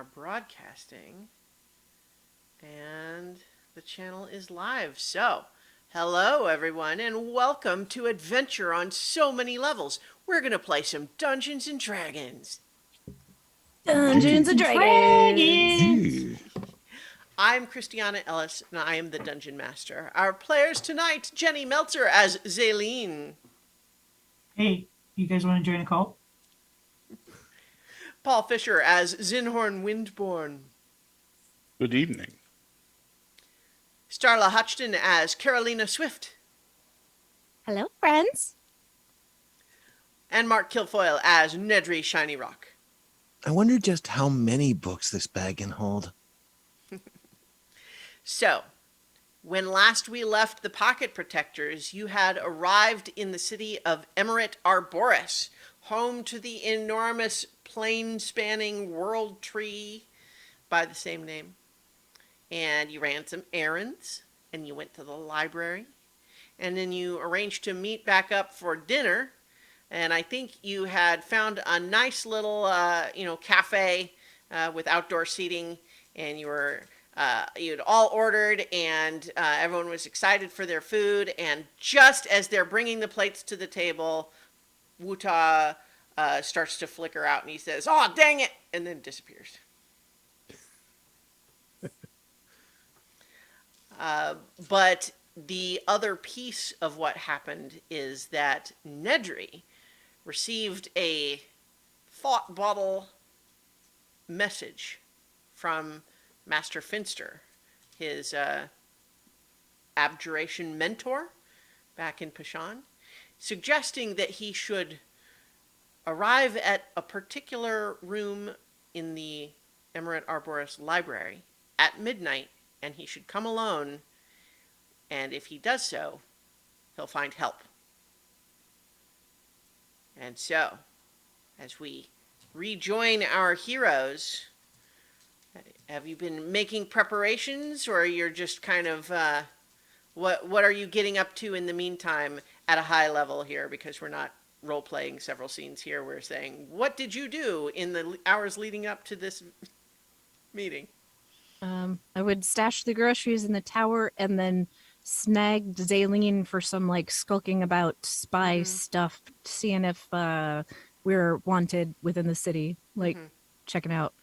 are broadcasting and the channel is live. So, hello everyone and welcome to Adventure on So Many Levels. We're going to play some Dungeons and Dragons. Dungeons and Dragons. I'm Christiana Ellis and I am the Dungeon Master. Our players tonight, Jenny Meltzer as Zaylene. Hey, you guys want to join a cult? Paul Fisher as Zinhorn Windborn. Good evening. Starla Hutchton as Carolina Swift. Hello, friends. And Mark Kilfoyle as Nedry Shiny Rock. I wonder just how many books this bag can hold. So, when last we left the Pocket Protectors, you had arrived in the city of Emerald Arboris, home to the enormous plane-spanning world tree by the same name. And you ran some errands, and you went to the library, and then you arranged to meet back up for dinner. And I think you had found a nice little, cafe with outdoor seating, and you'd all ordered, and everyone was excited for their food. And just as they're bringing the plates to the table, Wuta starts to flicker out, and he says, "Oh, dang it!" and then disappears. But the other piece of what happened is that Nedry received a thought bottle message from Master Finster, his abjuration mentor back in Pashan, suggesting that he should arrive at a particular room in the Emerald Arboris library at midnight, and he should come alone, and if he does so, he'll find help. And so, as we rejoin our heroes, have you been making preparations, or you're just kind of, what are you getting up to in the meantime at a high level here? Because we're not role-playing several scenes here. We're saying, what did you do in the hours leading up to this meeting? I would stash the groceries in the tower and then snag Zaylene for some skulking about spy stuff, seeing if we're wanted within the city, checking out,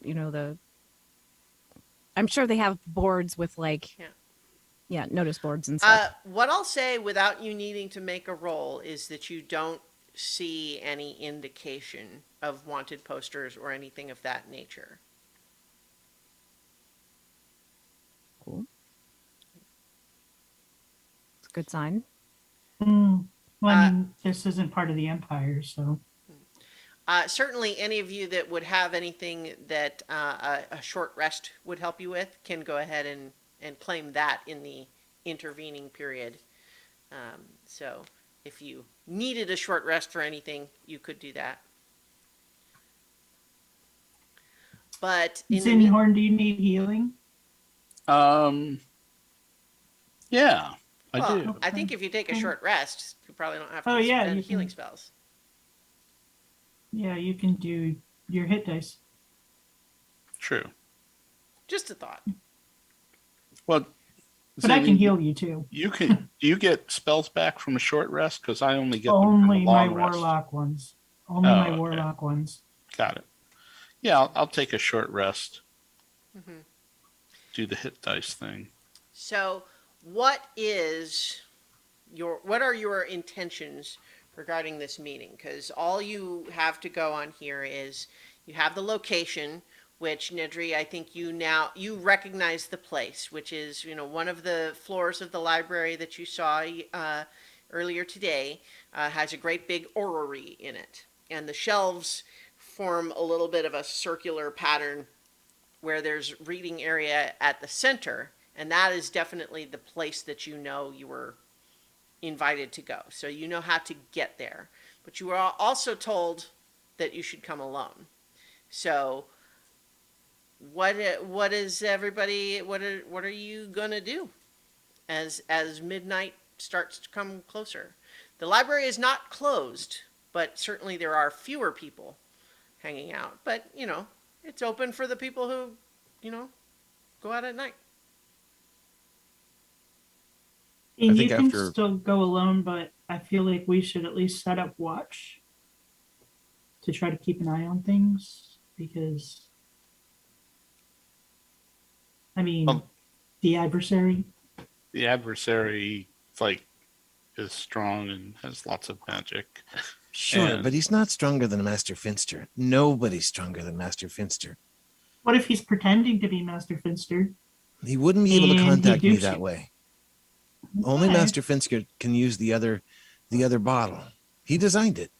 I'm sure they have boards with notice boards and stuff. What I'll say without you needing to make a roll is that you don't see any indication of wanted posters or anything of that nature. Cool. It's a good sign. Well, I mean, this isn't part of the Empire, so. Certainly any of you that would have anything that a short rest would help you with can go ahead and claim that in the intervening period. So if you needed a short rest for anything, you could do that. But Zinhorn, do you need healing? Yeah, I do. I think if you take a short rest, you probably don't have to you spend healing can. spells. Yeah, you can do your hit dice. True. Just a thought. Well, But I can heal you too. You can. Do you get spells back from a short rest? Because I only get them Only from a my long rest. warlock ones. Only my warlock ones. Got it. Yeah, I'll take a short rest. Mm-hmm. Do the hit dice thing. So, what are your intentions regarding this meeting? Because all you have to go on here is you have the location, which Nedry, I think you recognize the place, which is one of the floors of the library that you saw earlier today has a great big orrery in it, and the shelves form a little bit of a circular pattern where there's reading area at the center, and that is definitely the place that you were invited to go. So you know how to get there. But you were also told that you should come alone. So what is everybody what are you going to do as midnight starts to come closer? The library is not closed, but certainly there are fewer people hanging out. But, It's open for the people who, you know, go out at night. And think you can after- still go alone, but I feel like we should at least set up watch to try to keep an eye on things because, I mean, Well- the adversary. The adversary, like, is strong and has lots of magic. Sure, And- but he's not stronger than Master Finster. Nobody's stronger than Master Finster. What if he's pretending to be Master Finster? He wouldn't be able to And he contact me dupes that you. way. Only Okay. Master Finster can use the other bottle. He designed it,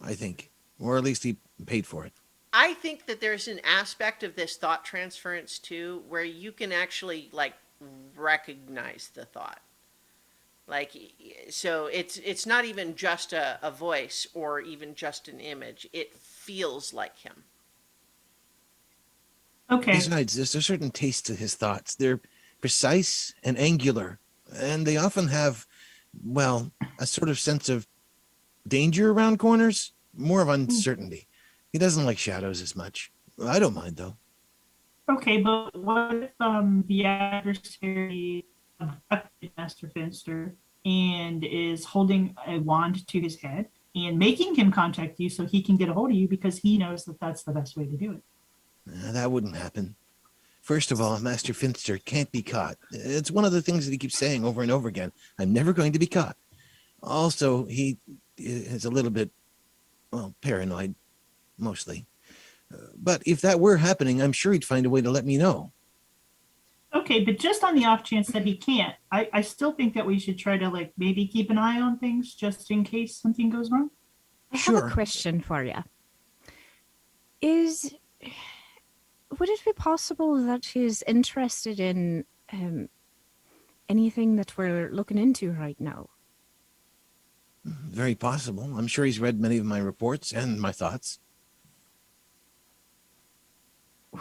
I think, or at least he paid for it. I think that there's an aspect of this thought transference too, where you can actually like recognize the thought. Like, so it's not even just a voice or even just an image. It feels like him. Okay. Besides, there's a certain taste to his thoughts. They're precise and angular, and they often have, well, a sort of sense of danger around corners, more of uncertainty. He doesn't like shadows as much. I don't mind, though. Okay, but what if the adversary abducted Master Finster and is holding a wand to his head and making him contact you so he can get a hold of you because he knows that that's the best way to do it? That wouldn't happen. First of all, Master Finster can't be caught. It's one of the things that he keeps saying over and over again. I'm never going to be caught. Also, he is a little bit, well, paranoid, mostly. But if that were happening, I'm sure he'd find a way to let me know. Okay, but just on the off chance that he can't, I still think that we should try to like maybe keep an eye on things just in case something goes wrong. I have Sure. a question for you. Would it be possible that he's interested in anything that we're looking into right now? Very possible. I'm sure he's read many of my reports and my thoughts.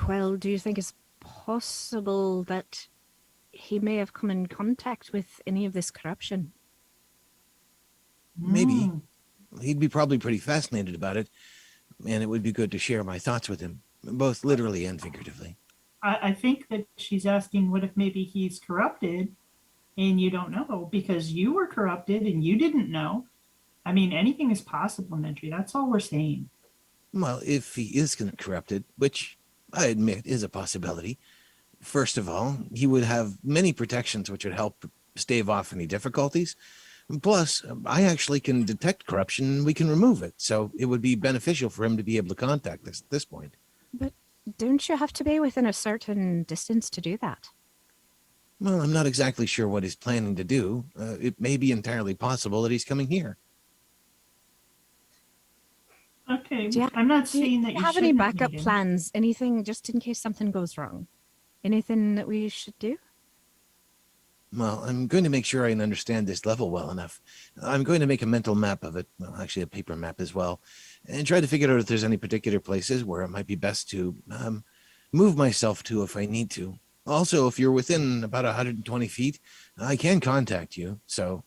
Well, do you think it's possible that he may have come in contact with any of this corruption? Maybe. Hmm. He'd be probably pretty fascinated about it, and it would be good to share my thoughts with him, both literally and figuratively. I think that she's asking what if maybe he's corrupted and you don't know because you were corrupted and you didn't know. I mean, anything is possible, Nedry. That's all we're saying. Well, if he is corrupted, which I admit is a possibility, first of all, he would have many protections which would help stave off any difficulties. Plus, I actually can detect corruption and we can remove it. So it would be beneficial for him to be able to contact us at this point. But don't you have to be within a certain distance to do that? Well, I'm not exactly sure what he's planning to do. It may be entirely possible that he's coming here. Okay, Do you- I'm not Do saying you that you have any shouldn't backup meet him. plans? Anything just in case something goes wrong? Anything that we should do? Well, I'm going to make sure I understand this level well enough. I'm going to make a mental map of it, well, actually a paper map as well, and try to figure out if there's any particular places where it might be best to move myself to if I need to. Also, if you're within about 120 feet, I can contact you. So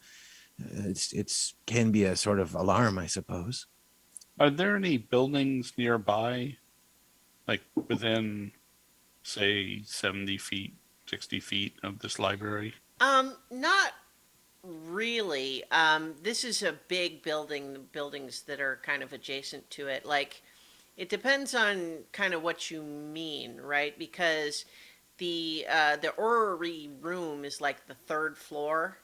it's can be a sort of alarm, I suppose. Are there any buildings nearby, like within, say, 70 feet, 60 feet of this library? Not really. This is a big building, the buildings that are kind of adjacent to it. Like, it depends on kind of what you mean, right? Because the orrery room is like the third floor,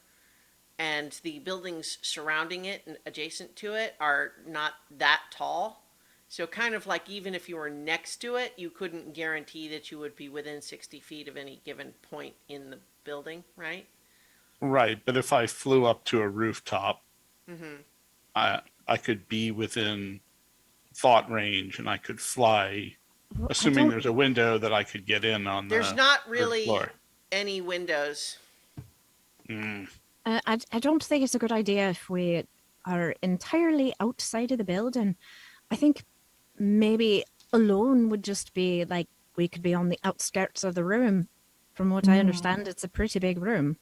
and the buildings surrounding it and adjacent to it are not that tall. So kind of like even if you were next to it, you couldn't guarantee that you would be within 60 feet of any given point in the building, right? Right, but if I flew up to a rooftop, Mm-hmm. I could be within thought range and I could fly, Well, I assuming don't- there's a window that I could get in on There's the not third really floor. any windows. Mm. I don't think it's a good idea if we are entirely outside of the building. I think maybe alone would just be like we could be on the outskirts of the room. From what I Mm. understand, it's a pretty big room.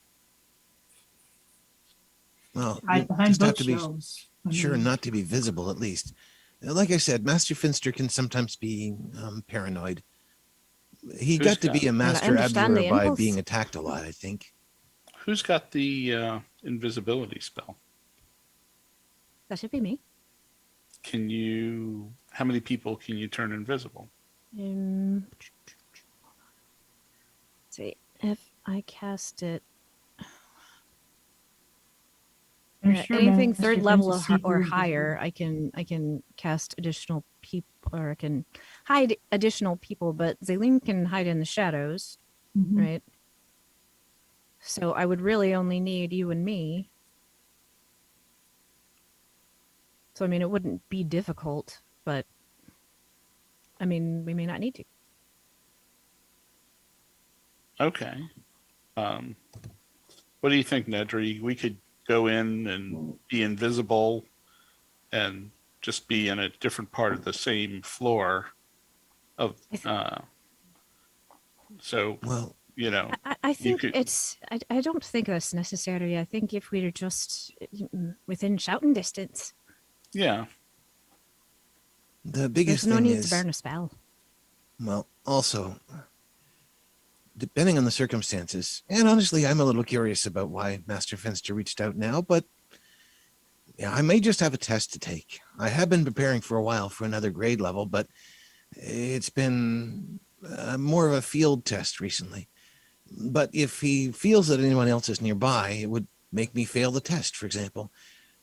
Well, Hide you behind just have to be bookshelves. I sure mean, not to be visible, at least. Like I said, Master Finster can sometimes be paranoid. He Who's got to got- be a master understand the abjurer by impulse. being attacked a lot, I think. Who's got the invisibility spell? That should be me. Can you? How many people can you turn invisible? Let's see if I cast it. I'm Yeah, sure anything Master third Vince level is super or invisible. higher, I can cast additional people, or I can hide additional people. But Zaleen can hide in the shadows, Mhm. right? So I would really only need you and me. So I mean, it wouldn't be difficult, but I mean, we may not need to. Okay. Um, what do you think, Nedry? We could go in and be invisible and just be in a different part of the same floor of so Well, you know I you think could it's. I don't think that's necessary. I think if we're just within shouting distance, yeah. the biggest there's no thing need to is, burn a spell. well, also, depending on the circumstances, and honestly, I'm a little curious about why Master Finster reached out now, but yeah, I may just have a test to take. I have been preparing for a while for another grade level, but it's been more of a field test recently. But if he feels that anyone else is nearby, it would make me fail the test, for example.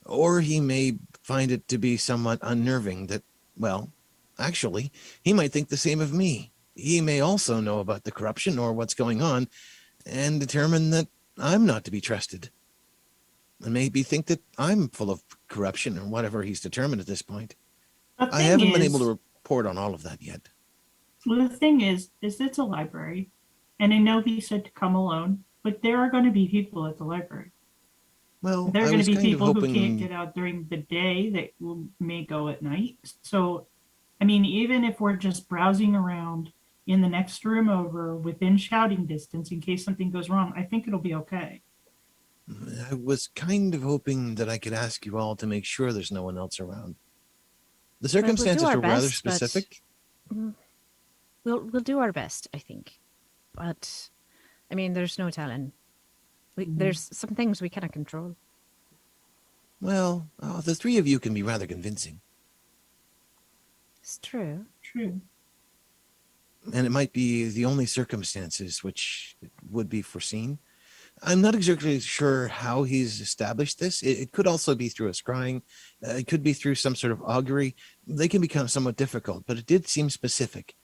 Or he may find it to be somewhat unnerving that, well, actually, he might think the same of me. He may also know about the corruption or what's going on and determine that I'm not to be trusted. And maybe think that I'm full of corruption or whatever he's determined at this point. The I thing haven't been is- able to report on all of that yet. Well, the thing is it's a library, and I know he said to come alone, but there are going to be people at the library. Well, There are I going was to be kind of people who hoping. can't get out during the day that may go at night. So, I mean, even if we're just browsing around in the next room over within shouting distance in case something goes wrong, I think it'll be okay. I was kind of hoping that I could ask you all to make sure there's no one else around. The We'll do circumstances our were rather best, but- specific. We'll do our best, I think. But I mean, there's no telling. There's some things we cannot control. Well, the three of you can be rather convincing. It's true. True. And it might be the only circumstances which would be foreseen. I'm not exactly sure how he's established this. It could also be through a scrying. It could be through some sort of augury. They can become somewhat difficult, but it did seem specific.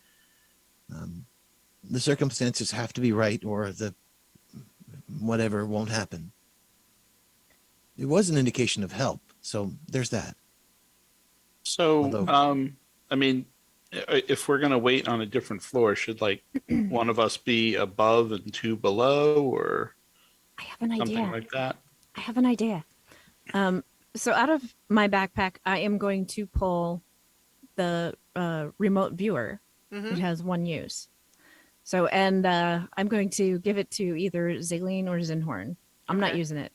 The circumstances have to be right, or the whatever won't happen. It was an indication of help, so there's that. So Although- I mean, if we're gonna wait on a different floor, should like one of us be above and two below, or I have an something idea. like that? I have an idea. So out of my backpack, I am going to pull the remote viewer. It has one use. So, and I'm going to give it to either Zaleen or Zinhorn. I'm not Okay. using it.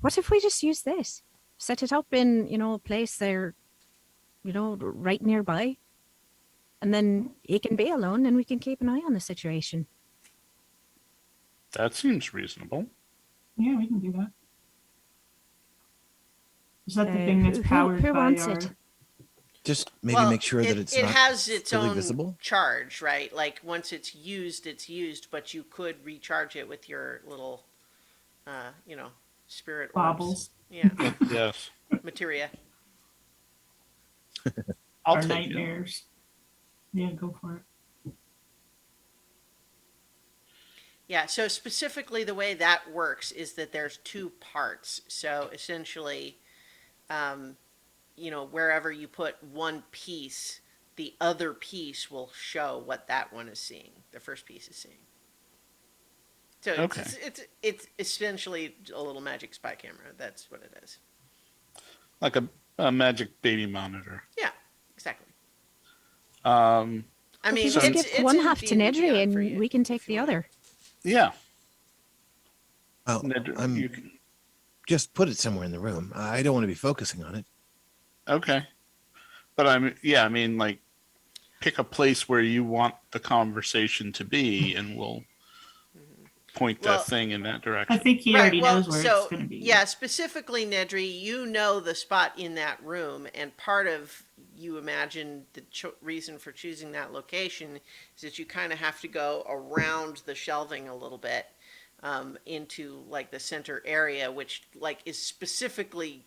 What if we just use this? Set it up in, a place there, right nearby. And then he can be alone and we can keep an eye on the situation. That seems reasonable. Yeah, we can do that. Is that the Uh, thing that's who- powered who by wants our... it? Just maybe Well, make sure that it it's not has its fully own visible. charge, right? Like once it's used, but you could recharge it with your little, spirit orbs. Baubles. Yeah, Yes, materia. I'll Our take it. nightmares. Yeah, go for it. Yeah, so specifically the way that works is that there's two parts. So essentially, wherever you put one piece, the other piece will show what that one is seeing. The first piece is seeing. So Okay. it's essentially a little magic spy camera. That's what it is. Like a magic baby monitor. Yeah, exactly. Um, I mean, So- Just it's, give it's one in half to D&D Nedry Beyond and for you we can if take you the want. other. yeah. Well, Nedry, you can, just put it somewhere in the room. I don't want to be focusing on it. okay. But I mean, like pick a place where you want the conversation to be, and we'll point Well, that thing in that I direction. think he Right, already well, knows where it's so, going to be. yeah, specifically, Nedry, you know the spot in that room, and part of, you imagine, the reason for choosing that location is that you kind of have to go around the shelving a little bit, into, like, the center area, which, like, is specifically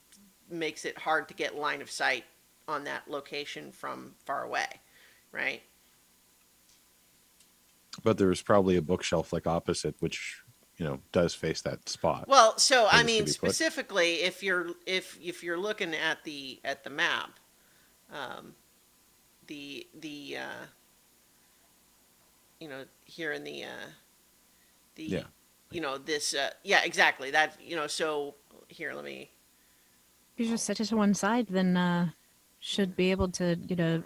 makes it hard to get line of sight on that location from far away, right? But there's probably a bookshelf like opposite, which, does face that spot. Well, so Where I this could mean, be put. specifically, if you're looking at the map, the here in the Yeah. this yeah, exactly, that, so here, let me, If you just set it to one side, then should be able to get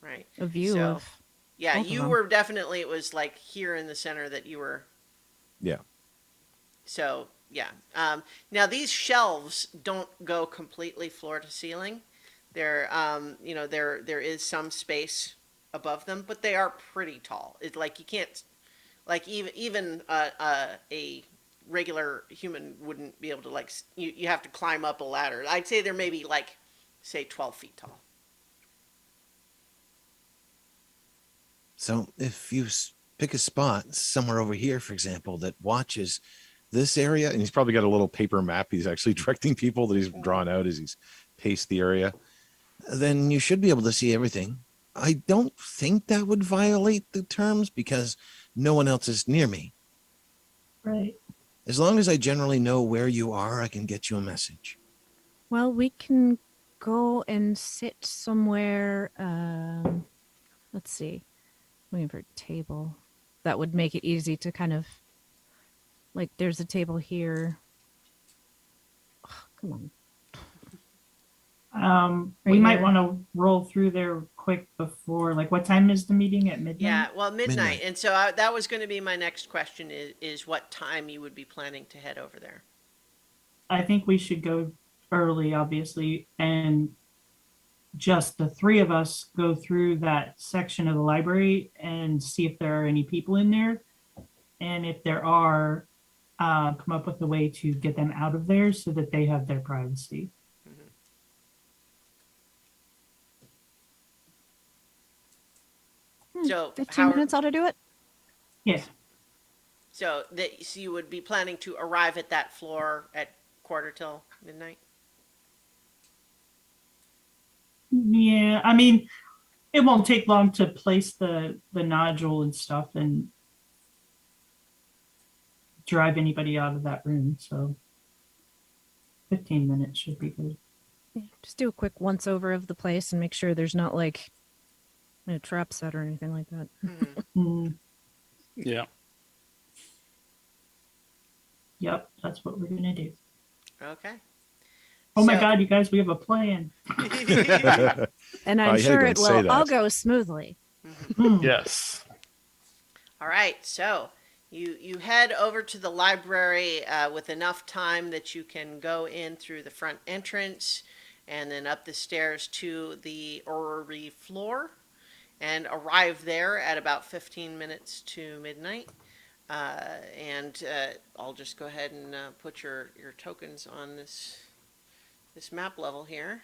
right, a view So- of. yeah, Both of you them. were definitely, it was like here in the center that you were. Yeah. So yeah, now these shelves don't go completely floor to ceiling. There, there is some space above them, but they are pretty tall. It's like you can't, like even a regular human wouldn't be able to, like, you have to climb up a ladder. I'd say they're maybe like, say, 12 feet tall. So if you pick a spot somewhere over here, for example, that watches this area, and he's probably got a little paper map he's actually directing people that he's drawn out as he's paced the area, then you should be able to see everything. I don't think that would violate the terms because no one else is near me. Right. As long as I generally know where you are, I can get you a message. Well, we can go and sit somewhere. Let's see. Looking for a table. That would make it easy to kind of, like, there's a table here. Ugh, come on. We Right might here. want to roll through there quick before, like, what time is the meeting at midnight? Yeah, well, midnight. Midnight. And so that was going to be my next question is what time you would be planning to head over there. I think we should go early, obviously, and just the three of us go through that section of the library and see if there are any people in there. And if there are, come up with a way to get them out of there so that they have their privacy. So 15 how- minutes ought to do it? Yeah. So you would be planning to arrive at that floor at quarter till midnight? Yeah, I mean, it won't take long to place the nodule and stuff and drive anybody out of that room. So 15 minutes should be good. Yeah, just do a quick once over of the place and make sure there's not like a trap set or anything like that. Mm, Yeah. yep, that's what we're gonna do. Okay. Oh my So- God, you guys, we have a plan. And Oh, I'm you had to sure go it and say will all that. go smoothly. Hmm. Yes. All right, so you head over to the library with enough time that you can go in through the front entrance and then up the stairs to the orrery floor and arrive there at about 15 minutes to midnight. And I'll just go ahead and put your tokens on this map level here.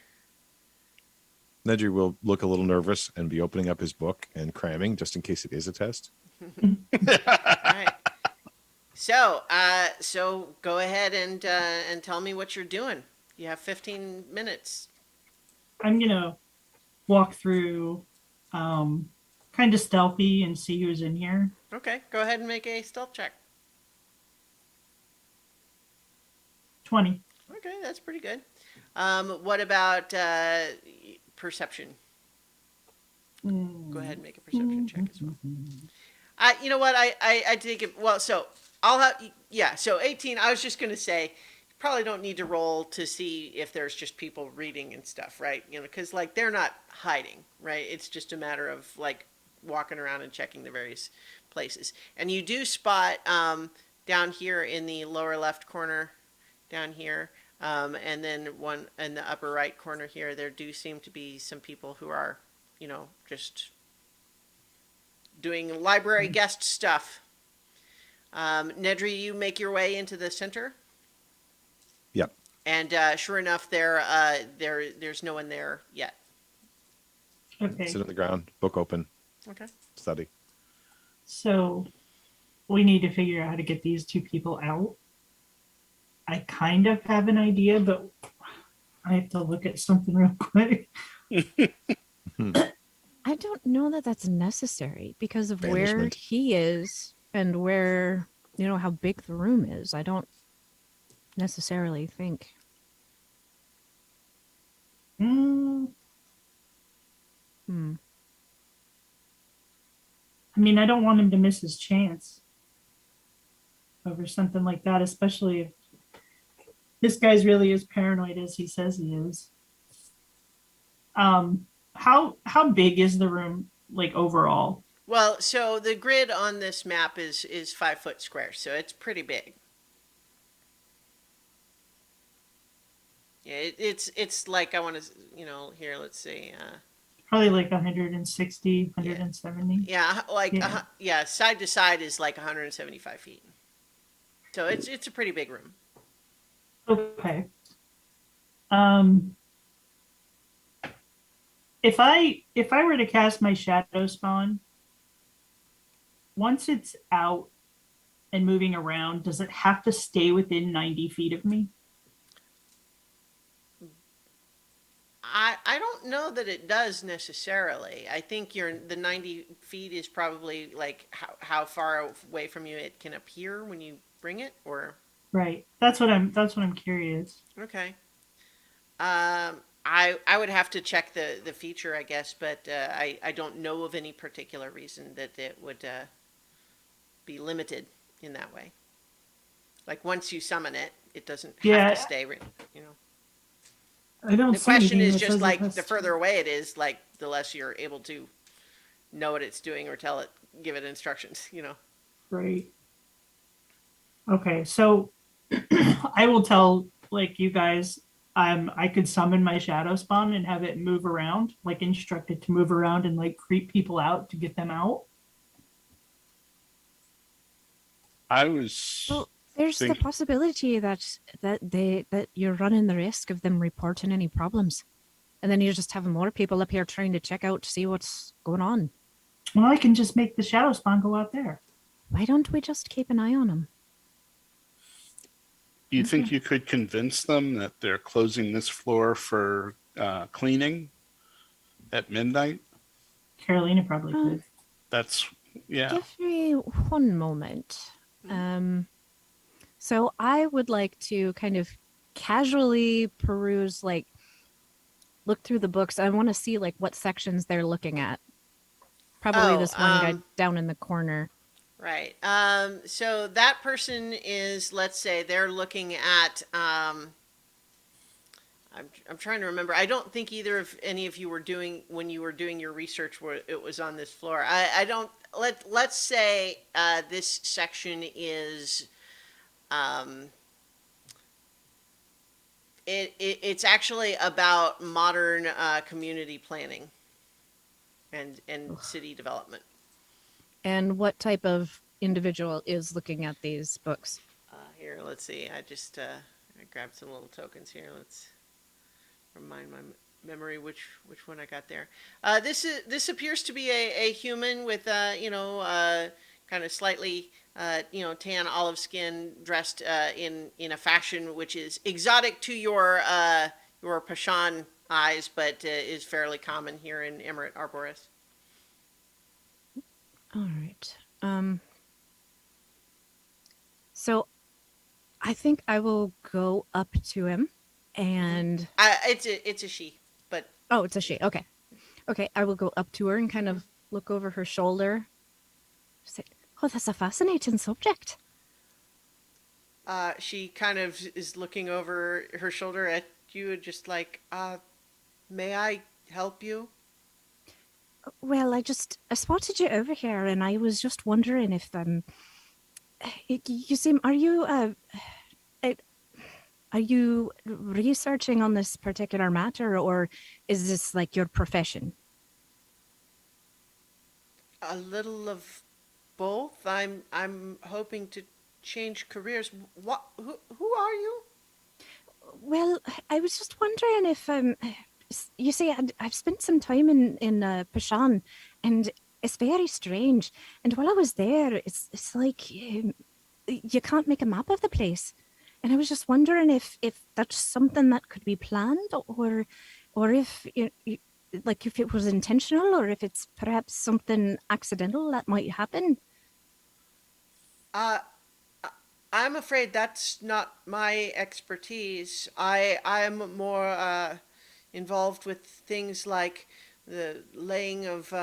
Nedry will look a little nervous and be opening up his book and cramming just in case it is a test. All right. So go ahead and tell me what you're doing. You have 15 minutes. I'm gonna walk through kind of stealthy and see who's in here. Okay, go ahead and make a stealth check. 20. Okay, that's pretty good. What about perception? Go ahead and make a perception check as well. You know what? I think it. Well, so I'll have. Yeah, so 18. I was just gonna say, you probably don't need to roll to see if there's just people reading and stuff, right? Because like they're not hiding, right? It's just a matter of like walking around and checking the various places. And you do spot down here in the lower left corner, down here, and then one in the upper right corner here. There do seem to be some people who are, just doing library guest stuff. Nedry, you make your way into the center, Yep. and sure enough, there's no one there yet. Okay. Sit on the ground, book open, Okay. study. So we need to figure out how to get these two people out. I kind of have an idea, but I have to look at something real quick. I don't know that that's necessary because of where Banishment. he is and where, how big the room is. I don't necessarily think. Mm, Hmm. I mean, I don't want him to miss his chance over something like that, especially if this guy's really as paranoid as he says he is. How big is the room, like, overall? Well, so the grid on this map is 5 foot square, so it's pretty big. Yeah, it's like I want to, here, let's see. Probably like 160, 170. Yeah, like Yeah. yeah, side to side is like 175 feet. So it's a pretty big room. Okay. Um, if I were to cast my shadow spawn, once it's out and moving around, does it have to stay within 90 feet of me? I don't know that it does necessarily. I think the 90 feet is probably like how far away from you it can appear when you bring it, or Right. That's what I'm curious. okay. I would have to check the feature, I guess, but I don't know of any particular reason that it would be limited in that way. Like once you summon it, it doesn't have Yeah. to stay. I don't The see question anything is that just says it like has the to- further away it is, like the less you're able to know what it's doing or tell it, give it instructions. Right. Okay, so I will tell like you guys, I could summon my shadow spawn and have it move around, like instruct it to move around and like creep people out to get them out. I was Well, there's the think possibility that you're running the risk of them reporting any problems, and then you just have more people up here trying to check out to see what's going on. Well, I can just make the shadow spawn go out there. Why don't we just keep an eye on them? do you think you could convince them that they're closing this floor for cleaning at midnight? Carolina probably could. That's yeah. Give me one moment. So I would like to kind of casually peruse, like, look through the books. I want to see like what sections they're looking at. Probably Oh, this one guy down in the corner. Right. So that person is, let's say, they're looking at. I'm trying to remember. I don't think either of any of you were doing when you were doing your research where it was on this floor. I don't. Let's say this section is. It's actually about modern community planning and city development. And what type of individual is looking at these books? Here, let's see. I just I grabbed some little tokens here. Let's remind my memory which one I got there. This appears to be a human with kind of slightly tan olive skin, dressed in a fashion which is exotic to your Pashan eyes, but is fairly common here in Emirate Arboris. All right. So I think I will go up to him and It's a she, but oh, it's a she. Okay. Okay, I will go up to her and kind of look over her shoulder. Say, "Oh, that's a fascinating subject." she kind of is looking over her shoulder at you and just like, may I help you? Well, I spotted you over here, and I was just wondering if you seem, are you researching on this particular matter, or is this like your profession? A little of both. I'm hoping to change careers. What? Who are you? Well, I was just wondering if you see, I've spent some time in Pashan, and it's very strange. And while I was there, it's like you can't make a map of the place. And I was just wondering if that's something that could be planned, or if like if it was intentional, or if it's perhaps something accidental that might happen. Uh, I'm afraid that's not my expertise. I'm more involved with things like the laying of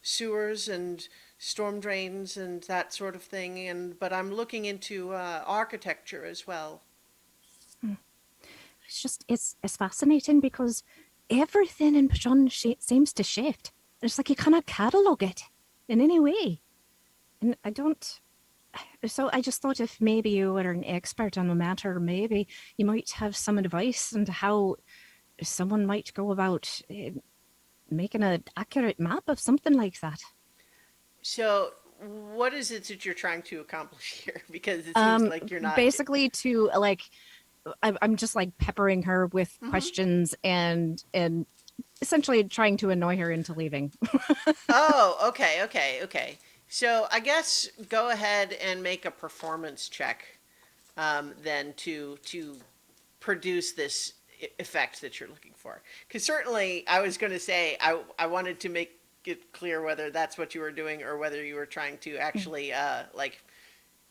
sewers and storm drains and that sort of thing. And but I'm looking into architecture as well. It's just it's fascinating because everything in Pashan seems to shift. It's like you cannot catalog it in any way, and I don't. So I just thought if maybe you were an expert on the matter, maybe you might have some advice on how someone might go about making an accurate map of something like that. So, what is it that you're trying to accomplish here? Because it seems like you're not. Basically to like I'm just like peppering her with Mhm. questions and essentially trying to annoy her into leaving. Oh, okay, okay, okay. So I guess go ahead and make a performance check, then to produce this effect that you're looking for. Because certainly, I was going to say I wanted to make it clear whether that's what you were doing or whether you were trying to actually like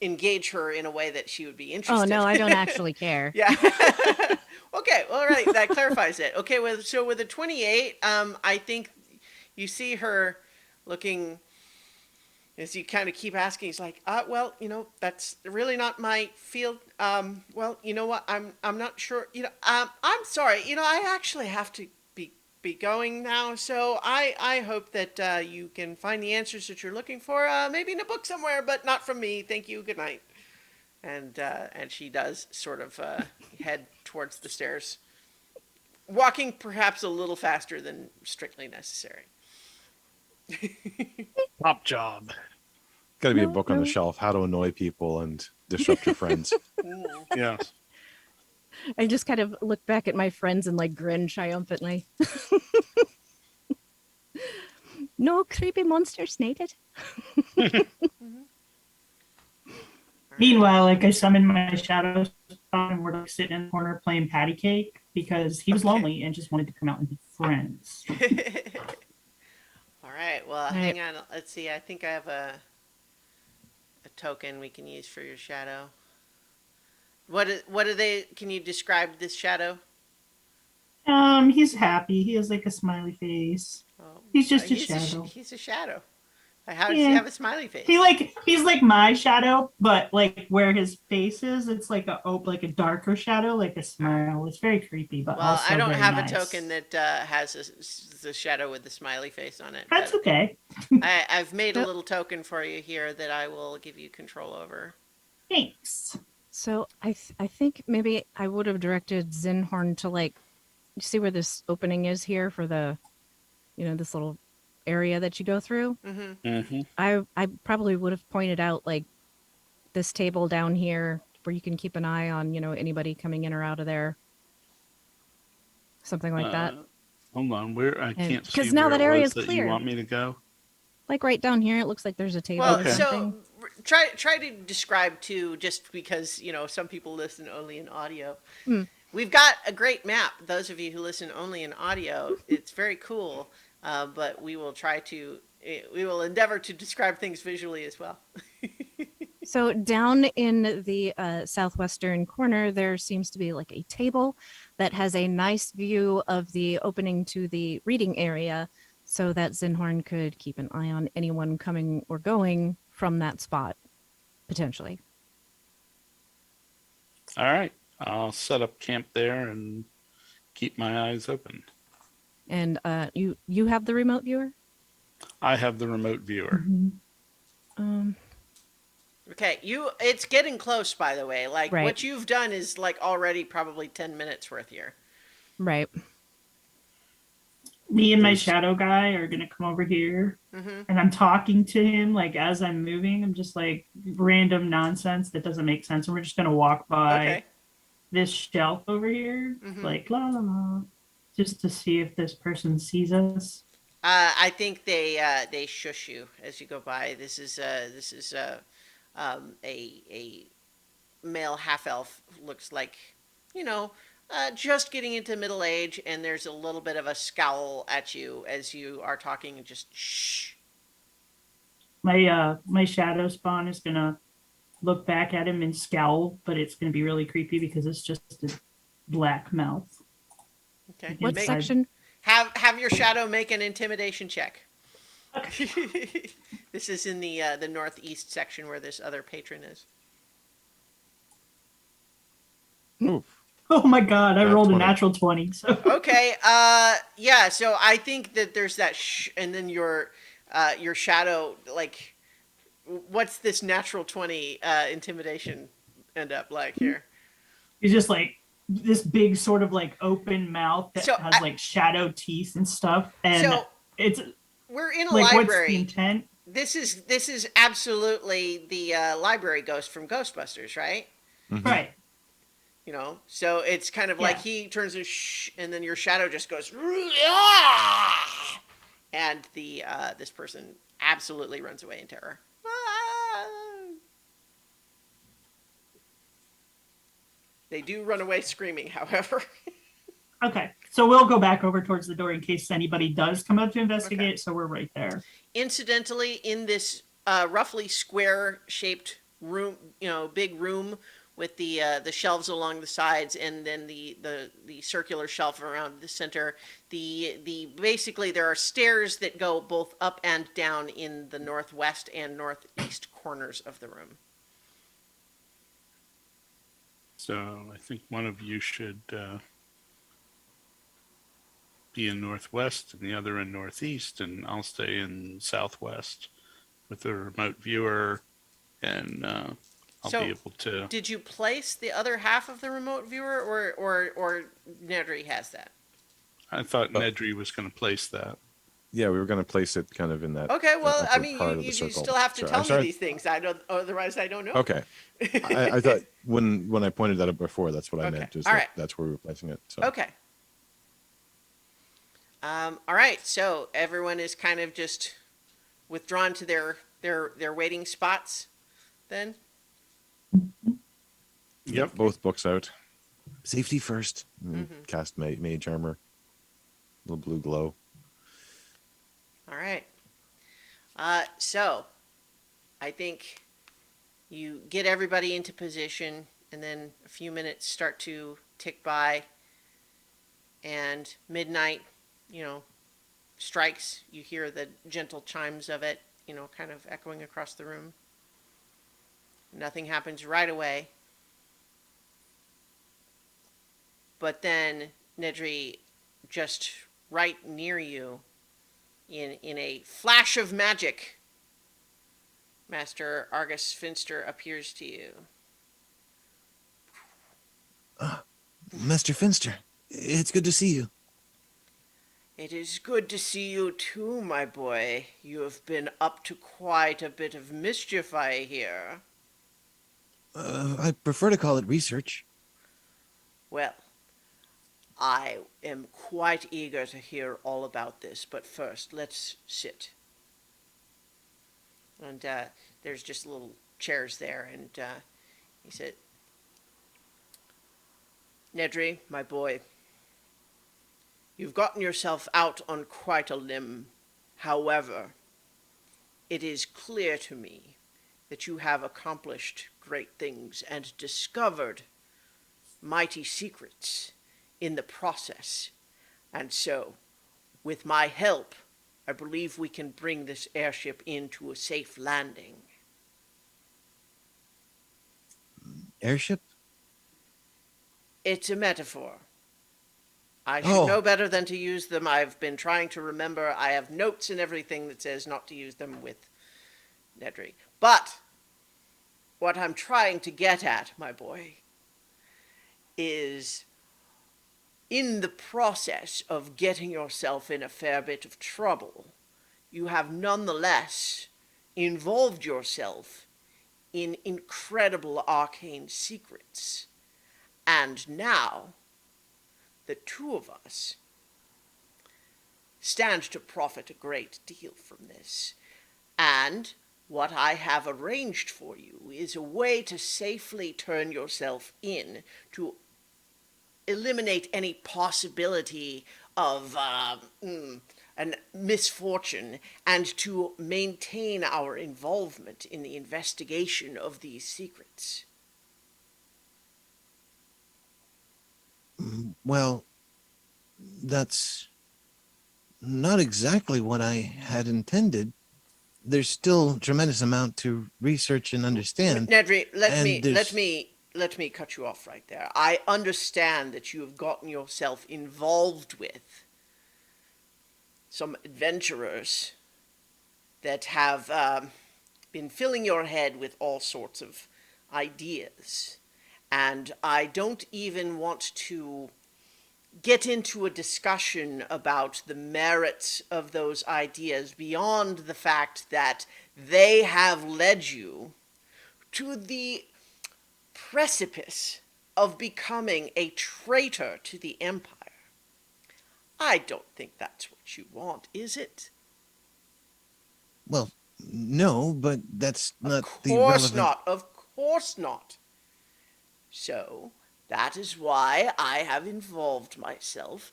engage her in a way that she would be interested. Oh no, I don't actually care. Yeah. Okay. Well, all right. That clarifies it. Okay. So with a 28, I think you see her looking as you kind of keep asking. He's like, well, that's really not my field. Well, you know what? I'm not sure. I'm sorry. I actually have to be going now. So I hope that you can find the answers that you're looking for. Maybe in a book somewhere, but not from me. Thank you. Good night. And she does sort of head towards the stairs, walking perhaps a little faster than strictly necessary. Top job. Got to be a No, book on the no. shelf: How to Annoy People and Disrupt Your Friends. Yes. I just kind of look back at my friends and like grin triumphantly. No creepy monsters needed. Meanwhile, like I summoned my shadow and we're like sitting in the corner playing patty cake because he was Okay. lonely and just wanted to come out and be friends. All right. Well, Right. hang on. Let's see. I think I have a token we can use for your shadow. What are they? Can you describe this shadow? He's happy. He has like a smiley face. Oh, He's just a he's shadow. he's a shadow. How does he Yeah. have a smiley face? He's like my shadow, but like where his face is, it's like like a darker shadow, like a smile. It's very creepy, but Well, also I don't very have nice. a token that has the shadow with the smiley face on it. That's but okay. I've made a Yep. little token for you here that I will give you control over. Thanks. So I think maybe I would have directed Zinhorn to like you see where this opening is here for the this little area that you go through. Mm-hmm. Mm-hmm. I probably would have pointed out like this table down here where you can keep an eye on anybody coming in or out of there, something like that. Hold on. Where I can't see 'cause now where that it area was is that clear. you want me to go. Like right down here, it looks like there's a table Well, or Okay. something. so try to describe too, just because some people listen only in audio. Hmm. We've got a great map. Those of you who listen only in audio, it's very cool. But we will we will endeavor to describe things visually as well. So down in the southwestern corner, there seems to be like a table that has a nice view of the opening to the reading area, so that Zinhorn could keep an eye on anyone coming or going from that spot, potentially. All right. I'll set up camp there and keep my eyes open. And you have the remote viewer. I have the remote viewer. Um, Okay, it's getting close, by the way. Like Right. what you've done is like already probably 10 minutes worth here. right. Me and my There's- shadow guy are gonna come over here, Mm-hmm. and I'm talking to him like as I'm moving. I'm just like random nonsense that doesn't make sense, and we're just gonna walk by Okay. this shelf over here, Mhm. like la la la, just to see if this person sees us. I think they shush you as you go by. A male half elf, looks like, you know, just getting into middle age, and there's a little bit of a scowl at you as you are talking, and just shh. My shadow spawn is gonna look back at him and scowl, but it's gonna be really creepy because it's just a black mouth. Okay. What Make- section? Have your shadow make an intimidation check. Okay. This is in the northeast section where this other patron is. Ooh, Oh my god, I Nat rolled 20. a natural 20. So Okay. Yeah. So I think that there's that shh, and then your shadow, like, what's this natural 20 intimidation end up like here? he's just like this big sort of like open mouth that So has like shadow teeth and stuff. And So it's we're in a like, what's the library. intent? This is absolutely the library ghost from Ghostbusters, right? mhm. Right. You know, so it's kind of like Yeah. he turns a shh, and then your shadow just goes, "Ah!" And the this person absolutely runs away in terror. Ah! They do run away screaming, however. Okay. So we'll go back over towards the door in case anybody does come up to investigate. Okay. So we're right there. Incidentally, in this roughly square-shaped room, big room with the shelves along the sides, and then the circular shelf around the center. The basically there are stairs that go both up and down in the northwest and northeast corners of the room. So I think one of you should be in northwest and the other in northeast, and I'll stay in southwest with the remote viewer, and I'll So, be able to. Did you place the other half of the remote viewer, or Nedry has that? I thought Oh. Nedry was going to place that. Yeah, we were going to place it kind of in that. Okay, well, I upper mean, part of you the circle. still have to Sorry, tell I'm me sorry. these things. I don't, otherwise I don't know. Okay, I thought when I pointed that out before, that's what I Okay, meant. Is all that right. that's where we were placing it. So Okay. All right. So everyone is kind of just withdrawn to their waiting spots. Then. Yep. both books out. Safety first. Mhm. Cast mage armor. Little blue glow. All right. So I think you get everybody into position, and then a few minutes start to tick by, and midnight, strikes. You hear the gentle chimes of it, kind of echoing across the room. Nothing happens right away. But then Nedry, just right near you, in a flash of magic, Master Argus Finster appears to you. Master Finster, it's good to see you. It is good to see you too, my boy. You have been up to quite a bit of mischief, I hear. I prefer to call it research. Well, I am quite eager to hear all about this, but first, let's sit. And there's just little chairs there, and he said, Nedry, my boy, you've gotten yourself out on quite a limb. However, it is clear to me that you have accomplished great things and discovered mighty secrets in the process. And so, with my help, I believe we can bring this airship into a safe landing. Airship? It's a metaphor. I should Oh. know better than to use them. I've been trying to remember. I have notes and everything that says not to use them with Nedry. But what I'm trying to get at, my boy, is in the process of getting yourself in a fair bit of trouble, you have nonetheless involved yourself in incredible arcane secrets. And now, the two of us stand to profit a great deal from this. And what I have arranged for you is a way to safely turn yourself in to eliminate any possibility of an misfortune and to maintain our involvement in the investigation of these secrets. Well, that's not exactly what I had intended. There's still a tremendous amount to research and understand. Nedry, And let me cut you off right there. I understand that you have gotten yourself involved with some adventurers that have been filling your head with all sorts of ideas. And I don't even want to get into a discussion about the merits of those ideas beyond the fact that they have led you to the precipice of becoming a traitor to the Empire. I don't think that's what you want, is it? Well, no, but that's not Of the course relevant. not. Of course not. So, that is why I have involved myself.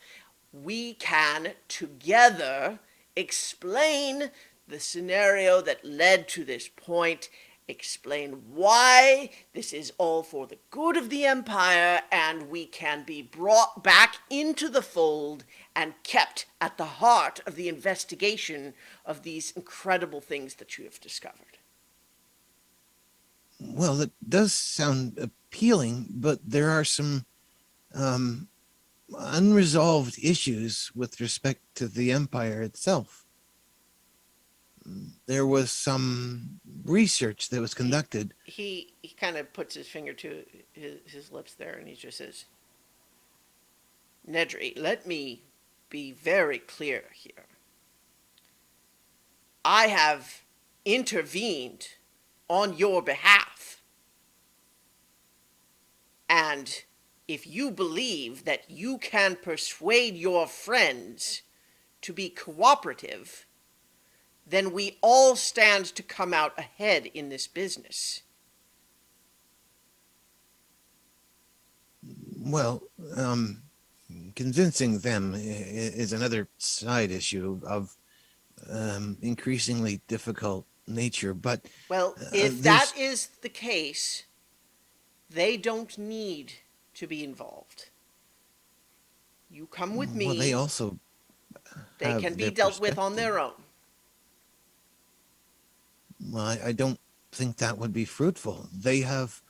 We can together explain the scenario that led to this point, explain why this is all for the good of the Empire, and we can be brought back into the fold and kept at the heart of the investigation of these incredible things that you have discovered. Well, that does sound appealing, but there are some unresolved issues with respect to the Empire itself. There was some research that was conducted. He kind of puts his finger to his lips there, and he just says, Nedry, let me be very clear here. I have intervened on your behalf. And if you believe that you can persuade your friends to be cooperative, then we all stand to come out ahead in this business. Well, convincing them is another side issue of increasingly difficult nature. But Well, if that is the case, they don't need to be involved. You come with me. Well, they also they have can be their dealt with on perspective. their own. Well, I don't think that would be fruitful. They have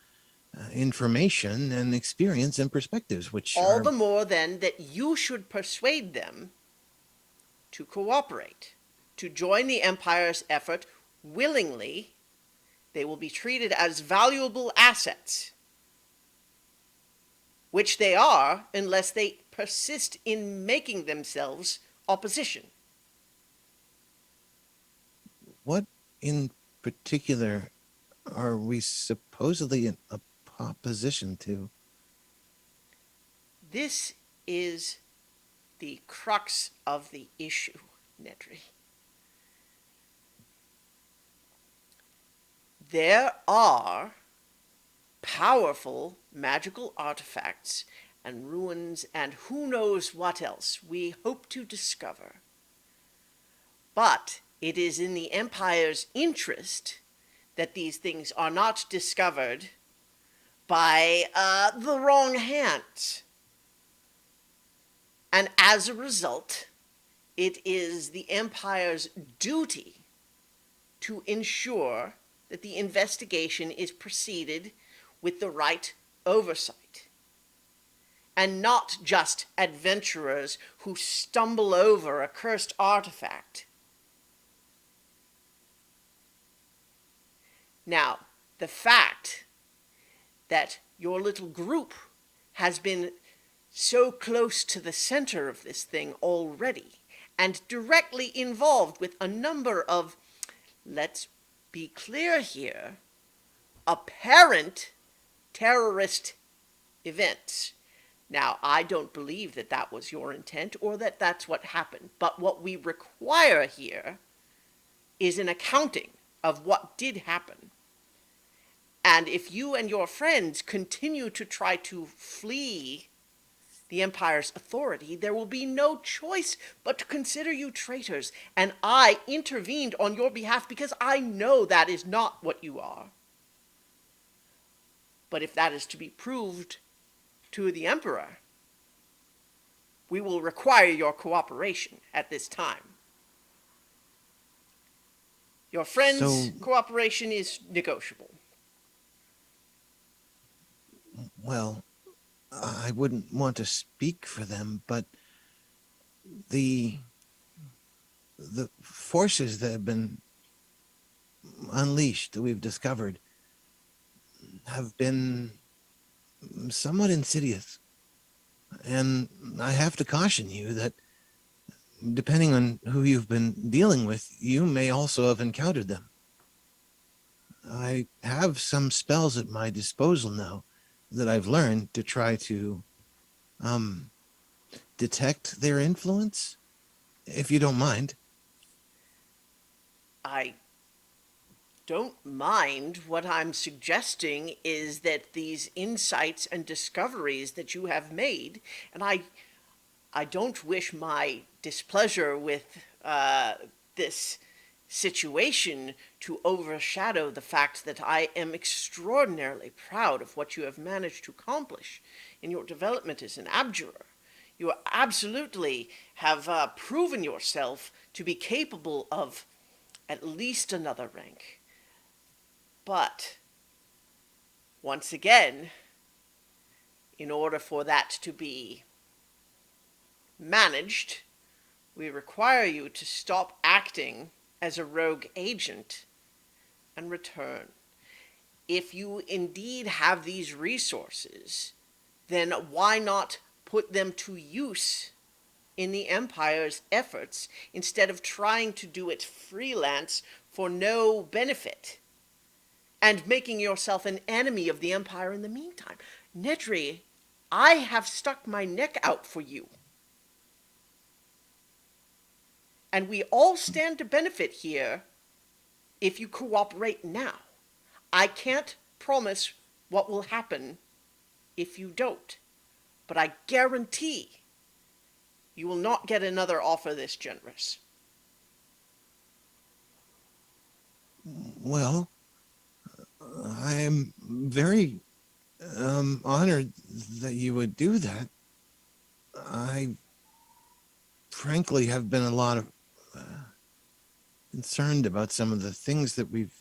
information and experience and perspectives, which All are the more then that you should persuade them to cooperate, to join the Empire's effort willingly. They will be treated as valuable assets, which they are unless they persist in making themselves opposition. What in particular are we supposedly in opposition to? This is the crux of the issue, Nedry. There are powerful magical artifacts and ruins and who knows what else we hope to discover. But it is in the Empire's interest that these things are not discovered by the wrong hands. And as a result, it is the Empire's duty to ensure that the investigation is proceeded with the right oversight, and not just adventurers who stumble over a cursed artifact. Now, the fact that your little group has been so close to the center of this thing already and directly involved with a number of, let's be clear here, apparent terrorist events. Now, I don't believe that that was your intent or that that's what happened, but what we require here is an accounting of what did happen. And if you and your friends continue to try to flee the Empire's authority, there will be no choice but to consider you traitors. And I intervened on your behalf because I know that is not what you are. But if that is to be proved to the Emperor, we will require your cooperation at this time. Your friend's cooperation is negotiable. Well, I wouldn't want to speak for them, but the forces that have been unleashed, that we've discovered, have been somewhat insidious. And I have to caution you that depending on who you've been dealing with, you may also have encountered them. I have some spells at my disposal now that I've learned to try to detect their influence, if you don't mind. I don't mind. What I'm suggesting is that these insights and discoveries that you have made, and I don't wish my displeasure with this situation to overshadow the fact that I am extraordinarily proud of what you have managed to accomplish in your development as an abjurer. You absolutely have proven yourself to be capable of at least another rank. But, once again, in order for that to be managed, we require you to stop acting as a rogue agent and return. If you indeed have these resources, then why not put them to use in the Empire's efforts instead of trying to do it freelance for no benefit and making yourself an enemy of the Empire in the meantime? Nedry, I have stuck my neck out for you. And we all stand to benefit here if you cooperate now. I can't promise what will happen if you don't, but I guarantee you will not get another offer this generous. Well, I'm very honored that you would do that. I frankly have been a lot of concerned about some of the things that we've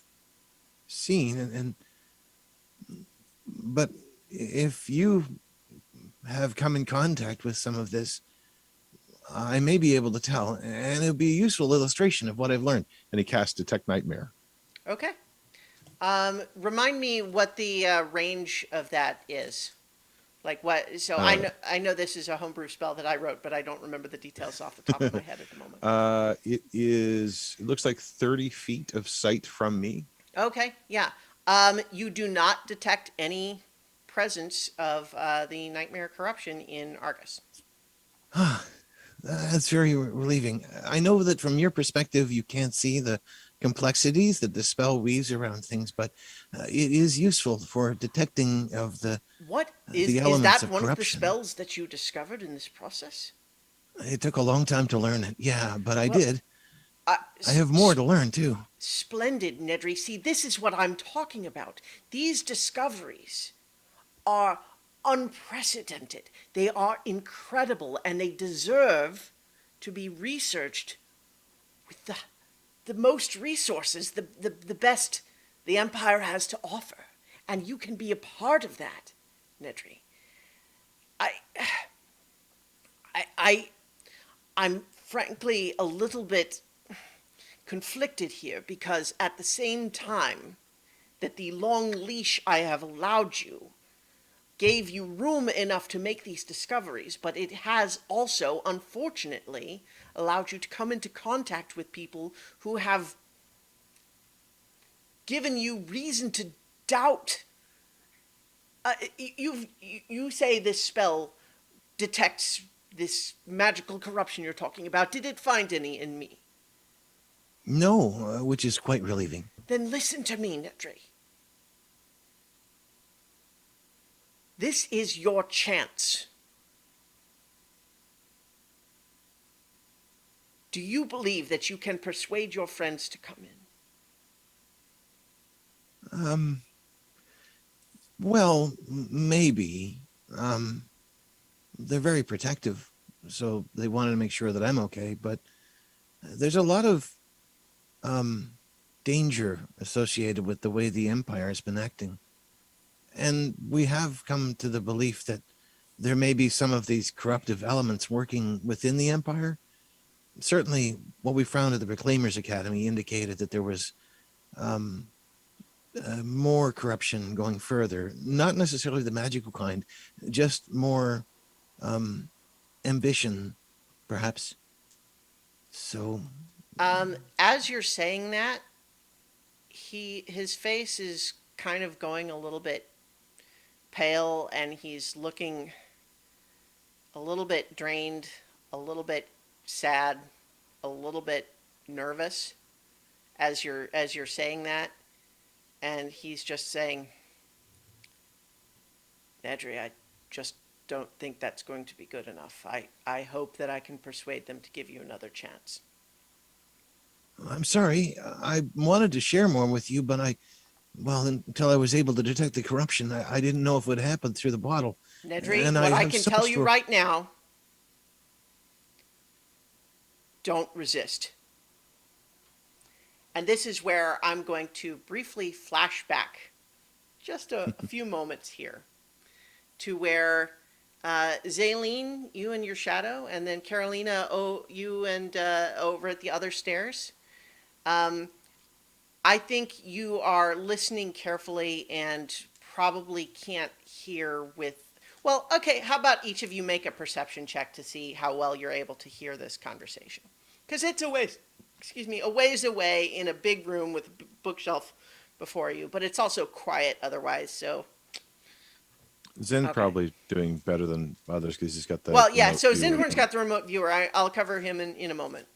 seen, but if you have come in contact with some of this, I may be able to tell, and it'll be a useful illustration of what I've learned. And he casts Detect Nightmare. Okay. Remind me what the range of that is. Like what? So I know this is a homebrew spell that I wrote, but I don't remember the details off the top of my head at the moment. It looks like 30 feet of sight from me. Okay, yeah. You do not detect any presence of the Nightmare corruption in Argus. That's very relieving. I know that from your perspective, you can't see the complexities that the spell weaves around things, but it is useful for detecting of the What the is elements that of one of the corruption. spells that you discovered in this process? It took a long time to learn it, yeah, but I Well, did. I have more to learn too. Splendid, Nedry. See, this is what I'm talking about. These discoveries are unprecedented. They are incredible, and they deserve to be researched with the most resources, the best the Empire has to offer. And you can be a part of that, Nedry. I'm frankly a little bit conflicted here, because at the same time that the long leash I have allowed you gave you room enough to make these discoveries, but it has also, unfortunately, allowed you to come into contact with people who have given you reason to doubt. You say this spell detects this magical corruption you're talking about. Did it find any in me? No, which is quite relieving. Then listen to me, Nedry. This is your chance. Do you believe that you can persuade your friends to come in? Well, maybe. They're very protective, so they wanted to make sure that I'm okay, but there's a lot of danger associated with the way the Empire has been acting. And we have come to the belief that there may be some of these corruptive elements working within the Empire. Certainly, what we found at the Reclaimers Academy indicated that there was more corruption going further. Not necessarily the magical kind, just more ambition, perhaps. So, As you're saying that, his face is kind of going a little bit pale, and he's looking a little bit drained, a little bit sad, a little bit nervous as you're saying that, and he's just saying, Nedry, I just don't think that's going to be good enough. I hope that I can persuade them to give you another chance. I'm sorry. I wanted to share more with you, but until I was able to detect the corruption, I didn't know if it would happen through the bottle. Nedry, And what I have can so tell much you to- right now, don't resist. And this is where I'm going to briefly flash back just a few moments here to where Zaylene, you and your shadow, and then Carolina, you and over at the other stairs. I think you are listening carefully and probably can't hear with. Well, okay, how about each of you make a perception check to see how well you're able to hear this conversation? Because it's a ways away in a big room with a bookshelf before you, but it's also quiet otherwise, so. Zen Okay. probably doing better than others because he's got the. Well, yeah, remote so viewer. Zinhorn's got the remote viewer. I'll cover him in a moment.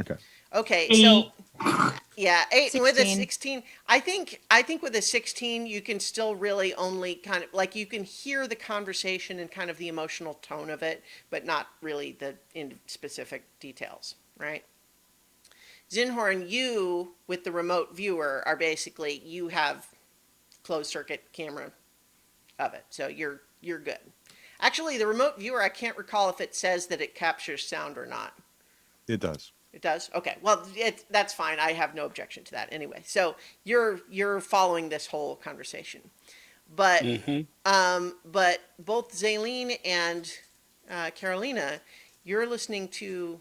Okay. Okay, 8. so yeah, 8 and with a 16. 16. I think with a 16 you can still really only kind of like you can hear the conversation and kind of the emotional tone of it, but not really the in specific details, right? Zinhorn, you with the remote viewer are basically you have closed circuit camera of it, so you're good. Actually, the remote viewer, I can't recall if it says that it captures sound or not. It does. It does? Okay. Well, that's fine. I have no objection to that anyway. So you're following this whole conversation. But but both Zaylene and Carolina, you're listening to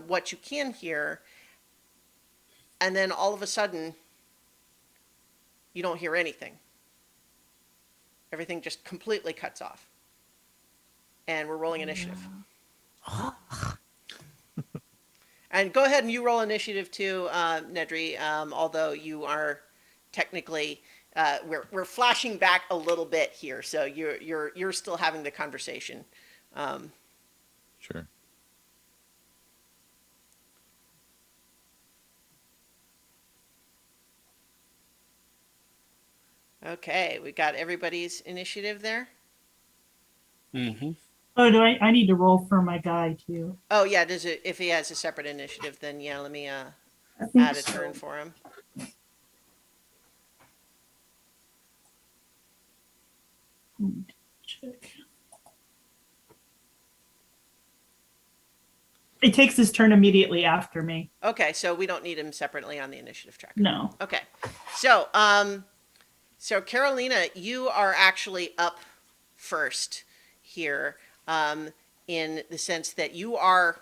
what you can hear, and then all of a sudden you don't hear anything. Everything just completely cuts off. And we're rolling initiative. And go ahead and you roll initiative too, Nedry. Although you are technically, we're flashing back a little bit here, so you're still having the conversation. Sure. Okay, we got everybody's initiative there. Mm-hmm. Oh, I need to roll for my guy too? Oh yeah, does it? If he has a separate initiative, then yeah, let me I think add a so. turn for him. Check. It takes his turn immediately after me. Okay, so we don't need him separately on the initiative tracker. No. Okay, so so Carolina, you are actually up first here, in the sense that you are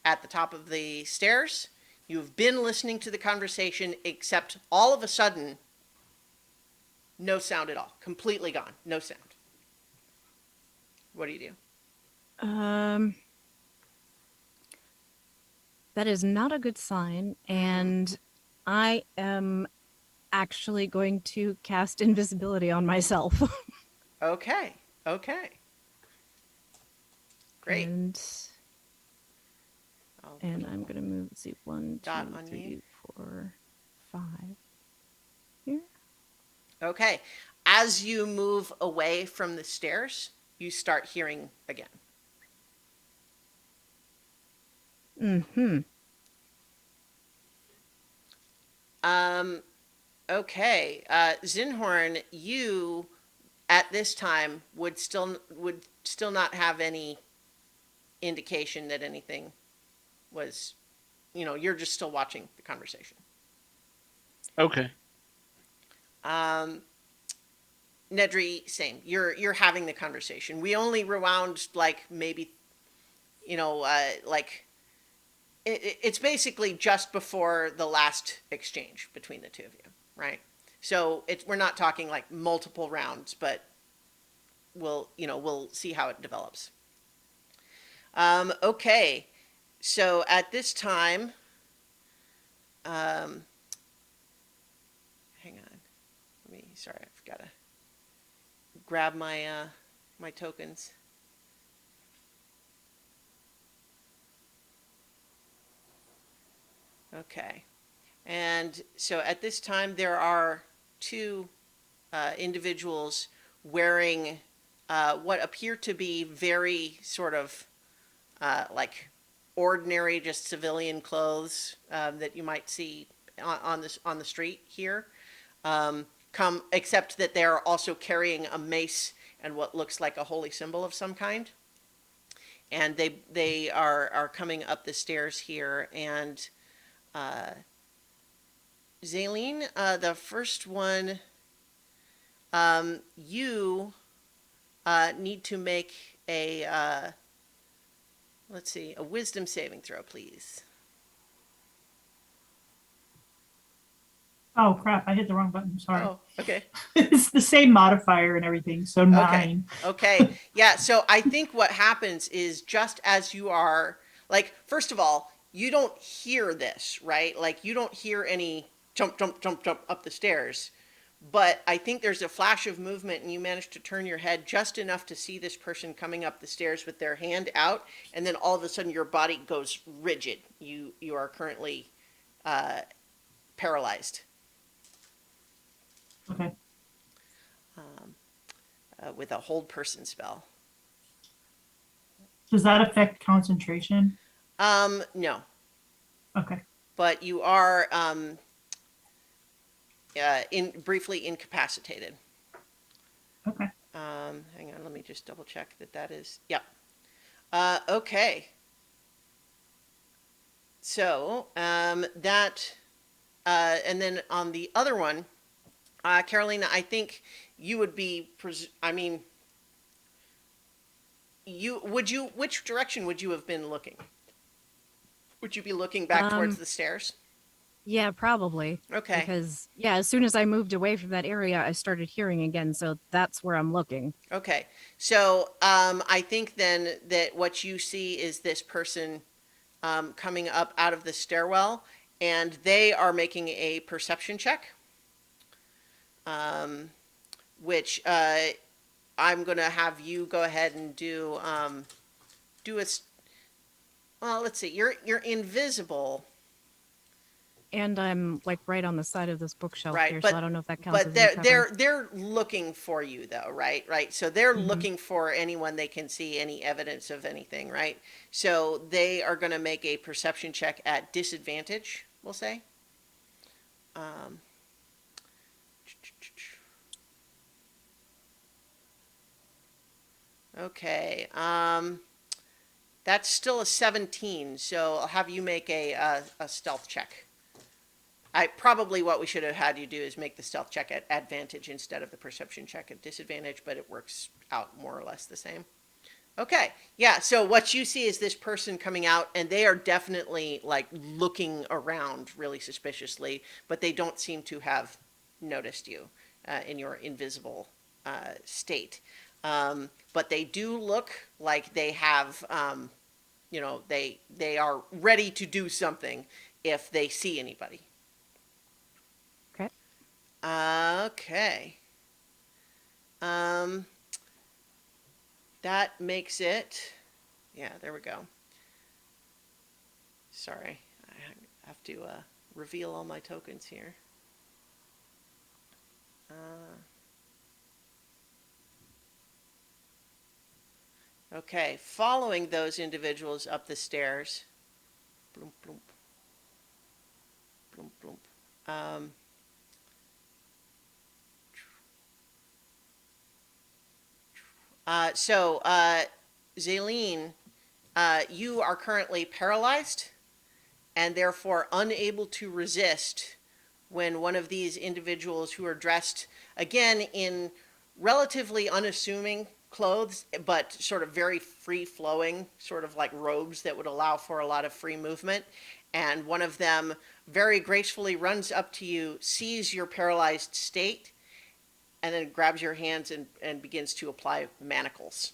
at the top of the stairs. You've been listening to the conversation, except all of a sudden, no sound at all, completely gone, no sound. What do you do? That is not a good sign, and I am actually going to cast invisibility on myself. Okay. Okay. Great. I'll And put a I'm little gonna move. Let's see, 1, dot 2, on 3, you. 4, 5. Here. Okay. As you move away from the stairs, you start hearing again. Mm-hmm. Okay. Zinhorn, you at this time would still not have any indication that anything was, you're just still watching the conversation. Okay. Nedry, same. You're having the conversation. We only rewound like maybe, like it's basically just before the last exchange between the two of you, right? So we're not talking like multiple rounds, but we'll see how it develops. Okay, so at this time, hang on. Sorry, I've got to grab my my tokens. Okay, and so at this time there are two individuals wearing what appear to be very sort of like ordinary, just civilian clothes that you might see on the street here. Except that they are also carrying a mace and what looks like a holy symbol of some kind. And they are coming up the stairs here. And Zaylene, the first one, you need to make a let's see, a wisdom saving throw, please. Oh crap! I hit the wrong button. Sorry. Oh, okay. It's the same modifier and everything, so 9. Okay. Yeah. So I think what happens is just as you are, like, first of all, you don't hear this, right? Like, you don't hear any jump, jump, jump, jump up the stairs. But I think there's a flash of movement, and you manage to turn your head just enough to see this person coming up the stairs with their hand out, and then all of a sudden your body goes rigid. You are currently paralyzed. Okay. With a hold person spell. Does that affect concentration? No, Okay. but you are briefly incapacitated. Okay. Hang on, let me just double check that is, yep. Okay. So, that, and then on the other one, Carolina, I think you would be, which direction would you have been looking? Would you be looking back towards the stairs? Yeah, probably. Okay. Because, yeah, as soon as I moved away from that area, I started hearing again. So that's where I'm looking. Okay. So I think then that what you see is this person coming up out of the stairwell, and they are making a perception check, which I'm going to have you go ahead and do well, let's see. You're invisible. And I'm like right on the side of this bookshelf Right, here, but- so I don't know if that counts But as they're any they're cover. they're looking for you though, right? So they're Mhm. looking for anyone they can see, any evidence of anything, right? So they are going to make a perception check at disadvantage, we'll say. Okay. That's still a 17, so I'll have you make a stealth check. Probably what we should have had you do is make the stealth check at advantage instead of the perception check at disadvantage, but it works out more or less the same. Okay, yeah, so what you see is this person coming out, and they are definitely like looking around really suspiciously, but they don't seem to have noticed you in your invisible state. But they do look like they have, they are ready to do something if they see anybody. Okay. Okay. That makes it, yeah, there we go. Sorry, I have to reveal all my tokens here. Okay, following those individuals up the stairs. Bloom, bloom. Bloom, bloom. Zaleen, you are currently paralyzed and therefore unable to resist when one of these individuals who are dressed, again, in relatively unassuming clothes, but sort of very free-flowing, sort of like robes that would allow for a lot of free movement. And one of them very gracefully runs up to you, sees your paralyzed state, and then grabs your hands and begins to apply manacles.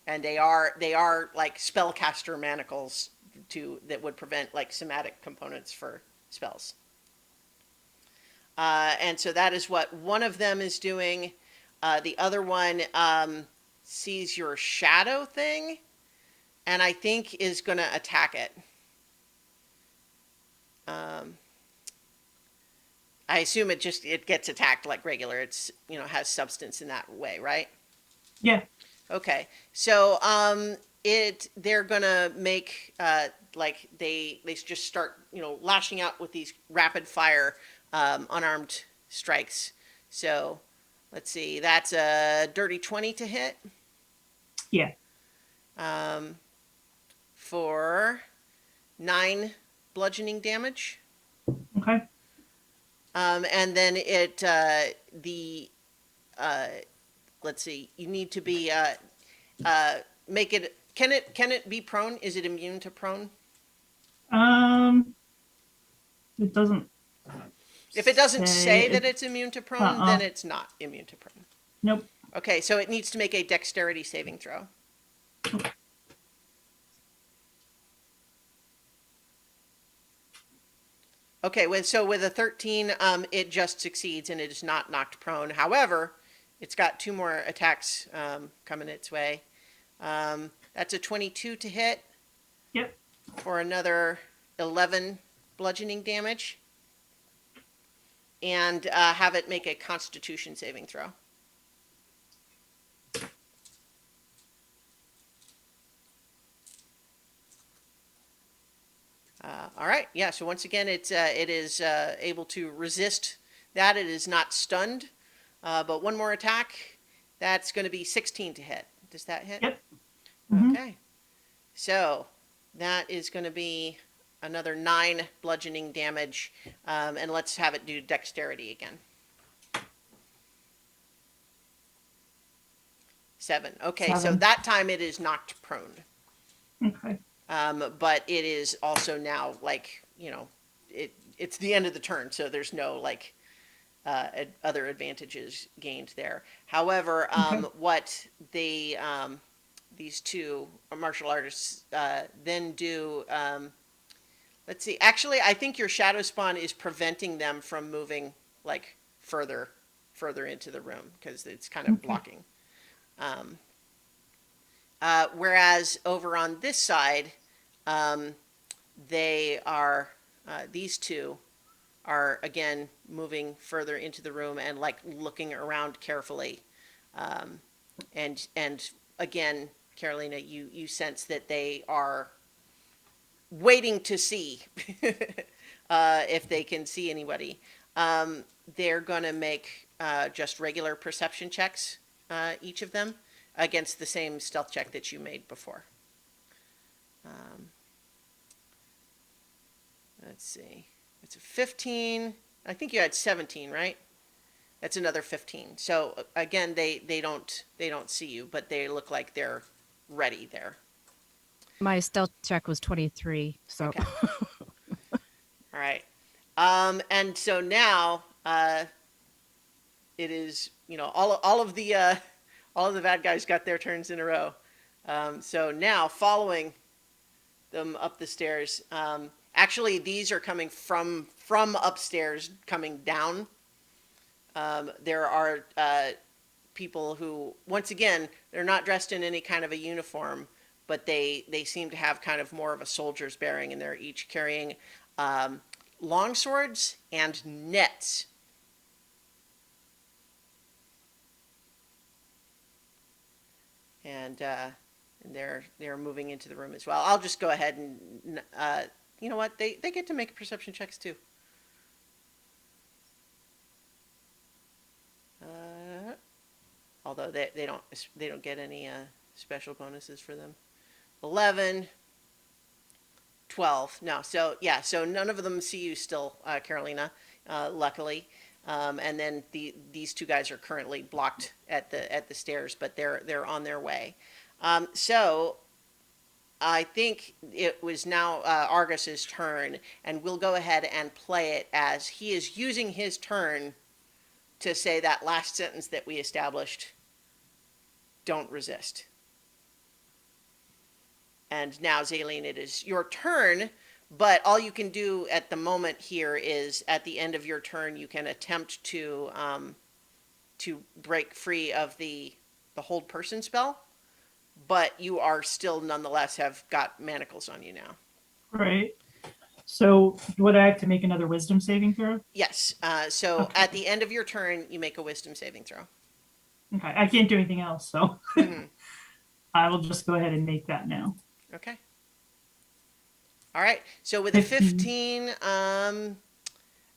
And they are like spellcaster manacles that would prevent like somatic components for spells. And so that is what one of them is doing. The other one sees your shadow thing, and I think is going to attack it. I assume it gets attacked like regular. It's, has substance in that way, right? Yeah. Okay. So they're gonna make like they just start lashing out with these rapid fire unarmed strikes. So let's see, that's a dirty 20 to hit. Yeah. For 9 bludgeoning damage. Okay. And then let's see, you need to be make it. Can it be prone? Is it immune to prone? It doesn't. If it doesn't say it- that it's immune to prone, then it's not immune to prone. Nope. Okay, so it needs to make a dexterity saving throw. Okay, with a 13, it just succeeds and it is not knocked prone. However, it's got 2 more attacks coming its way. That's a 22 to hit. Yep. For another 11 bludgeoning damage. And have it make a Constitution saving throw. All right, yeah, so once again, it is able to resist that. It is not stunned, but one more attack. That's going to be 16 to hit. Does that hit? Yep. Mhm. Okay. So that is going to be another 9 bludgeoning damage, and let's have it do dexterity again. 7. Okay, so 7. that time it is knocked prone. Okay. But it is also now like, it's the end of the turn, so there's no like other advantages gained there. However, what these 2 martial artists then do, let's see, actually, I think your shadow spawn is preventing them from moving like further into the room because it's kind of blocking. Whereas over on this side, they are, these 2 are again moving further into the room and like looking around carefully. And again, Carolina, you sense that they are waiting to see if they can see anybody. They're going to make just regular perception checks, each of them, against the same stealth check that you made before. Let's see. It's a 15. I think you had 17, right? That's another 15. So again, they don't see you, but they look like they're ready there. My stealth check was 23, so Okay. All right. And so now, it is, you know, all of the bad guys got their turns in a row. So now following them up the stairs. Actually, these are coming from upstairs, coming down. There are people who, once again, they're not dressed in any kind of a uniform, but they seem to have kind of more of a soldier's bearing, and they're each carrying long swords and nets. And they're moving into the room as well. I'll just go ahead and you know what, they get to make perception checks too. Although they don't get any special bonuses for them. 11, 12. No, so yeah, so none of them see you still, Carolina, luckily. And then these two guys are currently blocked at the stairs, but they're on their way. So I think it was now Argus's turn, and we'll go ahead and play it as he is using his turn to say that last sentence that we established. Don't resist. And now, Zaleen, it is your turn, but all you can do at the moment here is at the end of your turn, you can attempt to break free of the hold person spell, but you are still nonetheless have got manacles on you now. Right. So would I have to make another wisdom saving throw? Yes. So Okay. at the end of your turn, you make a wisdom saving throw. Okay. I can't do anything else, so Mhm. I will just go ahead and make that now. Okay. All right. So with a 15. 15,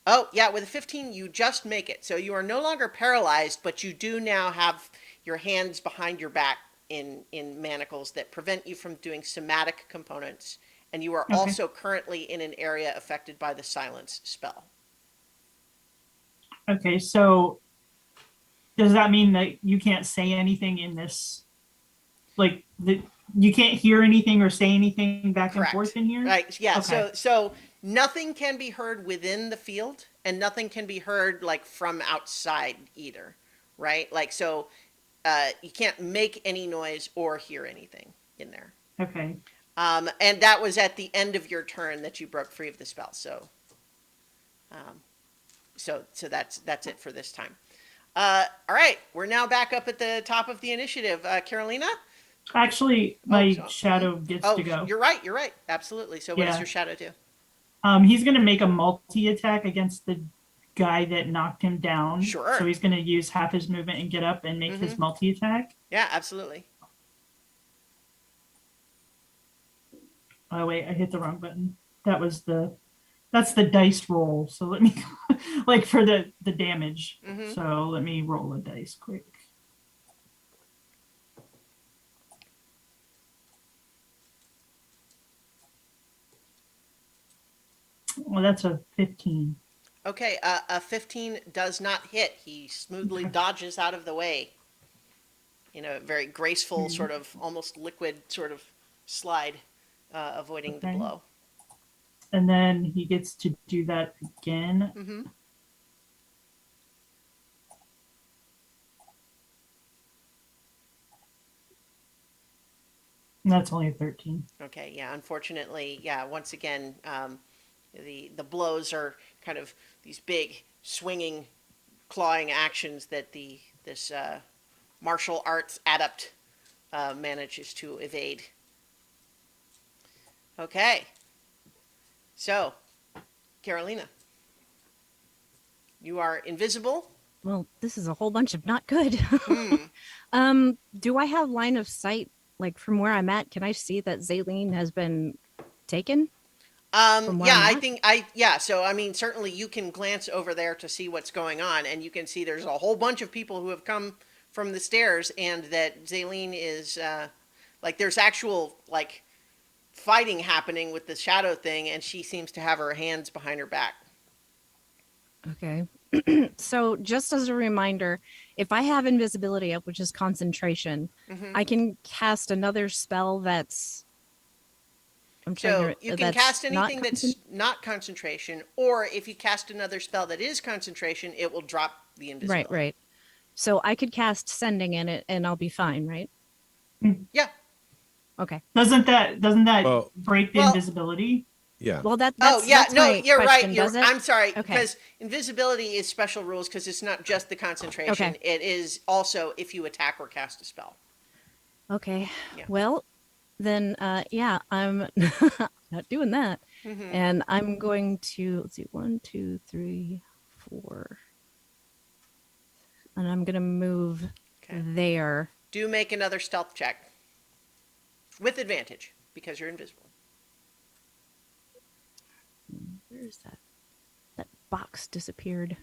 oh yeah, with a 15, you just make it. So you are no longer paralyzed, but you do now have your hands behind your back in manacles that prevent you from doing somatic components. And you are Okay. also currently in an area affected by the silence spell. Okay, so does that mean that you can't say anything in this? Like you can't hear anything or say anything back Correct. and forth in here? Right. Yeah. Okay. So nothing can be heard within the field, and nothing can be heard like from outside either. Right. Like so, you can't make any noise or hear anything in there. Okay. And that was at the end of your turn that you broke free of the spell. So, so that's it for this time. All right, we're now back up at the top of the initiative. Carolina? Actually, my so- shadow gets Oh, to go. you're right. You're right. Absolutely. So what does Yeah. your shadow do? He's gonna make a multi attack against the guy that knocked him down. Sure. So he's gonna use half his movement and get up and make his multi attack. Yeah, absolutely. Oh wait, I hit the wrong button. That's the dice roll. So let me like for the damage. Mhm. So let me roll a dice quick. Well, that's a 15. Okay, a 15 does not hit. He smoothly dodges out of the way in a very graceful, sort of almost liquid sort of slide, avoiding the Okay. blow. And then he gets to do that again. Mm-hmm. And that's only a 13. Okay, yeah, unfortunately, yeah, once again, the blows are kind of these big swinging, clawing actions that this martial arts adept manages to evade. Okay, so Carolina, you are invisible. Well, this is a whole bunch of not good. Do I have line of sight, like from where I'm at? Can I see that Zaleen has been taken? From where Yeah, I'm at? so I mean, certainly you can glance over there to see what's going on, and you can see there's a whole bunch of people who have come from the stairs, and that Zaleen is, like, there's actual, like, fighting happening with the shadow thing, and she seems to have her hands behind her back. Okay. So just as a reminder, if I have invisibility up, which is concentration, Mhm. I can cast another spell that's. I'm trying So to, you can that's cast not anything that's not concentration, or if you cast another spell that is concentration, it will drop the invisibility. Right. So I could cast sending in it and I'll be fine, right? Yeah. Okay. Doesn't that Well- break the Well- invisibility? Yeah. Well, that's Oh, yeah, that's no, my you're question, right. does it? I'm sorry, Okay. because invisibility is special rules because it's not just the concentration. Okay. It is also if you attack or cast a spell. Okay. Yeah. Well, then yeah, I'm not doing that. Mhm. And I'm going to let's see, 1, 2, 3, 4. And I'm gonna move Okay. there. Do make another stealth check with advantage because you're invisible. Where is that? That box disappeared.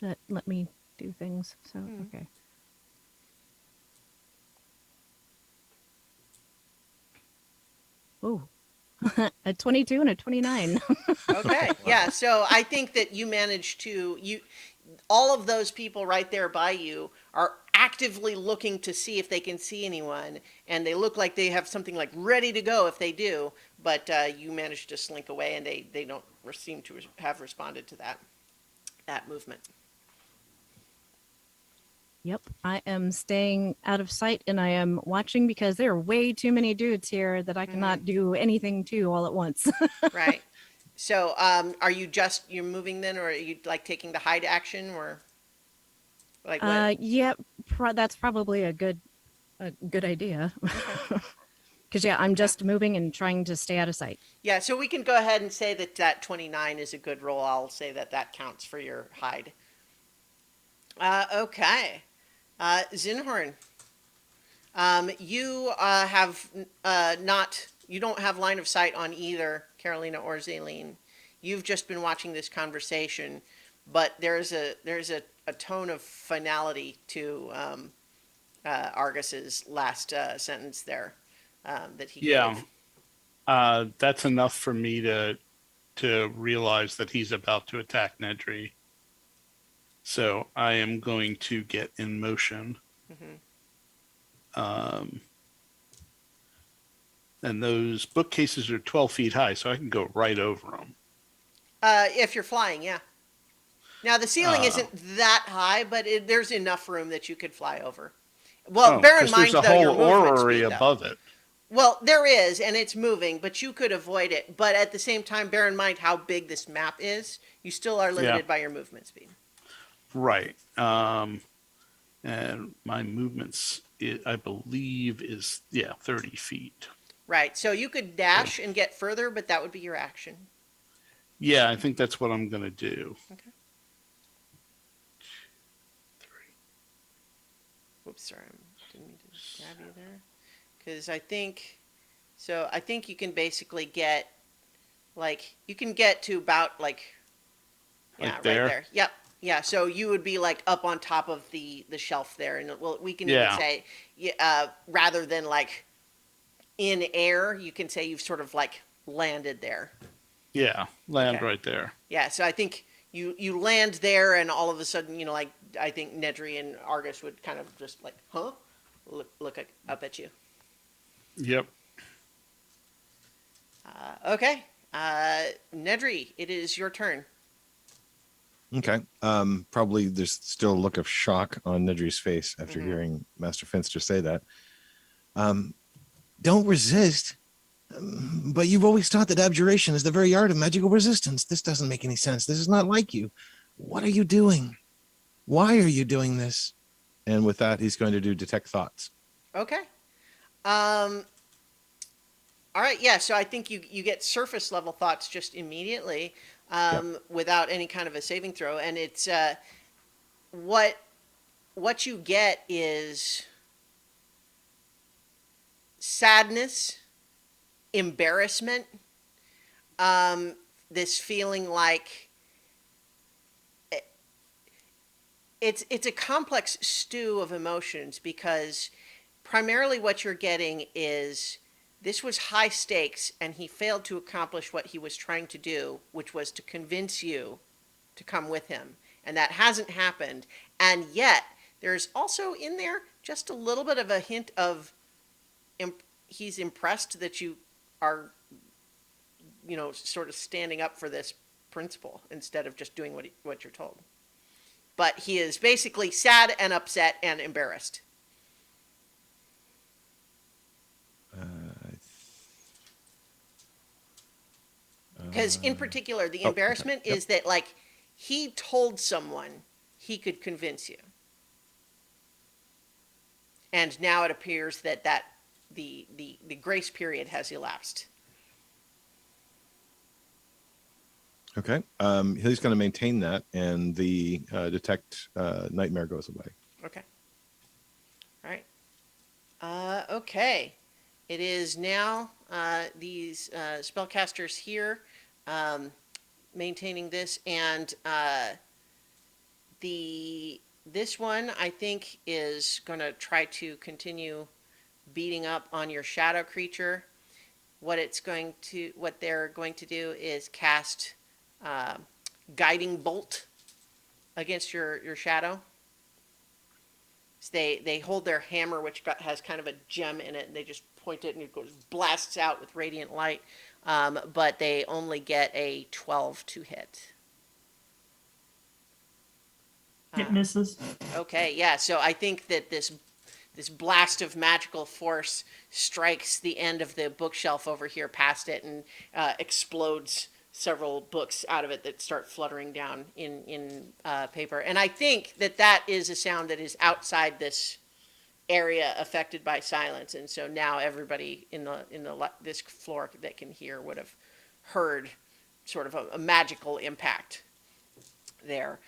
That let me do things. So okay. Oh, a 22 and a 29. Okay, yeah. So I think that you managed to all of those people right there by you are actively looking to see if they can see anyone, and they look like they have something like ready to go if they do. But you managed to slink away, and they don't seem to have responded to that movement. Yep, I am staying out of sight and I am watching because there are way too many dudes here that I cannot do anything to all at once. Right. So, are you you're moving then, or are you like taking the hide action, or like what? Yeah, that's probably a good idea. Because yeah, I'm just moving and trying to stay out of sight. Yeah. So we can go ahead and say that 29 is a good roll. I'll say that counts for your hide. Okay. Zinhorn, you have you don't have line of sight on either Carolina or Zaleen. You've just been watching this conversation, but there's a tone of finality to Argus's last sentence there that he Yeah. gave. That's enough for me to realize that he's about to attack Nedry. So I am going to get in motion. And those bookcases are 12 feet high, so I can go right over them. If you're flying, yeah. Now the ceiling isn't that high, but there's enough room that you could fly over. Well, bear in mind there's a though your whole movement orrery speed, though. above it. Well, there is, and it's moving, but you could avoid it. But at the same time, bear in mind how big this map is. You still are limited by your movement speed. Right. And my movements, I believe, is 30 feet. Right. So you could dash and get further, but that would be your action. Yeah, I think that's what I'm going to do. Okay. Whoops, sorry, didn't mean to grab you there. Because I think you can basically get, you can get to about Like right there? there. Yep. Yeah. So you would be up on top of the shelf there, and we can Yeah. even say, rather than in air, you can say you've sort of landed there. Yeah, land Okay. right there. Yeah. So I think you land there, and all of a sudden, I think Nedry and Argus would kind of just huh, look up at you. Yep. Okay. Nedry, it is your turn. Okay. Probably there's still a look of shock on Nedry's face after hearing Master Finster say that. Don't resist. But you've always taught that abjuration is the very art of magical resistance. This doesn't make any sense. This is not like you. What are you doing? Why are you doing this? And with that, he's going to do detect thoughts. Okay. All right. Yeah. So I think you get surface level thoughts just immediately, without any kind of a saving throw, and it's what you get is sadness, embarrassment, this feeling like it's a complex stew of emotions, because primarily what you're getting is this was high stakes and he failed to accomplish what he was trying to do, which was to convince you to come with him. And that hasn't happened. And yet there's also in there just a little bit of a hint of he's impressed that you are, sort of standing up for this principle instead of just doing what you're told. but he is basically sad and upset and embarrassed. Because in particular, the okay, embarrassment yep. is that like he told someone he could convince you, and now it appears that the grace period has elapsed. Okay. He's going to maintain that, and the detect nightmare goes away. Okay. All right. Okay. It is now these spellcasters here maintaining this, and this one I think is going to try to continue beating up on your shadow creature. What they're going to do is cast guiding bolt against your shadow. So they hold their hammer, which has kind of a gem in it, and they just point it, and it goes blasts out with radiant light. But they only get a 12 to hit. It misses. Okay, yeah. So I think that this blast of magical force strikes the end of the bookshelf over here past it and explodes several books out of it that start fluttering down in paper. And I think that is a sound that is outside this area affected by silence. And so now everybody in this floor that can hear would have heard sort of a magical impact there.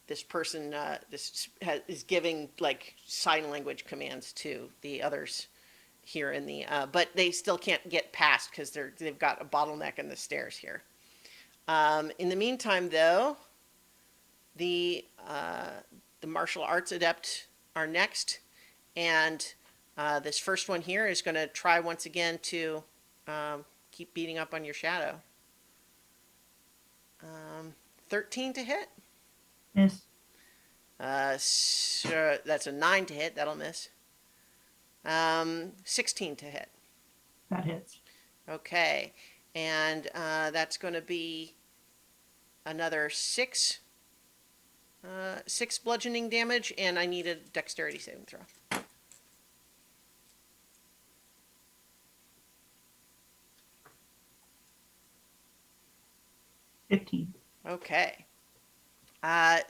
This person is giving like sign language commands to the others here in the, but they still can't get past because they've got a bottleneck in the stairs here. In the meantime, though, the martial arts adept are next, and this first one here is going to try once again to keep beating up on your shadow. 13 to hit. Miss. So that's a 9 to hit. That'll miss. 16 to hit. That hits. Okay. And that's going to be another 6 bludgeoning damage, and I need a dexterity saving throw. Okay.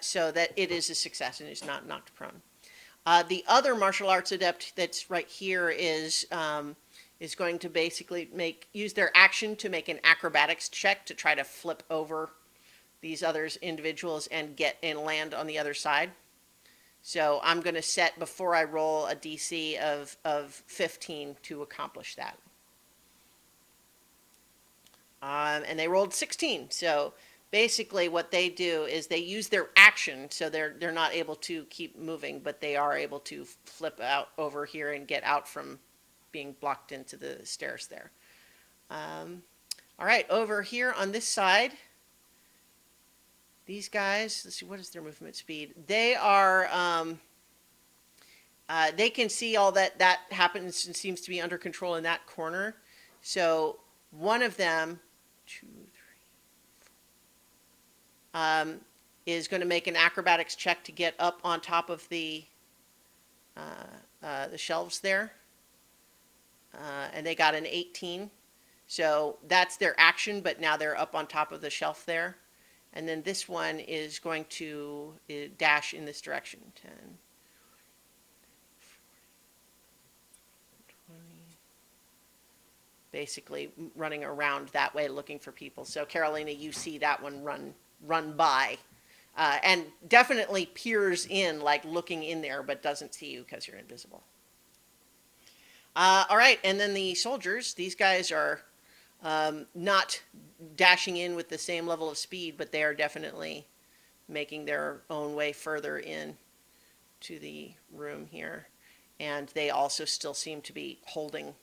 So that it is a success and is not knocked prone. The other martial arts adept that's right here is going to basically use their action to make an acrobatics check to try to flip over these others individuals and land on the other side. So I'm going to set before I roll a DC of 15 to accomplish that. And they rolled 16. So basically what they do is they use their action, so they're not able to keep moving, but they are able to flip out over here and get out from being blocked into the stairs there. All right, over here on this side, these guys, let's see, what is their movement speed? They are, they can see all that happens and seems to be under control in that corner. So one of them, 2, 3, 4, is going to make an acrobatics check to get up on top of the shelves there. And they got an 18. So that's their action, but now they're up on top of the shelf there. And then this one is going to dash in this direction. 10, 20. Basically running around that way looking for people. So Carolina, you see that one run by. And definitely peers in, like looking in there, but doesn't see you because you're invisible. All right, and then the soldiers, these guys are not dashing in with the same level of speed, but they are definitely making their own way further in to the room here. And they also still seem to be holding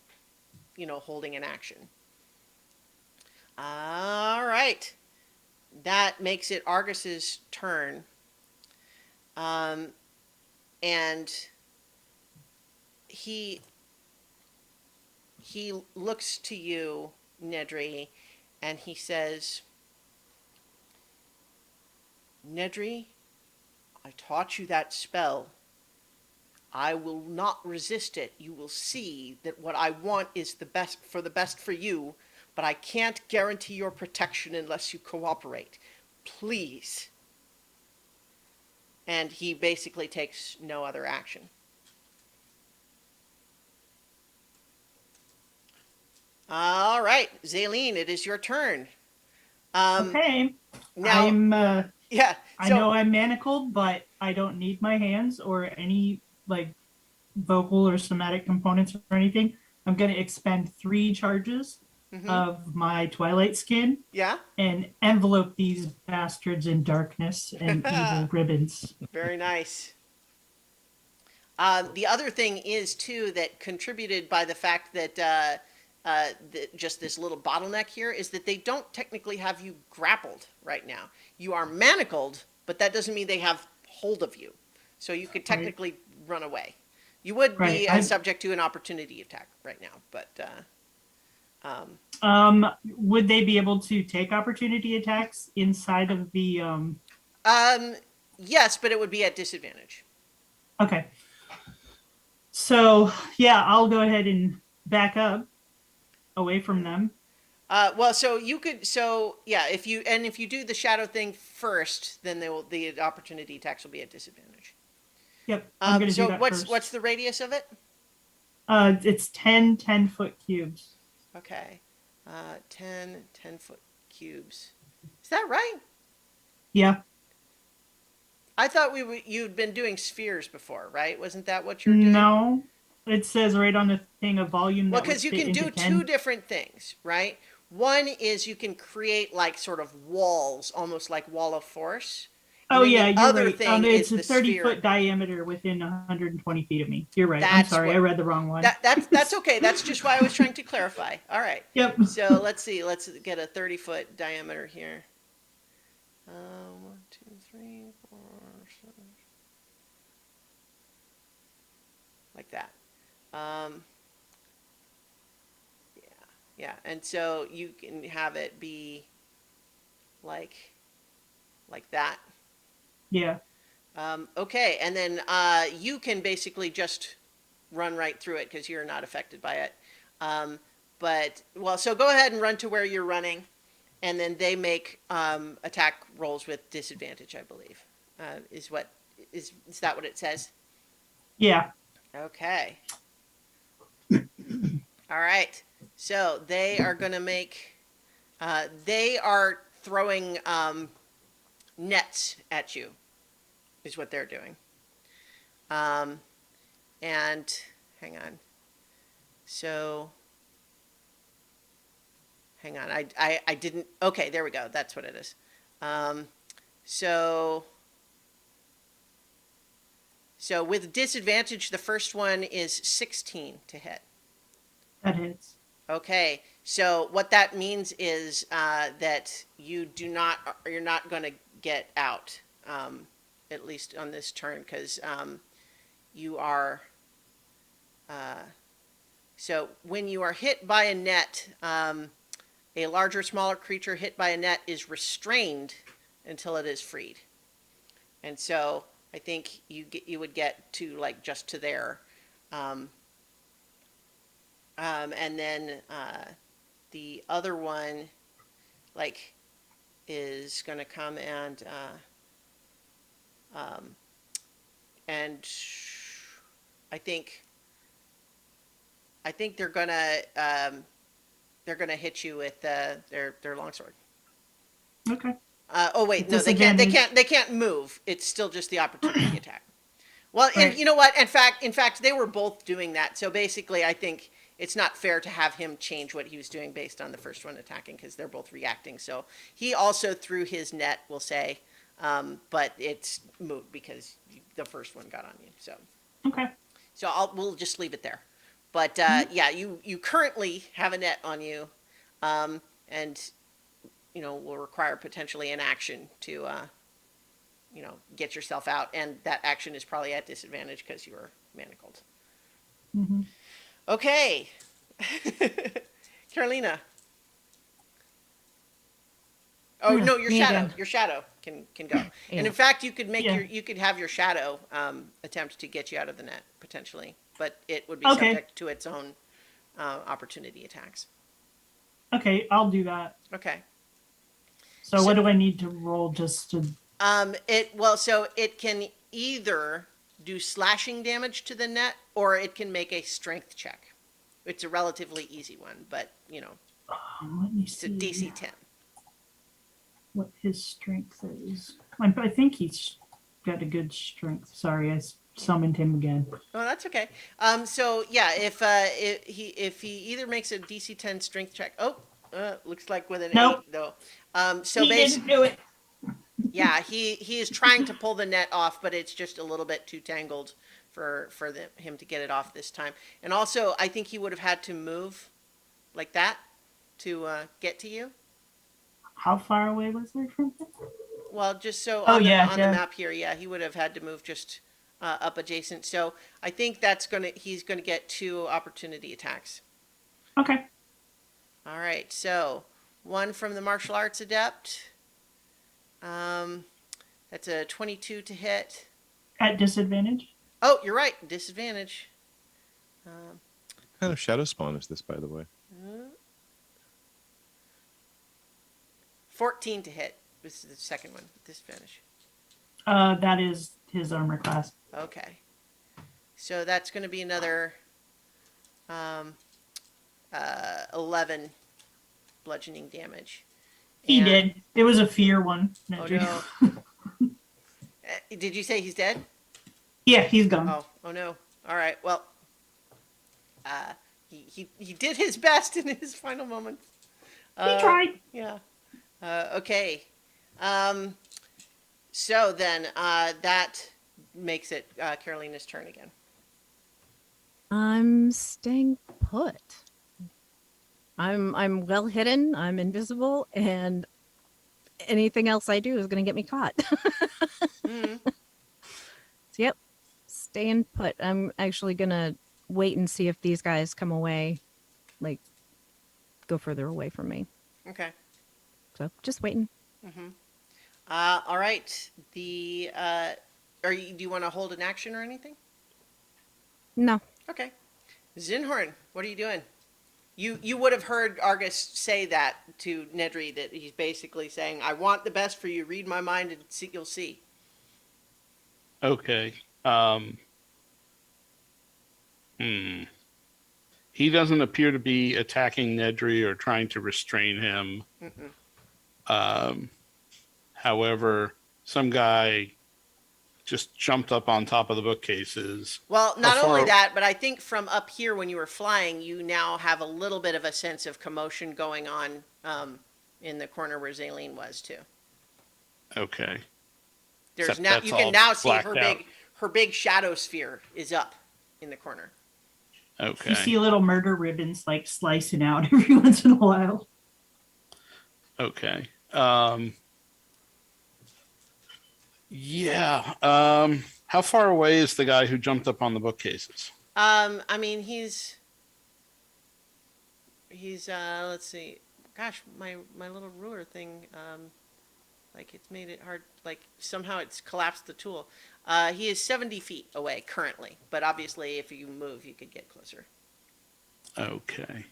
an action. All right. That makes it Argus's turn. And he looks to you, Nedry, and he says, Nedry, I taught you that spell. I will not resist it. You will see that what I want is the best for you, but I can't guarantee your protection unless you cooperate. Please. And he basically takes no other action. All right, Zaleen, it is your turn. Okay. Now, yeah. I know I'm manacled, but I don't need my hands or any like vocal or somatic components or anything. I'm going to expend 3 charges of my Twilight skin Yeah. and envelope these bastards in darkness and evil ribbons. Very nice. The other thing is too that contributed by the fact that just this little bottleneck here is that they don't technically have you grappled right now. You are manacled, but that doesn't mean they have hold of you. So you could technically run away. You would be subject to an opportunity attack right now, but would they be able to take opportunity attacks inside of the yes, but it would be at disadvantage. Okay. So, yeah, I'll go ahead and back up away from them. Well, so you could, yeah, if you do the shadow thing first, then the opportunity attacks will be at disadvantage. Yep. I'm gonna so do that first. What's the radius of it? It's 10 10-foot cubes. Okay. 10-foot cubes. Is that right? Yeah. I thought you'd been doing spheres before, right? Wasn't that what you were doing? No. It says right on the thing a volume. Well, because you can do 2 different things, right? One is you can create like sort of walls, almost like wall of force. Oh yeah, the you're other right. thing It's is a 30-foot diameter within 120 feet of me. You're right. I'm sorry, I read the wrong one. That's okay. That's just why I was trying to clarify. All right. Yep. So let's see. Let's get a 30-foot diameter here. 1, 2, 3, 4, 7. Like that. Yeah. And so you can have it be like that. Yeah. Okay, and then you can basically just run right through it because you're not affected by it. So go ahead and run to where you're running, and then they make attack rolls with disadvantage, I believe. Is that what it says? Yeah. Okay. All right. So they are going to make. They are throwing nets at you. Is what they're doing. And hang on. So hang on. I didn't. Okay, there we go. That's what it is. So with disadvantage, the first one is 16 to hit. That hits. Okay, so what that means is that you're not going to get out, at least on this turn, because you are. So when you are hit by a net, a larger, smaller creature hit by a net is restrained until it is freed, and so I think you would get to like just to there. And then the other one, like, is going to come and I think they're gonna hit you with their longsword. Okay. Oh wait, no, they can't move. It's still just the opportunity attack. Well, Right. and you know what? In fact, they were both doing that. So basically, I think it's not fair to have him change what he was doing based on the first one attacking because they're both reacting. So he also threw his net, we'll say, but it's moved because the first one got on you. So Okay. we'll just leave it there. But yeah, you currently have a net on you, and will require potentially an action to get yourself out, and that action is probably at disadvantage because you are manacled. Mm-hmm. Okay. Carolina. Oh Yeah, no, your me shadow. again. Your shadow can go. And Yeah. in fact, you could make Yeah. you could have your shadow attempt to get you out of the net potentially, but it would be Okay. subject to its own opportunity attacks. Okay, I'll do that. Okay. So, So- what do I need to roll just to? So it can either do slashing damage to the net, or it can make a strength check. It's a relatively easy one, but you know, Let me it's a see DC 10. what his strength is. I think he's got a good strength. Sorry, I summoned him again. Oh, that's okay. So yeah, if he either makes a DC 10 strength check. Oh, looks like with an Nope. 8 though. So He didn't basically, do it. yeah, he is trying to pull the net off, but it's just a little bit too tangled for him to get it off this time. And also, I think he would have had to move like that to get to you. How far away was I from him? Well, just so Oh, on the, yeah, on yeah. the map here, yeah, he would have had to move just up adjacent. So I think he's gonna get 2 opportunity attacks. Okay. All right, so one from the martial arts adept. That's a 22 to hit. At disadvantage. Oh, you're right, disadvantage. What kind of shadow spawn is this, by the way? 14 to hit. This is the second one, disadvantage. That is his armor class. Okay. So that's going to be another 11 bludgeoning damage. He And- did. It was a fear one. Oh no. Did you say he's dead? Yeah, he's gone. Oh no. All right. Well, he did his best in his final moments. He tried. Yeah. Okay. So then that makes it Carolina's turn again. I'm staying put. I'm well hidden. I'm invisible, and anything else I do is going to get me caught. Mhm. So, yep, staying put. I'm actually going to wait and see if these guys come away, like go further away from me. Okay. So just waiting. All right. Do you want to hold an action or anything? No. Okay. Zinhorn, what are you doing? You would have heard Argus say that to Nedry, that he's basically saying, "I want the best for you. Read my mind, and see, you'll see." Okay. He doesn't appear to be attacking Nedry or trying to restrain him. However, some guy just jumped up on top of the bookcases. Well, not How only far- that, but I think from up here when you were flying, you now have a little bit of a sense of commotion going on in the corner where Zaleen was too. Okay. There's Except now that's you can all now see blacked out. her big shadow sphere is up in the corner. Okay. You see little murder ribbons like slicing out every once in a while. Okay. Yeah. How far away is the guy who jumped up on the bookcases? I mean he's let's see. Gosh, my little ruler thing like it's made it hard, like somehow it's collapsed the tool. He is 70 feet away currently, but obviously if you move you could get closer. Okay.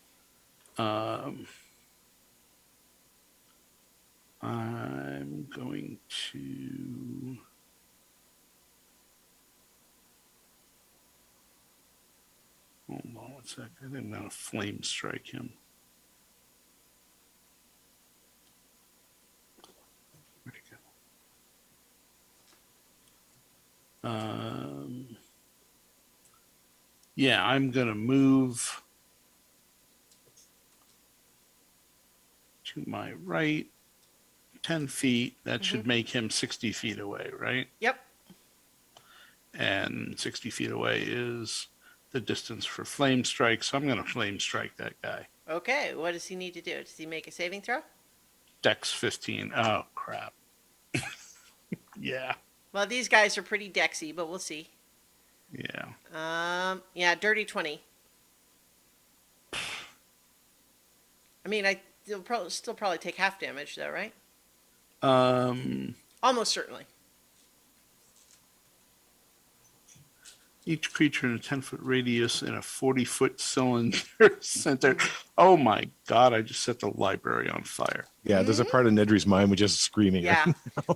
I'm going to. Hold on one sec. I didn't know to flame strike him. Where'd he go? Yeah, I'm gonna move to my right 10 feet. That should make him 60 feet away, right? Yep. And 60 feet away is the distance for flame strike. So I'm going to flame strike that guy. Okay, what does he need to do? Does he make a saving throw? Dex 15. Oh, crap. Yeah. Well, these guys are pretty dexy, but we'll see. Yeah. Yeah, dirty 20. I mean, he'll still probably take half damage though, right? Almost certainly. Each creature in a 10-foot radius in a 40-foot cylinder center. Oh my God, I just set the library on fire. Yeah, there's a part of Nedry's mind which is screaming. Yeah.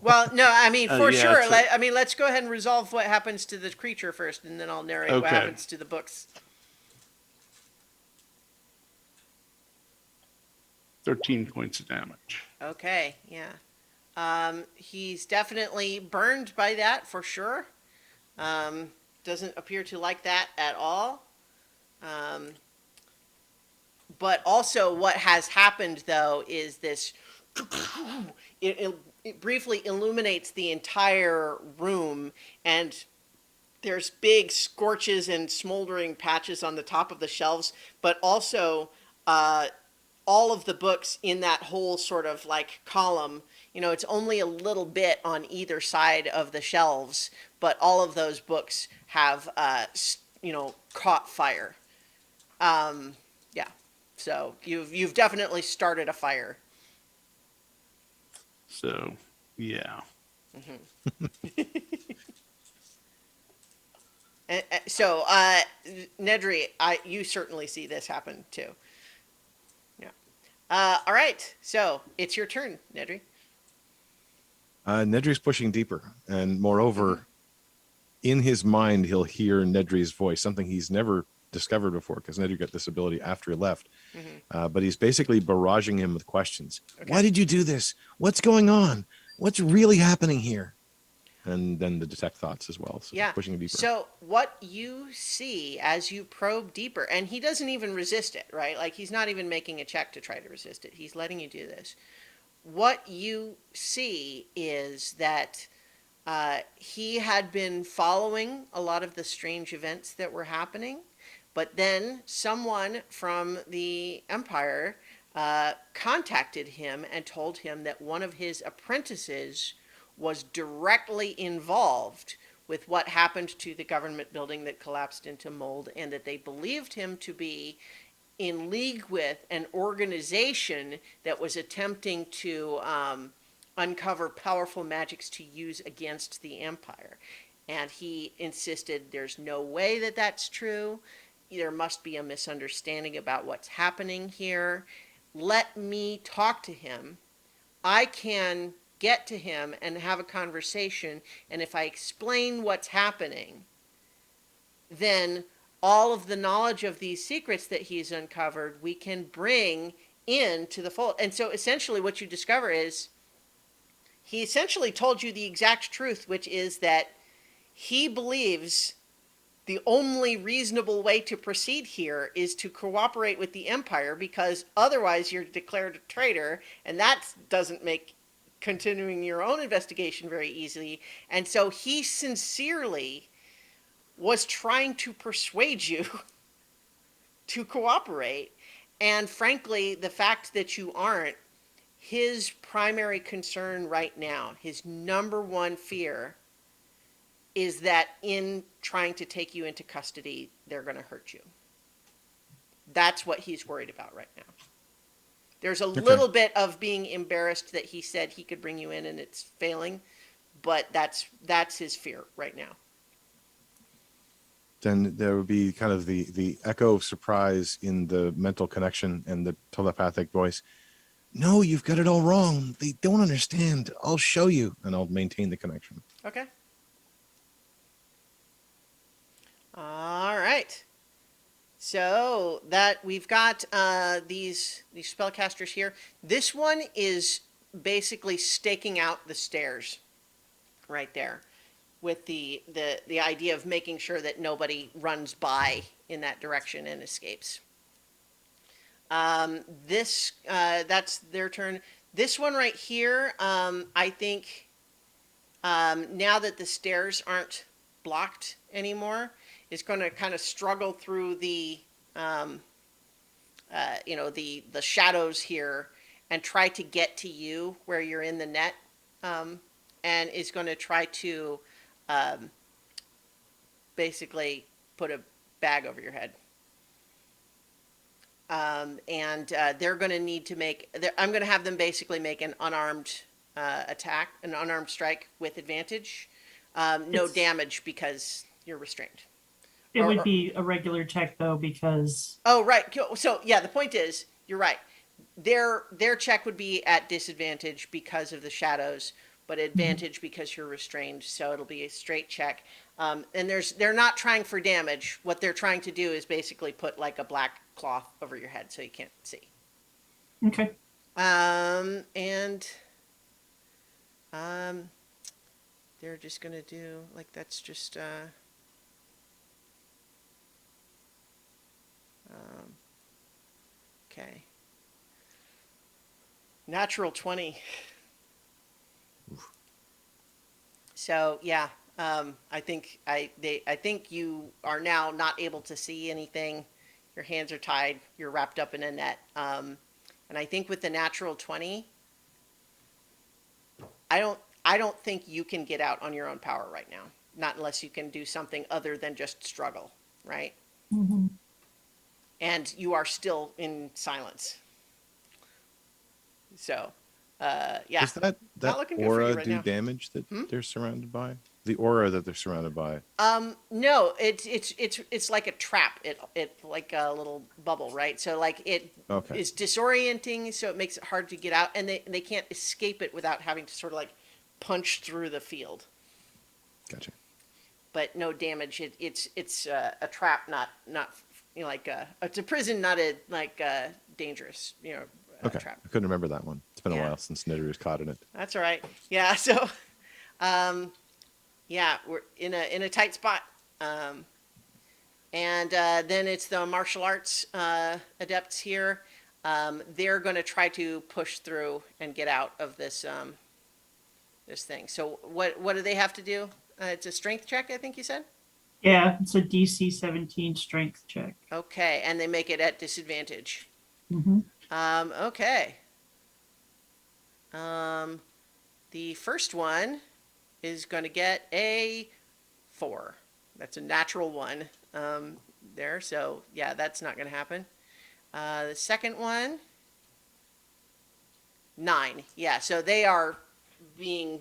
Well, no, I mean, for yeah, sure. it's a- I mean, let's go ahead and resolve what happens to the creature first, and then I'll narrate what Okay. happens to the books. 13 points of damage. Okay, yeah. He's definitely burned by that for sure. Doesn't appear to like that at all. But also, what has happened though is this. It briefly illuminates the entire room, and there's big scorches and smoldering patches on the top of the shelves, but also all of the books in that whole sort of like column. You know, it's only a little bit on either side of the shelves, but all of those books have, caught fire. Yeah. So you've definitely started a fire. So, yeah. So, Nedry, you certainly see this happen too. Yeah. All right. So it's your turn, Nedry. Nedry's pushing deeper, and moreover, in his mind, he'll hear Nedry's voice, something he's never discovered before, because Nedry got this ability after he left. But he's basically barraging him with questions. Okay. Why did you do this? What's going on? What's really happening here? And then the detect thoughts as well. So Yeah. pushing deeper. So what you see as you probe deeper, and he doesn't even resist it, right? Like he's not even making a check to try to resist it. He's letting you do this. What you see is that he had been following a lot of the strange events that were happening, but then someone from the Empire contacted him and told him that one of his apprentices was directly involved with what happened to the government building that collapsed into mold, and that they believed him to be in league with an organization that was attempting to uncover powerful magics to use against the Empire. And he insisted there's no way that that's true. There must be a misunderstanding about what's happening here. Let me talk to him. I can get to him and have a conversation, and if I explain what's happening, then all of the knowledge of these secrets that he's uncovered, we can bring into the fold. And so essentially what you discover is he essentially told you the exact truth, which is that he believes the only reasonable way to proceed here is to cooperate with the Empire, because otherwise you're declared a traitor, and that doesn't make continuing your own investigation very easily. And so he sincerely was trying to persuade you to cooperate. And frankly, the fact that you aren't, his primary concern right now, his number one fear, is that in trying to take you into custody, they're going to hurt you. That's what he's worried about right now. There's a little bit of being embarrassed that he said he could bring you in and it's failing, but that's his fear right now. Then there would be kind of the echo of surprise in the mental connection and the telepathic voice. No, you've got it all wrong. They don't understand. I'll show you. And I'll maintain the connection. Okay. All right. So that we've got these spellcasters here. This one is basically staking out the stairs right there, with the idea of making sure that nobody runs by in that direction and escapes. That's their turn. This one right here, I think, now that the stairs aren't blocked anymore, is going to kind of struggle through the shadows here and try to get to you where you're in the net, and is going to try to basically put a bag over your head. And they're going to need to I'm going to have them basically make an unarmed attack, an unarmed strike with advantage. No It's- damage because you're restrained. It Or- would or- be a regular check though, because Oh, right. So yeah, the point is, you're right. Their check would be at disadvantage because of the shadows, but advantage because you're restrained. So it'll be a straight check. And they're not trying for damage. What they're trying to do is basically put like a black cloth over your head so you can't see. okay. And they're just gonna do like that's just okay. Natural 20. So yeah, I think I think you are now not able to see anything. Your hands are tied. You're wrapped up in a net. And I think with the natural 20, I don't think you can get out on your own power right now. Not unless you can do something other than just struggle, right? Hmm. And you are still in silence. So, yeah. Does that looking good for you aura right do now. damage that they're surrounded by? The aura that they're surrounded by. No, it's like a trap. It like a little bubble, right? So like it Okay. is disorienting, so it makes it hard to get out, and they can't escape it without having to sort of like punch through the field. Gotcha. But no damage. It's a trap, not you know, like it's a prison, not a like dangerous Okay. trap. I couldn't remember that one. It's been Yeah. a while since Nedry was caught in it. That's all right. Yeah. So, yeah, we're in a tight spot. And then it's the martial arts adepts here. They're going to try to push through and get out of this this thing. So what do they have to do? It's a strength check, I think you said. Yeah, it's a DC 17 strength check. Okay, and they make it at disadvantage. Hmm. Okay. The first one is going to get a 4. That's a natural 1 there. So, yeah, that's not going to happen. The second one, 9. Yeah, so they are being,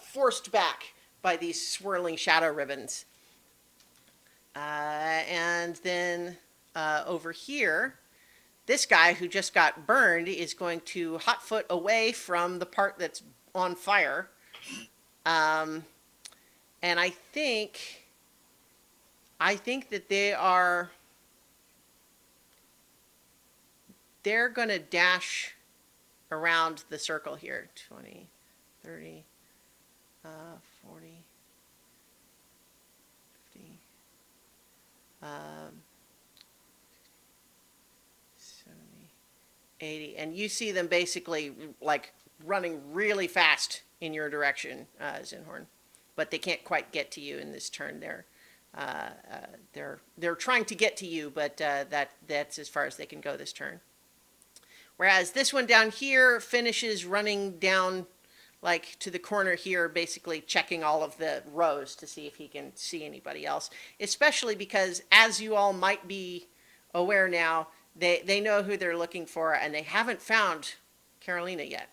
forced back by these swirling shadow ribbons. And then over here, this guy who just got burned is going to hot foot away from the part that's on fire. And I think that they're going to dash around the circle here. 20, 30, 40, 50, 70, 80. And you see them basically like running really fast in your direction, Zinhorn. But they can't quite get to you in this turn. They're trying to get to you, but that's as far as they can go this turn. Whereas this one down here finishes running down like to the corner here, basically checking all of the rows to see if he can see anybody else. Especially because, as you all might be aware now, they know who they're looking for, and they haven't found Carolina yet.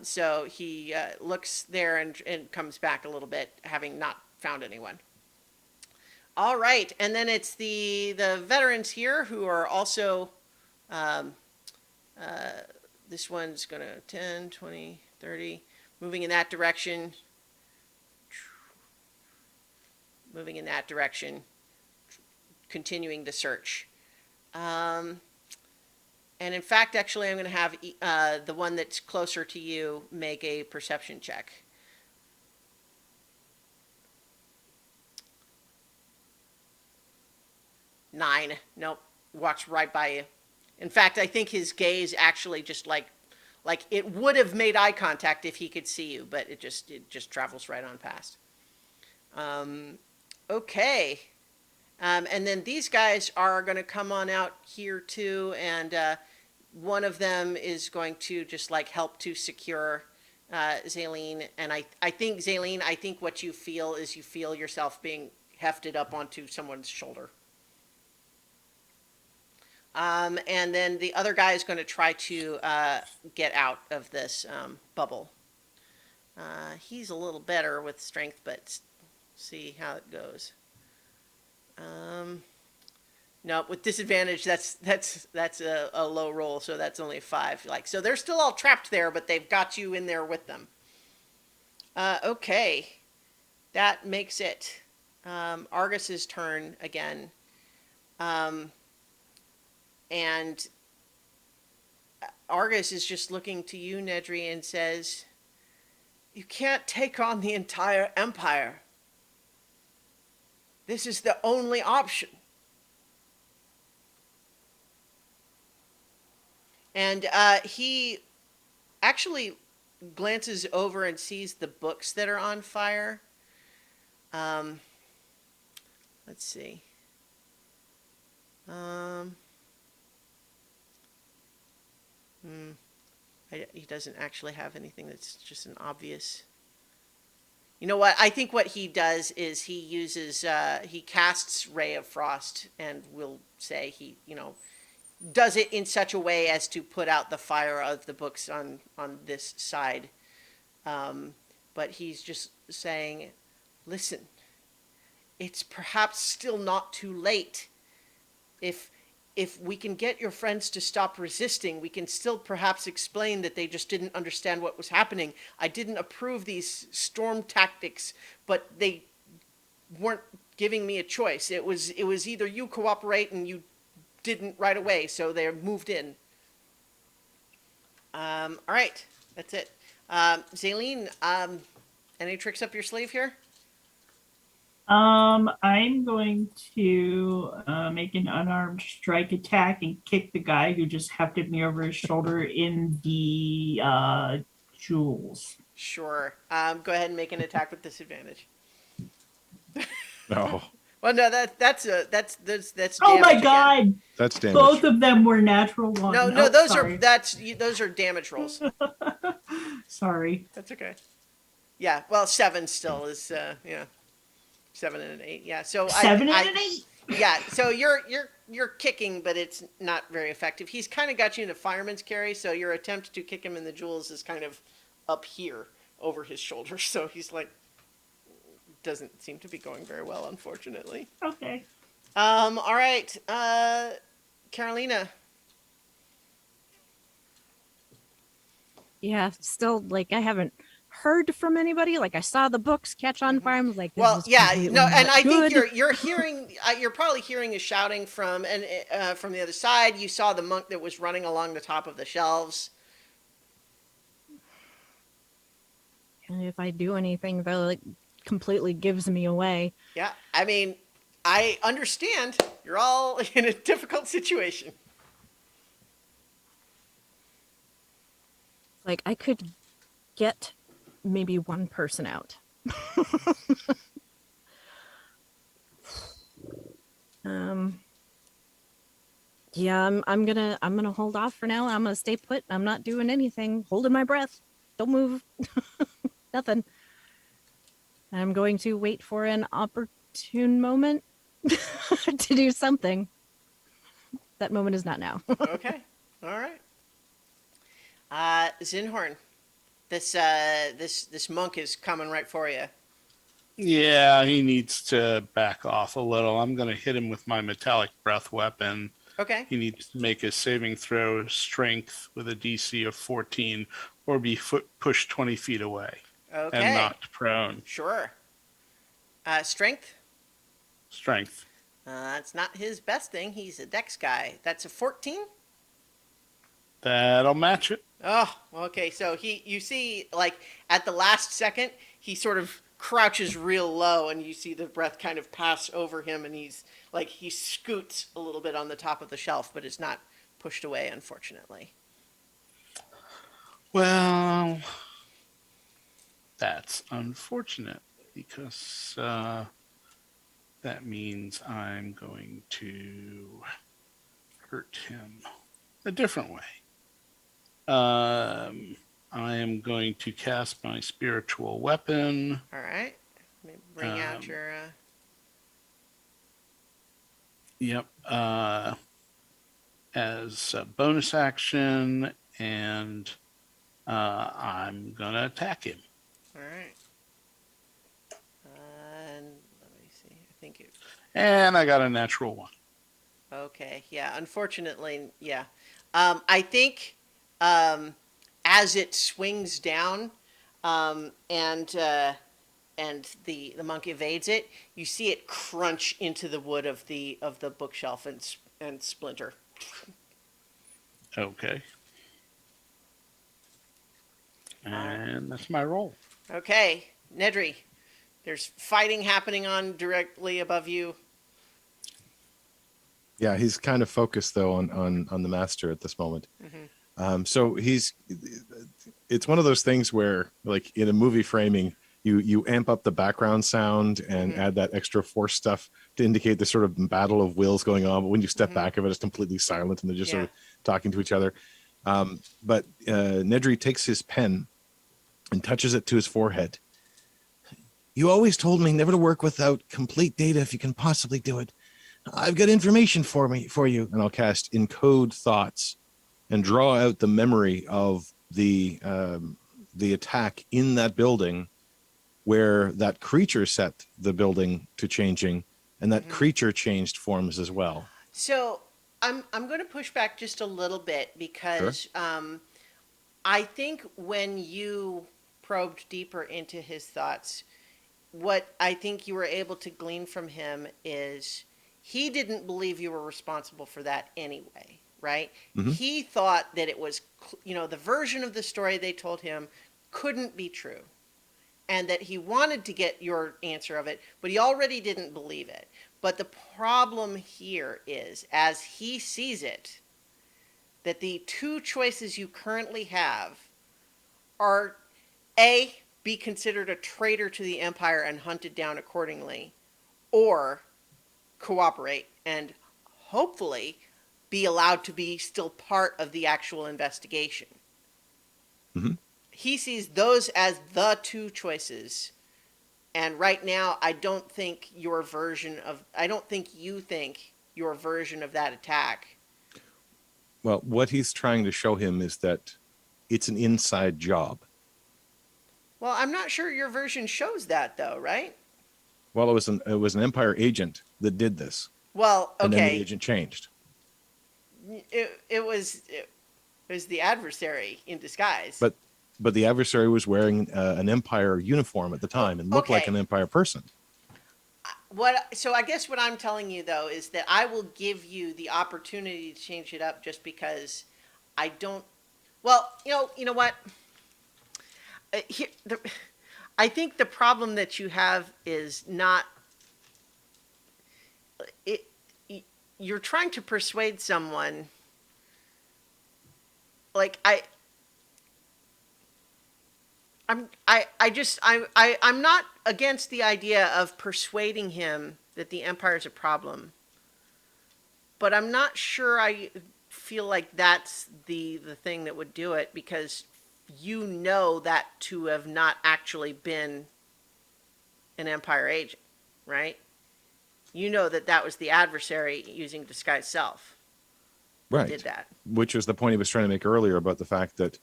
So he looks there and comes back a little bit, having not found anyone. All right, and then it's the veterans here who are also, this one's going to 10, 20, 30, moving in that direction, continuing the search. And in fact, actually, I'm going to have the one that's closer to you make a perception check. Nine. Nope. Walks right by you. In fact, I think his gaze actually just like it would have made eye contact if he could see you, but it just travels right on past. Okay. And then these guys are going to come on out here too, and one of them is going to just like help to secure Zaylene. And I think, Zaylene, I think what you feel is you feel yourself being hefted up onto someone's shoulder. And then the other guy is going to try to get out of this bubble. He's a little better with strength, but see how it goes. No, with disadvantage, that's a low roll, so that's only a 5. Like, so they're still all trapped there, but they've got you in there with them. Okay, that makes it Argus's turn again, and Argus is just looking to you, Nedry, and says, "You can't take on the entire empire. This is the only option." And he actually glances over and sees the books that are on fire. Let's see. He doesn't actually have anything that's just an obvious. You know what? I think what he does is he uses, he casts Ray of Frost, and we'll say he, does it in such a way as to put out the fire of the books on this side. But he's just saying, listen, it's perhaps still not too late. If we can get your friends to stop resisting, we can still perhaps explain that they just didn't understand what was happening. I didn't approve these storm tactics, but they weren't giving me a choice. It was either you cooperate and you didn't right away, so they moved in. All right, that's it. Zaleen, any tricks up your sleeve here? I'm going to make an unarmed strike attack and kick the guy who just hefted me over his shoulder in the jewels. Sure. Go ahead and make an attack with disadvantage. No, Well, no, that's Oh damage my again. god! that's damage. Both of them were natural ones. No, Oh, those sorry. those are damage rolls. Sorry. That's okay. Yeah, well, 7 still is 7 and an 8. Yeah, so 7 and an 8. Yeah, so you're kicking, but it's not very effective. He's kind of got you in a fireman's carry, so your attempt to kick him in the jewels is kind of up here over his shoulder. So he's like, doesn't seem to be going very well, unfortunately. Okay. All right, Carolina. Yeah, still like I haven't heard from anybody. Like I saw the books catch on fire. I was like, this Well, is yeah, completely no, and not I think good. you're hearing, you're probably hearing a shouting from from the other side. You saw the monk that was running along the top of the shelves. And if I do anything that like completely gives me away, Yeah, I mean, I understand. You're all in a difficult situation. like I could get maybe one person out. Yeah, I'm gonna hold off for now. I'm gonna stay put. I'm not doing anything. Holding my breath. Don't move. Nothing. I'm going to wait for an opportune moment to do something. That moment is not now. Okay, all right. Zinhorn, this monk is coming right for you. Yeah, he needs to back off a little. I'm going to hit him with my metallic breath weapon. Okay. He needs to make a saving throw, strength with a DC of 14, or be pushed 20 feet away Okay. and knocked prone. Sure. Strength. Strength. That's not his best thing. He's a dex guy. That's a 14. That'll match it. Oh, okay. So you see, like at the last second, he sort of crouches real low, and you see the breath kind of pass over him, and he scoots a little bit on the top of the shelf, but is not pushed away, unfortunately. Well, that's unfortunate because that means I'm going to hurt him a different way. I am going to cast my spiritual weapon. All right. Let me bring out your. Yep. as a bonus action, and I'm gonna attack him. All right. And let me see. I think it. And I got a natural one. Okay. Yeah. Unfortunately, yeah. I think as it swings down, and the monk evades it, you see it crunch into the wood of the bookshelf and splinter. Okay. And that's my roll. Okay, Nedry, there's fighting happening on directly above you. Yeah, he's kind of focused though on the master at this moment. So it's one of those things where, like in a movie framing, you amp up the background sound and add that extra force stuff to indicate the sort of battle of wills going on. But when you step back of it, it's completely silent and they're just sort of talking to each other. But Nedry takes his pen and touches it to his forehead. You always told me never to work without complete data if you can possibly do it. I've got information for you. And I'll cast Encode Thoughts and draw out the memory of the attack in that building where that creature set the building to changing, and that creature changed forms as well. So I'm going to push back just a little bit because I think when you probed deeper into his thoughts, what I think you were able to glean from him is he didn't believe you were responsible for that anyway, right? He thought that it was, the version of the story they told him couldn't be true, and that he wanted to get your answer of it, but he already didn't believe it. But the problem here is, as he sees it, that the two choices you currently have are A, be considered a traitor to the Empire and hunted down accordingly, or cooperate and hopefully be allowed to be still part of the actual investigation. He sees those as the two choices. And right now, I don't think you think your version of that attack. Well, what he's trying to show him is that it's an inside job. Well, I'm not sure your version shows that, though, right? Well, it was an Empire agent that did this. Well, okay. And then the agent changed. It was the adversary in disguise. But the adversary was wearing an Empire uniform at the time and looked like an Empire person. So I guess what I'm telling you, though, is that I will give you the opportunity to change it up just because I don't. Well, you know what? I think the problem that you have is not. You're trying to persuade someone. Like I'm not against the idea of persuading him that the Empire is a problem, but I'm not sure I feel like that's the thing that would do it, because you know that to have not actually been an Empire agent, right? You know that was the adversary using disguised self. Right. Did that. Which was the point he was trying to make earlier about the fact that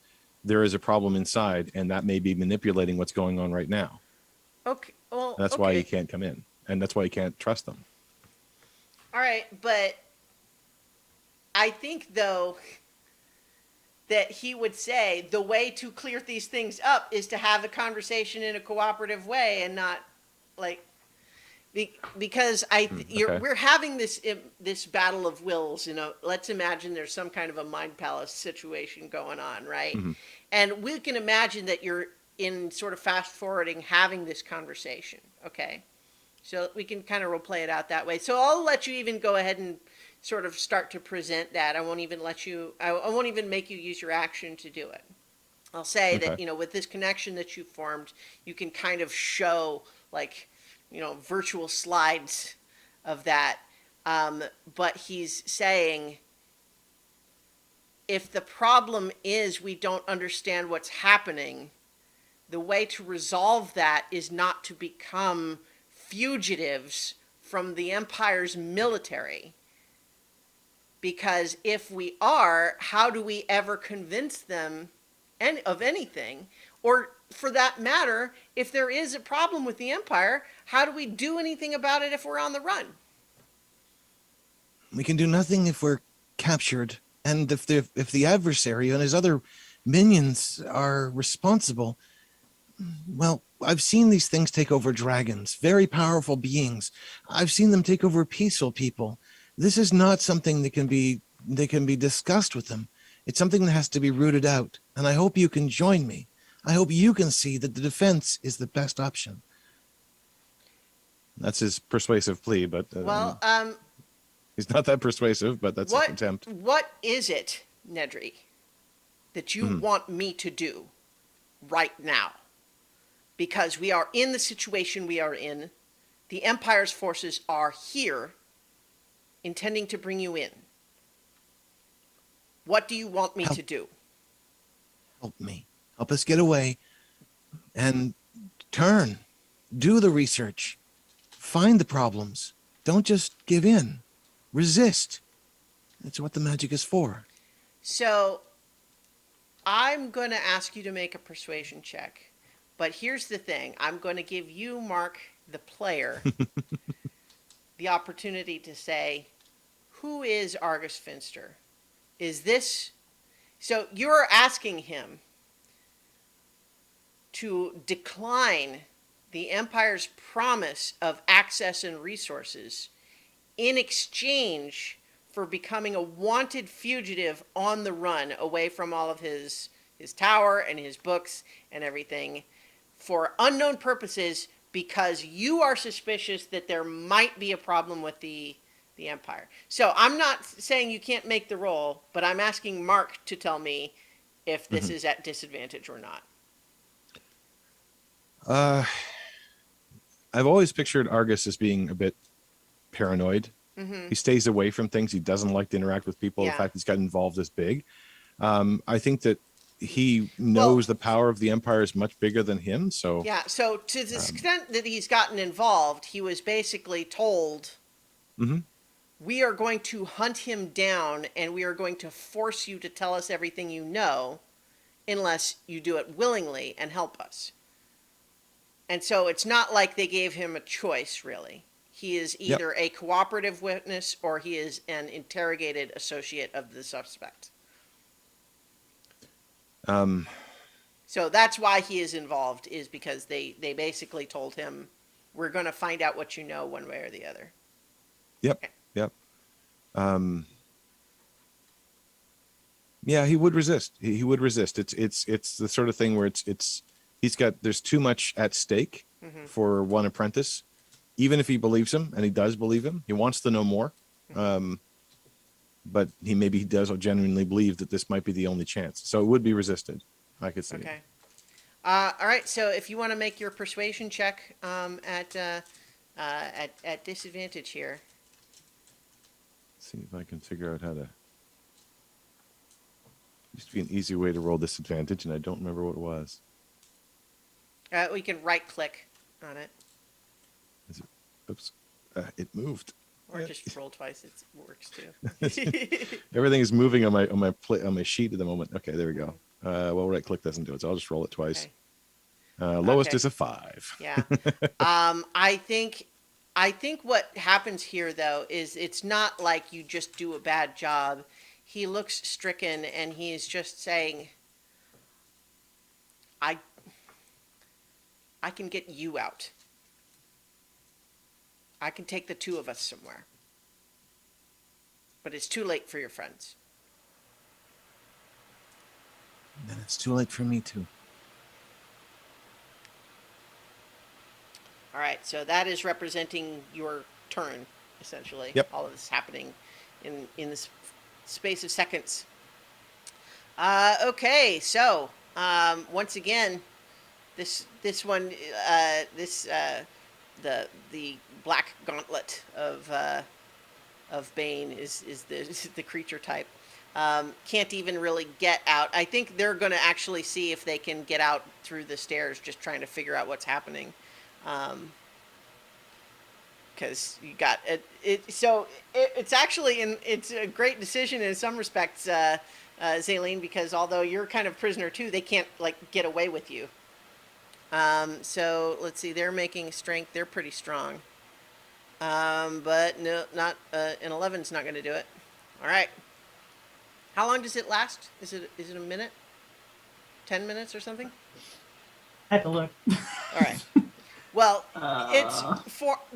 there is a problem inside, and that may be manipulating what's going on right now. Okay. Well, that's why he can't come in, and that's why he can't trust them. All right, but I think, though, that he would say the way to clear these things up is to have a conversation in a cooperative way and not like because we're having this battle of wills. Let's imagine there's some kind of a mind palace situation going on, right? And we can imagine that you're in sort of fast forwarding having this conversation. Okay, so we can kind of role play it out that way. So I'll let you even go ahead and sort of start to present that. I won't even make you use your action to do it. I'll say that, with this connection that you formed, you can kind of show virtual slides of that. But he's saying, if the problem is we don't understand what's happening, the way to resolve that is not to become fugitives from the Empire's military. Because if we are, how do we ever convince them of anything? Or for that matter, if there is a problem with the Empire, how do we do anything about it if we're on the run? We can do nothing if we're captured, and if the adversary and his other minions are responsible. Well, I've seen these things take over dragons, very powerful beings. I've seen them take over peaceful people. This is not something that can be discussed with them. It's something that has to be rooted out, and I hope you can join me. I hope you can see that the defense is the best option. That's his persuasive plea, but Well, he's not that persuasive, but that's his attempt. what is it, Nedry, that you want me to do right now? Because we are in the situation we are in. The Empire's forces are here, intending to bring you in. What do you want me to do? Help me. Help us get away and turn. Do the research. Find the problems. Don't just give in. Resist. That's what the magic is for. So, I'm going to ask you to make a persuasion check. But here's the thing. I'm going to give you, Mark, the player, the opportunity to say, who is Argus Finster? Is this... So you're asking him to decline the Empire's promise of access and resources in exchange for becoming a wanted fugitive on the run away from all of his tower and his books and everything for unknown purposes because you are suspicious that there might be a problem with the Empire. So I'm not saying you can't make the roll, but I'm asking Mark to tell me if this is at disadvantage or not. I've always pictured Argus as being a bit paranoid. He stays away from things. He doesn't like to interact with people. Yeah. The fact he's got involved is big. I think that he knows the power of the Empire is much bigger than him. So Yeah, so to the extent that he's gotten involved, he was basically told, we are going to hunt him down and we are going to force you to tell us everything you know unless you do it willingly and help us. And so it's not like they gave him a choice, really. He is either a cooperative witness or he is an interrogated associate of the suspect. So that's why he is involved, is because they basically told him, we're going to find out what you know one way or the other. Yep. Yeah, he would resist. He would resist. It's the sort of thing where there's too much at stake for one apprentice. Even if he believes him, and he does believe him, he wants to know more. But he does genuinely believe that this might be the only chance. So it would be resisted, I could say. Okay. All right. So if you want to make your persuasion check at disadvantage here. Let's see if I can figure out how to. Used to be an easy way to roll disadvantage, and I don't remember what it was. We can right click on it, Oops, it moved. or just roll twice. It works too. Everything is moving on my sheet at the moment. Okay, there we go. Well, right click doesn't do it, so I'll just roll it twice. Okay. Lowest Okay. is a 5. Yeah. I think what happens here though is it's not like you just do a bad job. He looks stricken and he is just saying, I can get you out. I can take the two of us somewhere. But it's too late for your friends. Then it's too late for me too. All right, so that is representing your turn, essentially. Yep. All of this happening in this space of seconds. Okay, so once again, the black gauntlet of Bane is the creature type. Can't even really get out. I think they're going to actually see if they can get out through the stairs, just trying to figure out what's happening. because you got it. So it's actually it's a great decision in some respects, Zaleen, because although you're kind of prisoner too, they can't like get away with you. So let's see, they're making strength. They're pretty strong. But no, not an 11's not going to do it. All right. How long does it last? Is it a minute? 10 minutes or something? I have to look. All right. Well, it's Uh,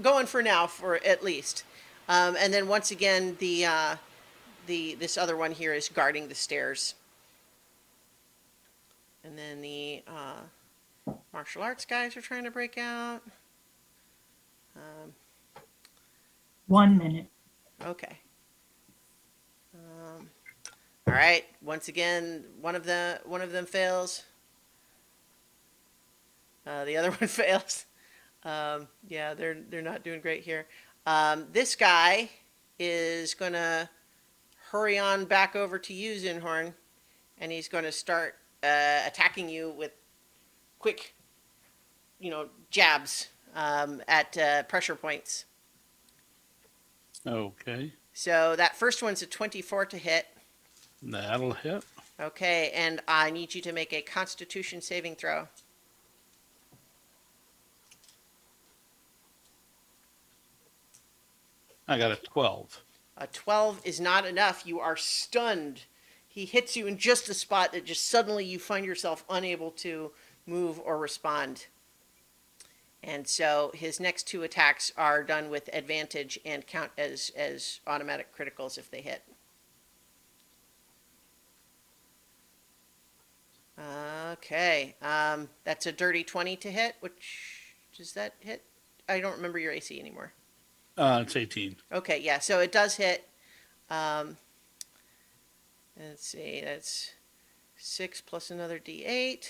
going for now for at least. And then once again, this other one here is guarding the stairs. And then the martial arts guys are trying to break out. 1 minute. Okay. All right. Once again, one of them fails. The other one fails. Yeah, they're not doing great here. This guy is gonna hurry on back over to you, Zinhorn, and he's going to start attacking you with quick, jabs at pressure points. Okay. So that first one's a 24 to hit. That'll hit. Okay, and I need you to make a Constitution saving throw. I got a 12. A 12 is not enough. You are stunned. He hits you in just a spot that just suddenly you find yourself unable to move or respond. And so his next two attacks are done with advantage and count as automatic criticals if they hit. Okay, that's a dirty 20 to hit, which, does that hit? I don't remember your AC anymore. It's 18. Okay, yeah, so it does hit. Let's see, that's 6 plus another D8.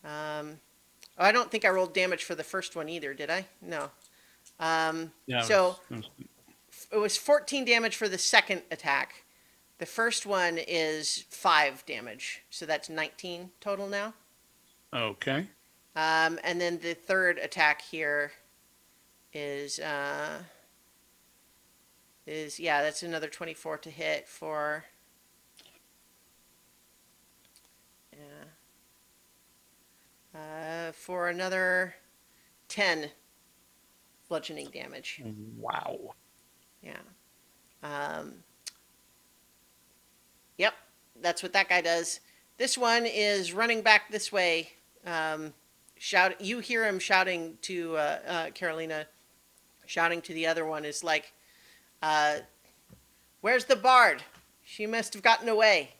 I don't think I rolled damage for the first one either, did I? No. Yeah. So it was- it was 14 damage for the second attack. The first one is 5 damage, so that's 19 total now. okay. And then the third attack here is yeah, that's another 24 to hit for for another 10 bludgeoning damage. Wow. Yeah. Yep, that's what that guy does. This one is running back this way. You hear him shouting to Carolina, shouting to the other one is like, "Where's the bard? She must have gotten away."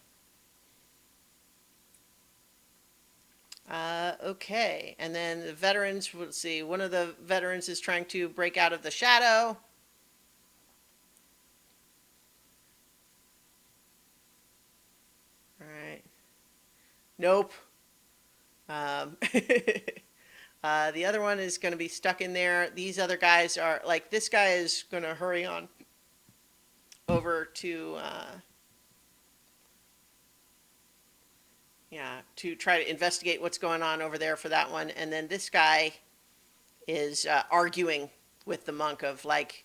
Okay, and then the veterans, we'll see. One of the veterans is trying to break out of the shadow. All right. Nope. The other one is going to be stuck in there. These other guys are like, this guy is going to hurry on over to to try to investigate what's going on over there for that one. And then this guy is arguing with the monk of like,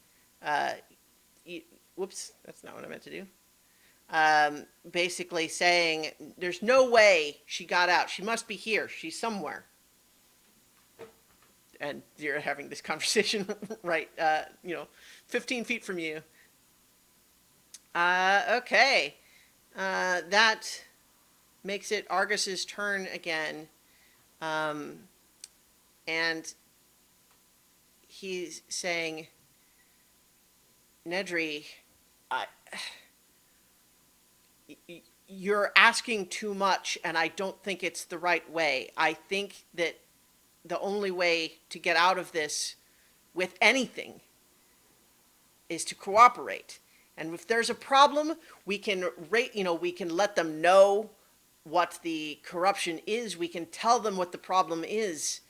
whoops, that's not what I meant to do. Basically saying, there's no way she got out. She must be here. She's somewhere. And you're having this conversation right, 15 feet from you. Okay. That makes it Argus's turn again. And he's saying, Nedry, you're asking too much, and I don't think it's the right way. I think that the only way to get out of this with anything is to cooperate. And if there's a problem, we can we can let them know what the corruption is. We can tell them what the problem is.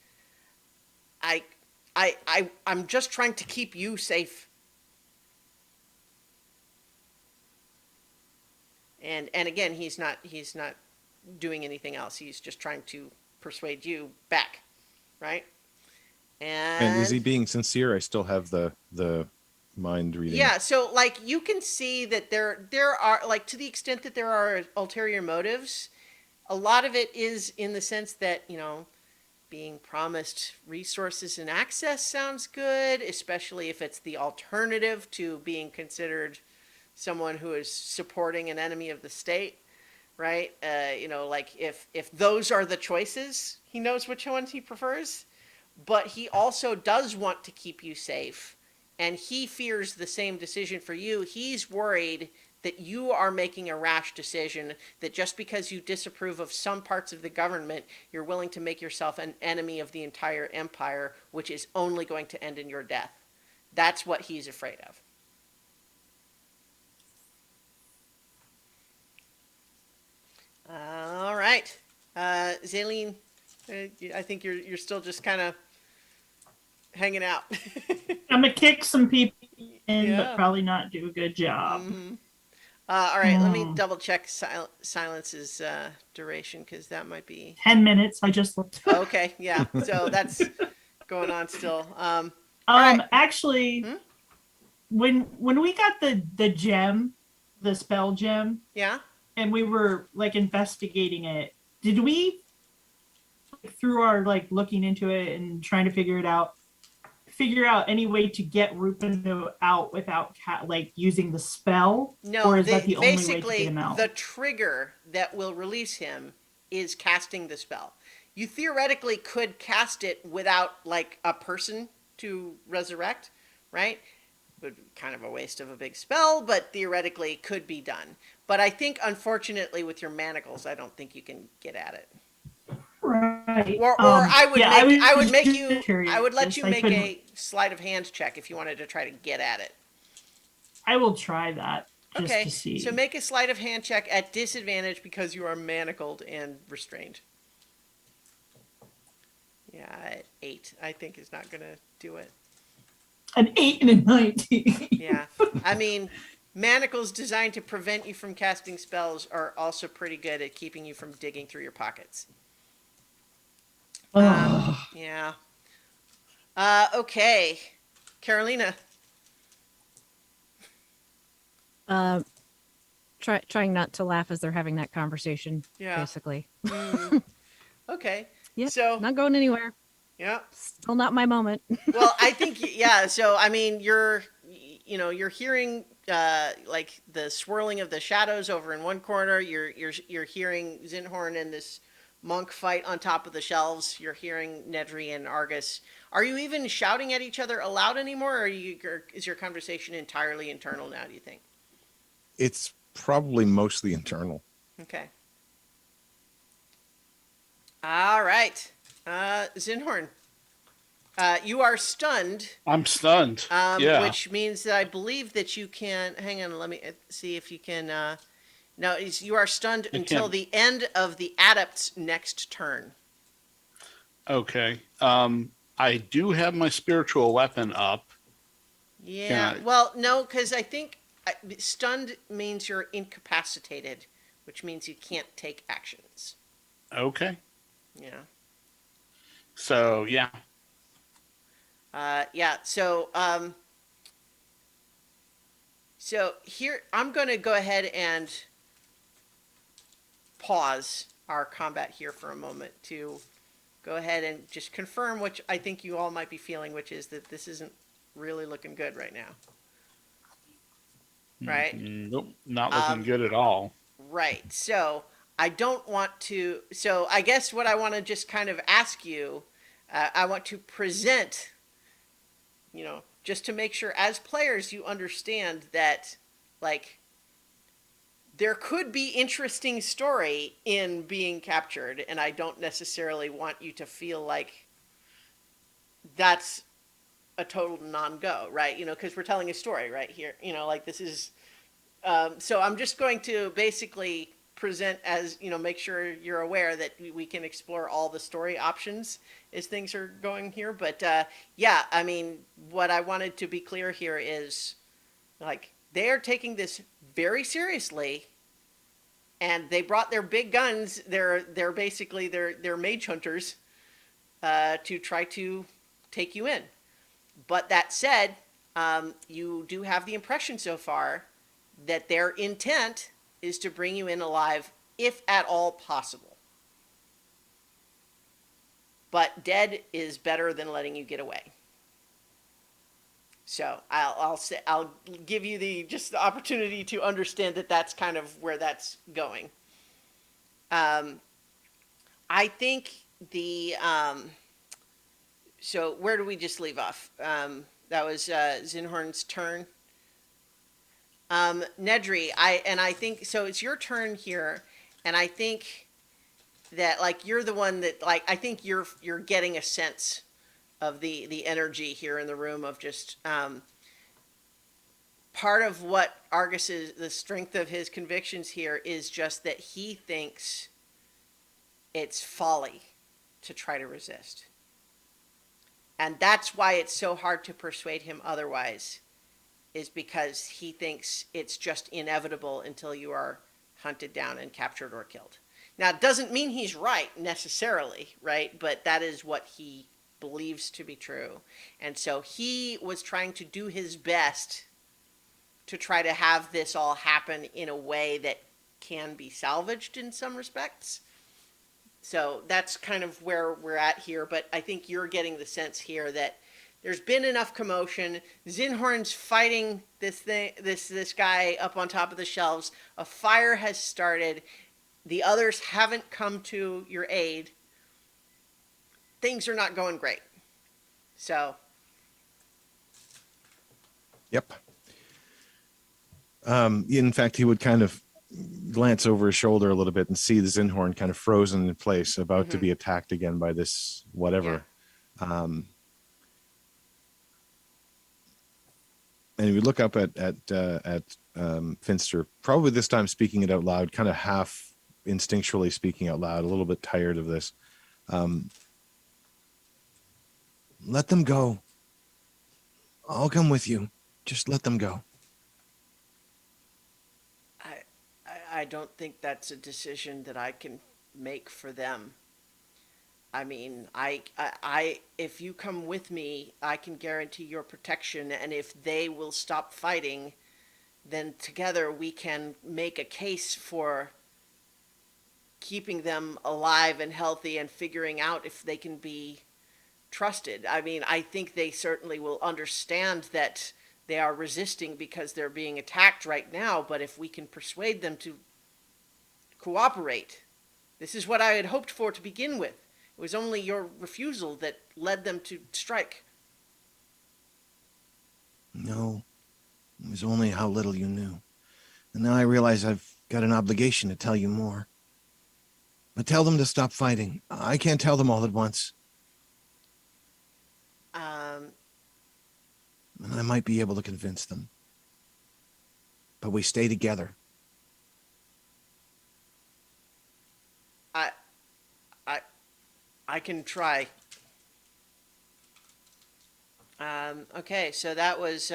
I'm just trying to keep you safe. And again, he's not doing anything else. He's just trying to persuade you back, right? And is he being sincere? I still have the mind reading. Yeah, so like you can see that there are, like, to the extent that there are ulterior motives, a lot of it is in the sense that, you know, being promised resources and access sounds good, especially if it's the alternative to being considered someone who is supporting an enemy of the state, right? You know, like if those are the choices, he knows which ones he prefers. But he also does want to keep you safe, and he fears the same decision for you. He's worried that you are making a rash decision, that just because you disapprove of some parts of the government, you're willing to make yourself an enemy of the entire empire, which is only going to end in your death. That's what he's afraid of. All right. Zaleen, I think you're still just kind of hanging out. I'm gonna kick some people in, Yeah. but probably not do a good job. All right, let me double check silence's duration, because that might be 10 minutes. I just looked. okay. Yeah, so that's going on still. All right. Actually, Hmm? when we got the gem, the spell gem, Yeah. and we were like investigating it, did we, through our like looking into it and trying to figure out any way to get Rupino out without like using the spell? No, or is that the only way to basically get him out? the trigger that will release him is casting the spell. You theoretically could cast it without like a person to resurrect, right? Would be kind of a waste of a big spell, but theoretically it could be done. But I think, unfortunately, with your manacles, I don't think you can get at it. Right. Or I would yeah, I would was make just you curious. I would let you I make couldn't- a sleight of hand check if you wanted to try to get at it. I will try that just Okay, to see. so make a sleight of hand check at disadvantage because you are manacled and restrained. Yeah, 8, I think, is not gonna do it. An 8 and a 19. Yeah, I mean, manacles designed to prevent you from casting spells are also pretty good at keeping you from digging through your pockets. Ugh. Yeah. Okay, Carolina. Trying not to laugh as they're having that conversation. Yeah. Basically, Okay. Yep, So, not going anywhere. yeah. Still not my moment. Well, I think, yeah. So, I mean, you're hearing like the swirling of the shadows over in one corner. You're hearing Zinhorn and this monk fight on top of the shelves. You're hearing Nedry and Argus. Are you even shouting at each other aloud anymore, or is your conversation entirely internal now, do you think? It's probably mostly internal. Okay. All right. Zinhorn, you are stunned, I'm stunned. Yeah. which means that I believe that you can, hang on, let me see if you can, no, you are stunned I until can't. the end of the adept's next turn. Okay. I do have my spiritual weapon up. Yeah, Can I- well, no, because I think stunned means you're incapacitated, which means you can't take actions. Okay. Yeah. So yeah. Yeah. So here, I'm going to go ahead and pause our combat here for a moment to go ahead and just confirm, which I think you all might be feeling, which is that this isn't really looking good right now. Right? Nope. Not looking Um, good at all. Right. So I don't want to. So I guess what I want to just kind of ask you, I want to present, just to make sure as players you understand that, like, there could be interesting story in being captured, and I don't necessarily want you to feel like that's a total non-go, right? Because we're telling a story right here. Like this is. So I'm just going to basically present as, make sure you're aware that we can explore all the story options as things are going here. But yeah, I mean, what I wanted to be clear here is, like, they are taking this very seriously, and they brought their big guns. They're basically they're mage hunters to try to take you in. But that said, you do have the impression so far that their intent is to bring you in alive, if at all possible. But dead is better than letting you get away. So I'll give you the opportunity to understand that that's kind of where that's going. I think so where do we just leave off? That was Zinhorn's turn. Nedry, I think so. It's your turn here, and I think that like you're the one that like I think you're getting a sense of the energy here in the room of just part of what Argus is, the strength of his convictions here is just that he thinks it's folly to try to resist. And that's why it's so hard to persuade him otherwise, is because he thinks it's just inevitable until you are hunted down and captured or killed. Now, it doesn't mean he's right necessarily, right? But that is what he believes to be true. And so he was trying to do his best to try to have this all happen in a way that can be salvaged in some respects. So that's kind of where we're at here. But I think you're getting the sense here that there's been enough commotion. Zinhorn's fighting this guy up on top of the shelves. A fire has started. The others haven't come to your aid. Things are not going great. So. Yep. In fact, he would kind of glance over his shoulder a little bit and see the Zinhorn kind of frozen in place, about to be attacked again by this whatever. Yeah. And we look up at Finster, probably this time speaking it out loud, kind of half instinctually speaking out loud, a little bit tired of this. Let them go. I'll come with you. Just let them go. I don't think that's a decision that I can make for them. I mean, if you come with me, I can guarantee your protection, and if they will stop fighting, then together we can make a case for keeping them alive and healthy and figuring out if they can be trusted. I mean, I think they certainly will understand that they are resisting because they're being attacked right now, but if we can persuade them to cooperate, this is what I had hoped for to begin with. It was only your refusal that led them to strike. No, it was only how little you knew. And now I realize I've got an obligation to tell you more. But tell them to stop fighting. I can't tell them all at once. And I might be able to convince them. But we stay together. I can try. Okay, so that was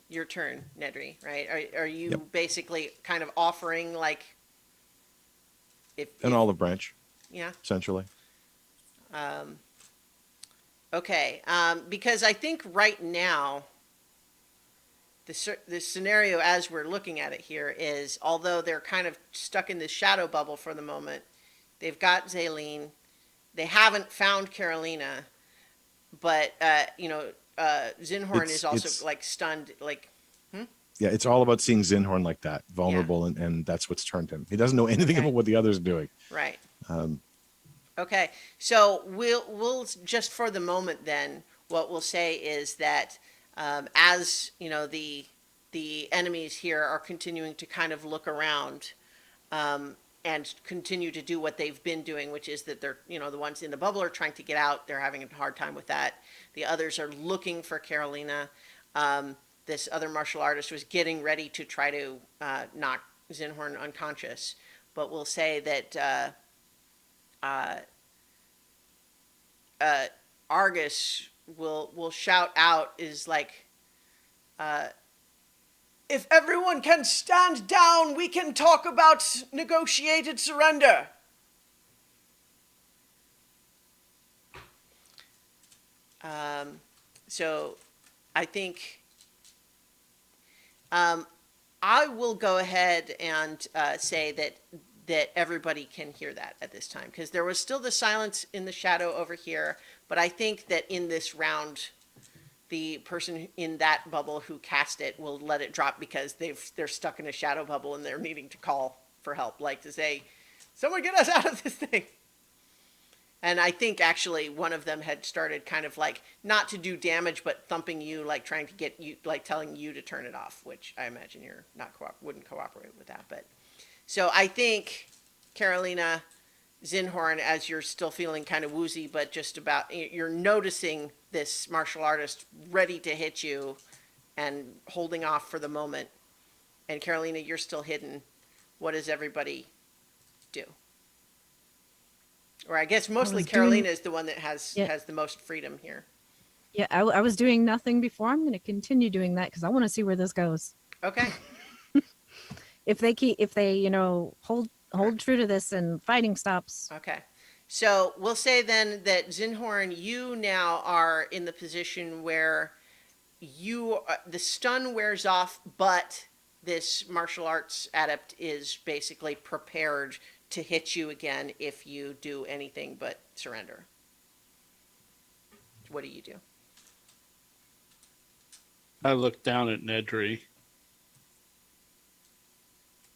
your turn, Nedry, right? Are you basically kind of offering like An olive branch, yeah, essentially. okay, because I think right now the scenario as we're looking at it here is, although they're kind of stuck in this shadow bubble for the moment, they've got Zaylene, they haven't found Carolina, but Zinhorn is also like stunned, like. Yeah, it's all about seeing Zinhorn like that, vulnerable, and that's what's turned him. He doesn't know anything about what the other's doing. Right. Okay, so we'll just for the moment then, what we'll say is that as you know the enemies here are continuing to kind of look around and continue to do what they've been doing, which is that they're the ones in the bubble are trying to get out. They're having a hard time with that. The others are looking for Carolina. This other martial artist was getting ready to try to knock Zinhorn unconscious, but we'll say that Argus will shout out is like, if everyone can stand down, we can talk about negotiated surrender. So I think I will go ahead and say that everybody can hear that at this time, because there was still the silence in the shadow over here. But I think that in this round, the person in that bubble who cast it will let it drop because they're stuck in a shadow bubble and they're needing to call for help, like to say, "Someone get us out of this thing." And I think actually one of them had started kind of like not to do damage, but thumping you, like trying to get you, like telling you to turn it off, which I imagine you're not wouldn't cooperate with that. But so I think Carolina Zinhorn, as you're still feeling kind of woozy, but just about, you're noticing this martial artist ready to hit you and holding off for the moment. And Carolina, you're still hidden. What does everybody do? Or I guess mostly was Carolina doing- is the one that has Yeah. has the most freedom here. Yeah, I was doing nothing before. I'm going to continue doing that because I want to see where this goes. Okay. If they, hold true to this and fighting stops. Okay. So we'll say then that Zinhorn, you now are in the position where the stun wears off, but this martial arts adept is basically prepared to hit you again if you do anything but surrender. What do you do? I look down at Nedry.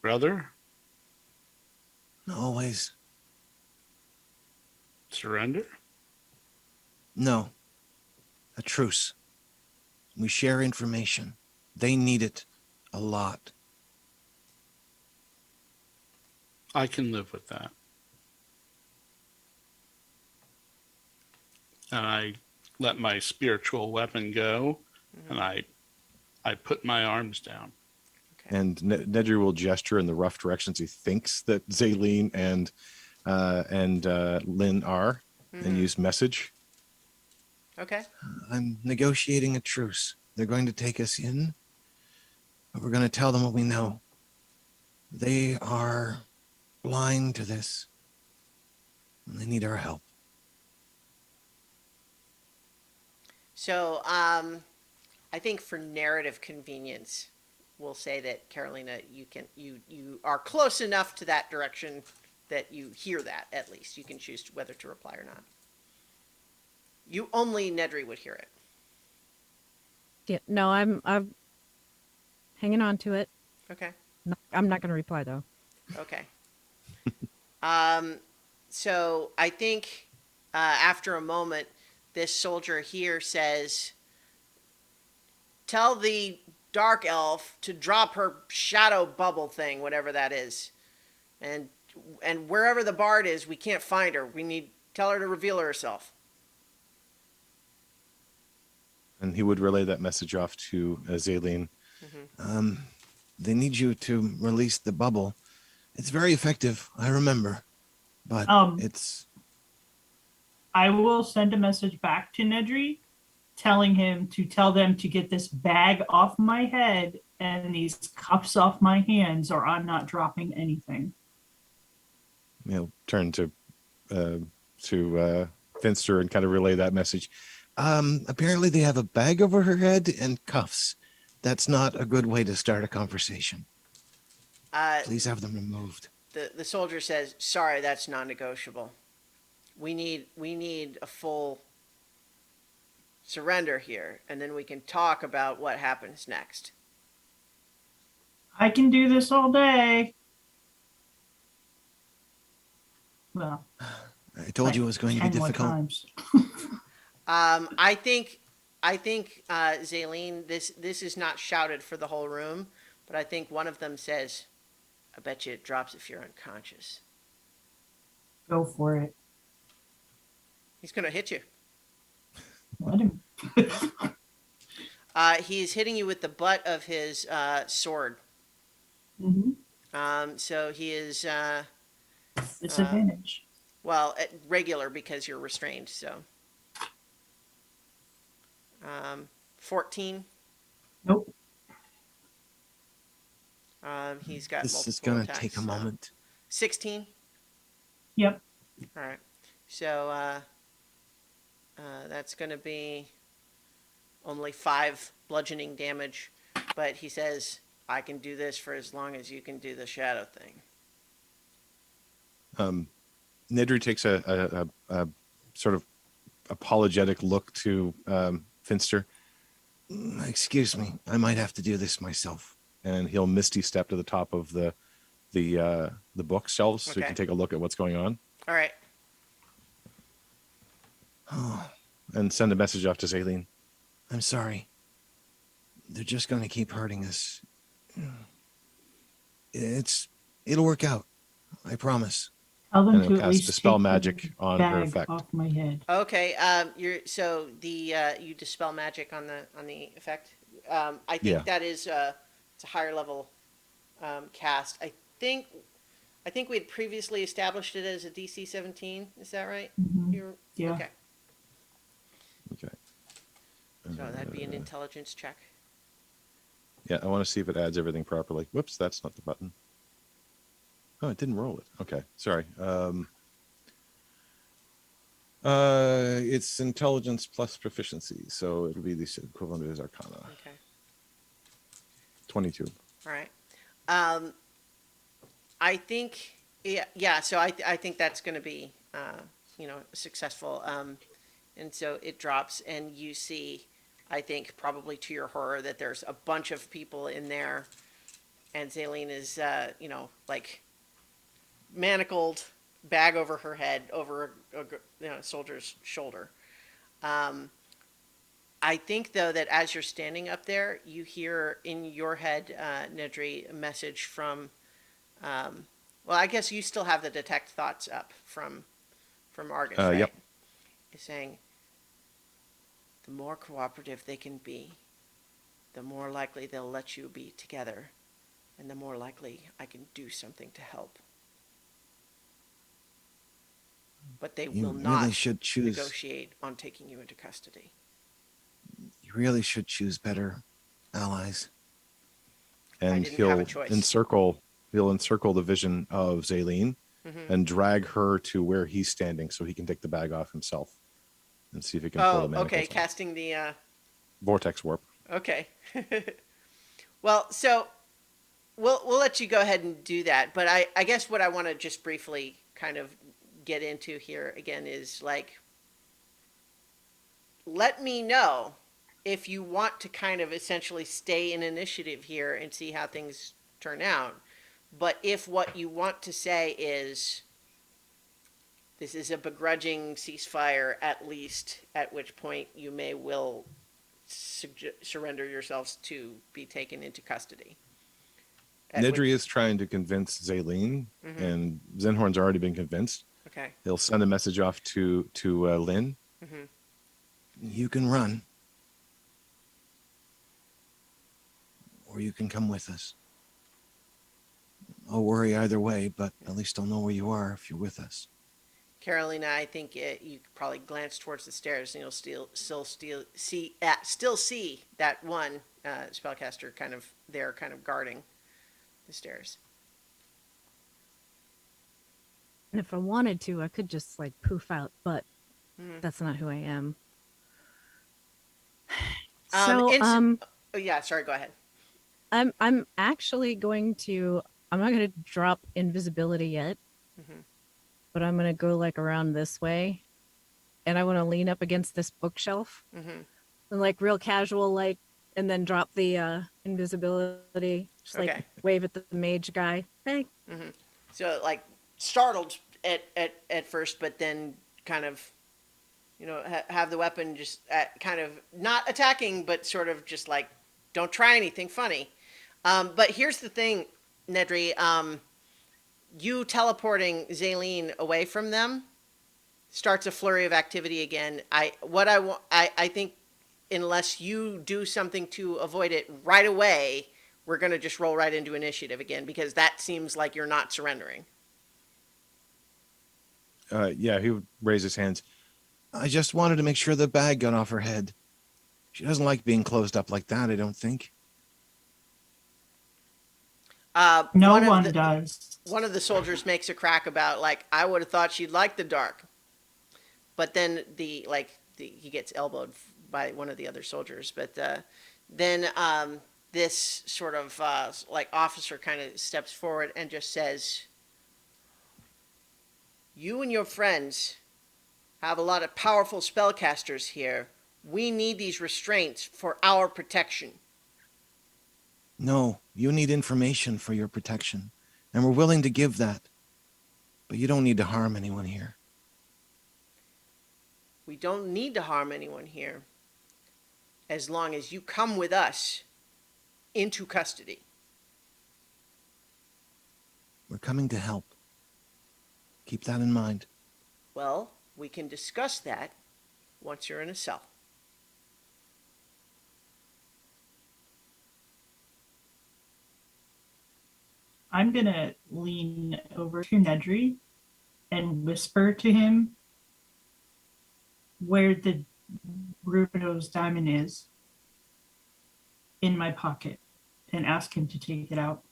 Brother, Always. surrender? No. A truce. We share information. They need it a lot. I can live with that. And I let my spiritual weapon go, and I put my arms down. And Nedry will gesture in the rough directions he thinks that Zaleen and Lynn are, and use message. Okay. I'm negotiating a truce. They're going to take us in, but we're going to tell them what we know. They are blind to this, and they need our help. So I think for narrative convenience, we'll say that Carolina, you are close enough to that direction that you hear that at least. You can choose whether to reply or not. You only Nedry would hear it. Yeah, no, I'm hanging on to it. Okay. I'm not going to reply though. Okay. So I think after a moment, this soldier here says, "Tell the dark elf to drop her shadow bubble thing, whatever that is, and wherever the bard is, we can't find her. Tell her to reveal herself." And he would relay that message off to Zaleen. They need you to release the bubble. It's very effective, I remember, but it's... I will send a message back to Nedry telling him to tell them to get this bag off my head and these cuffs off my hands, or I'm not dropping anything. He'll turn to Finster and kind of relay that message. Apparently they have a bag over her head and cuffs. That's not a good way to start a conversation. Please have them removed. The soldier says, "Sorry, that's non-negotiable. We need a full surrender here, and then we can talk about what happens next." I can do this all day. Well, I told you it was going to be 10 more difficult. times. I think Zaleen, this is not shouted for the whole room, but I think one of them says, "I bet you it drops if you're unconscious." Go for it. He's gonna hit you. Let him. He's hitting you with the butt of his sword. Mm-hmm. So he is Disadvantage. regular because you're restrained. So 14. Nope. He's got This multiple is going to attacks, take a so- moment. 16. Yep. All right. So That's going to be only 5 bludgeoning damage, but he says, I can do this for as long as you can do the shadow thing. Nedry takes a sort of apologetic look to Finster. Excuse me, I might have to do this myself. And he'll misty step to the top of the bookshelves so you Okay. can take a look at what's going on All right. and send a message off to Zaleen. I'm sorry. They're just going to keep hurting us. It'll work out. I promise. Tell them And to it'll at cast least Dispel take the Magic on her bag effect. off my head. Okay. You dispel magic on the effect. I think Yeah. that is it's a higher level cast. I think we had previously established it as a DC 17. Is that right? Mhm. You're, Yeah. Okay. Okay. So that'd be an intelligence check. Yeah, I want to see if it adds everything properly. Whoops, that's not the button. Oh, it didn't roll it. Okay, sorry. It's intelligence plus proficiency, so it'll be the equivalent of his Arcana. Okay. 22. All right. I think, yeah. So I think that's going to be, successful. And so it drops, and you see, I think probably to your horror, that there's a bunch of people in there, and Zaleen is, like manacled, bag over her head, over a soldier's shoulder. I think, though, that as you're standing up there, you hear in your head, Nedry, a message from, well, I guess you still have the detect thoughts up from Argus, right? Yep. It's saying, the more cooperative they can be, the more likely they'll let you be together, and the more likely I can do something to help. But they You will really not should choose. negotiate on taking you into custody. You really should choose better allies. And didn't have a he'll choice. encircle the vision of Zaleen Mm-hmm. and drag her to where he's standing so he can take the bag off himself and see if he can pull the Oh, manacles okay. off. Casting the. Vortex warp. Okay. Well, so we'll let you go ahead and do that. But I guess what I want to just briefly kind of get into here again is like, let me know if you want to kind of essentially stay in initiative here and see how things turn out. But if what you want to say is, this is a begrudging ceasefire at least, at which point you will surrender yourselves to be taken into custody. At Nedry which- is trying to convince Zaleen, Mhm. and Zenhorn's already been convinced. Okay. He'll send a message off to Lynn. Mm-hmm. You can run. Or you can come with us. I'll worry either way, but at least I'll know where you are if you're with us. Carolina, I think you could probably glance towards the stairs and you'll still see that one spellcaster kind of there, kind of guarding the stairs. And if I wanted to, I could just like poof out, but Mhm. that's not who I am. And oh yeah, sorry. Go ahead. I'm actually going to. I'm not going to drop invisibility yet, Mhm. but I'm going to go like around this way, and I want to lean up against this bookshelf Mm-hmm. and like real casual, like, and then drop the invisibility. Just like Okay. wave at the mage guy. Hey, So like startled at first, but then kind of, have the weapon just kind of not attacking, but sort of just like, don't try anything funny. But here's the thing, Nedry. You teleporting Zaleen away from them starts a flurry of activity again. I think unless you do something to avoid it right away, we're going to just roll right into initiative again, because that seems like you're not surrendering. Yeah, he would raise his hands. I just wanted to make sure the bag got off her head. She doesn't like being closed up like that, I don't think. No one does. One of the soldiers makes a crack about, like, I would have thought she'd like the dark. But then the he gets elbowed by one of the other soldiers. But then this sort of like officer kind of steps forward and just says, "You and your friends have a lot of powerful spellcasters here. We need these restraints for our protection." No, you need information for your protection, and we're willing to give that. But you don't need to harm anyone here. We don't need to harm anyone here as long as you come with us into custody. We're coming to help. Keep that in mind. Well, we can discuss that once you're in a cell. I'm gonna lean over to Nedry and whisper to him where the Rubido's diamond is in my pocket and ask him to take it out.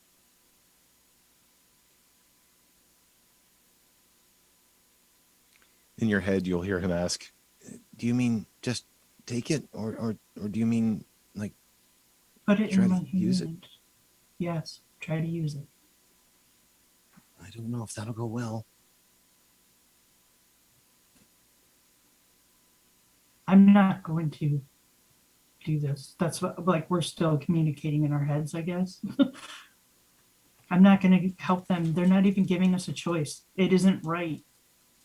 In your head, you'll hear him ask, Do you mean just take it, or do you mean like Put it Try in to my use it? hand. Yes, try to use it. I don't know if that'll go well. I'm not going to do this. That's what, like, we're still communicating in our heads, I guess. I'm not going to help them. They're not even giving us a choice. It isn't right.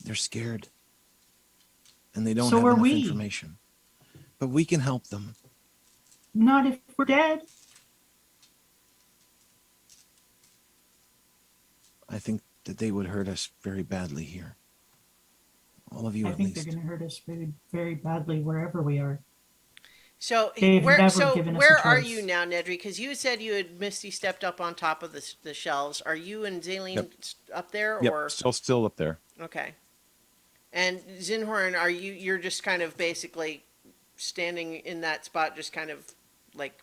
They're scared, and they don't So have are enough we. information. But we can help them. Not if we're dead. I think that they would hurt us very badly here. All of you, I at think least. they're going to hurt us very, very badly wherever we are. So They've where never given us a where are choice. you now, Nedry? Because you said you had Misty stepped up on top of the shelves. Are you and Zaleen Yep. up there, "Yep, or still up there." okay? And Zinhorn, are you're just kind of basically standing in that spot, just kind of like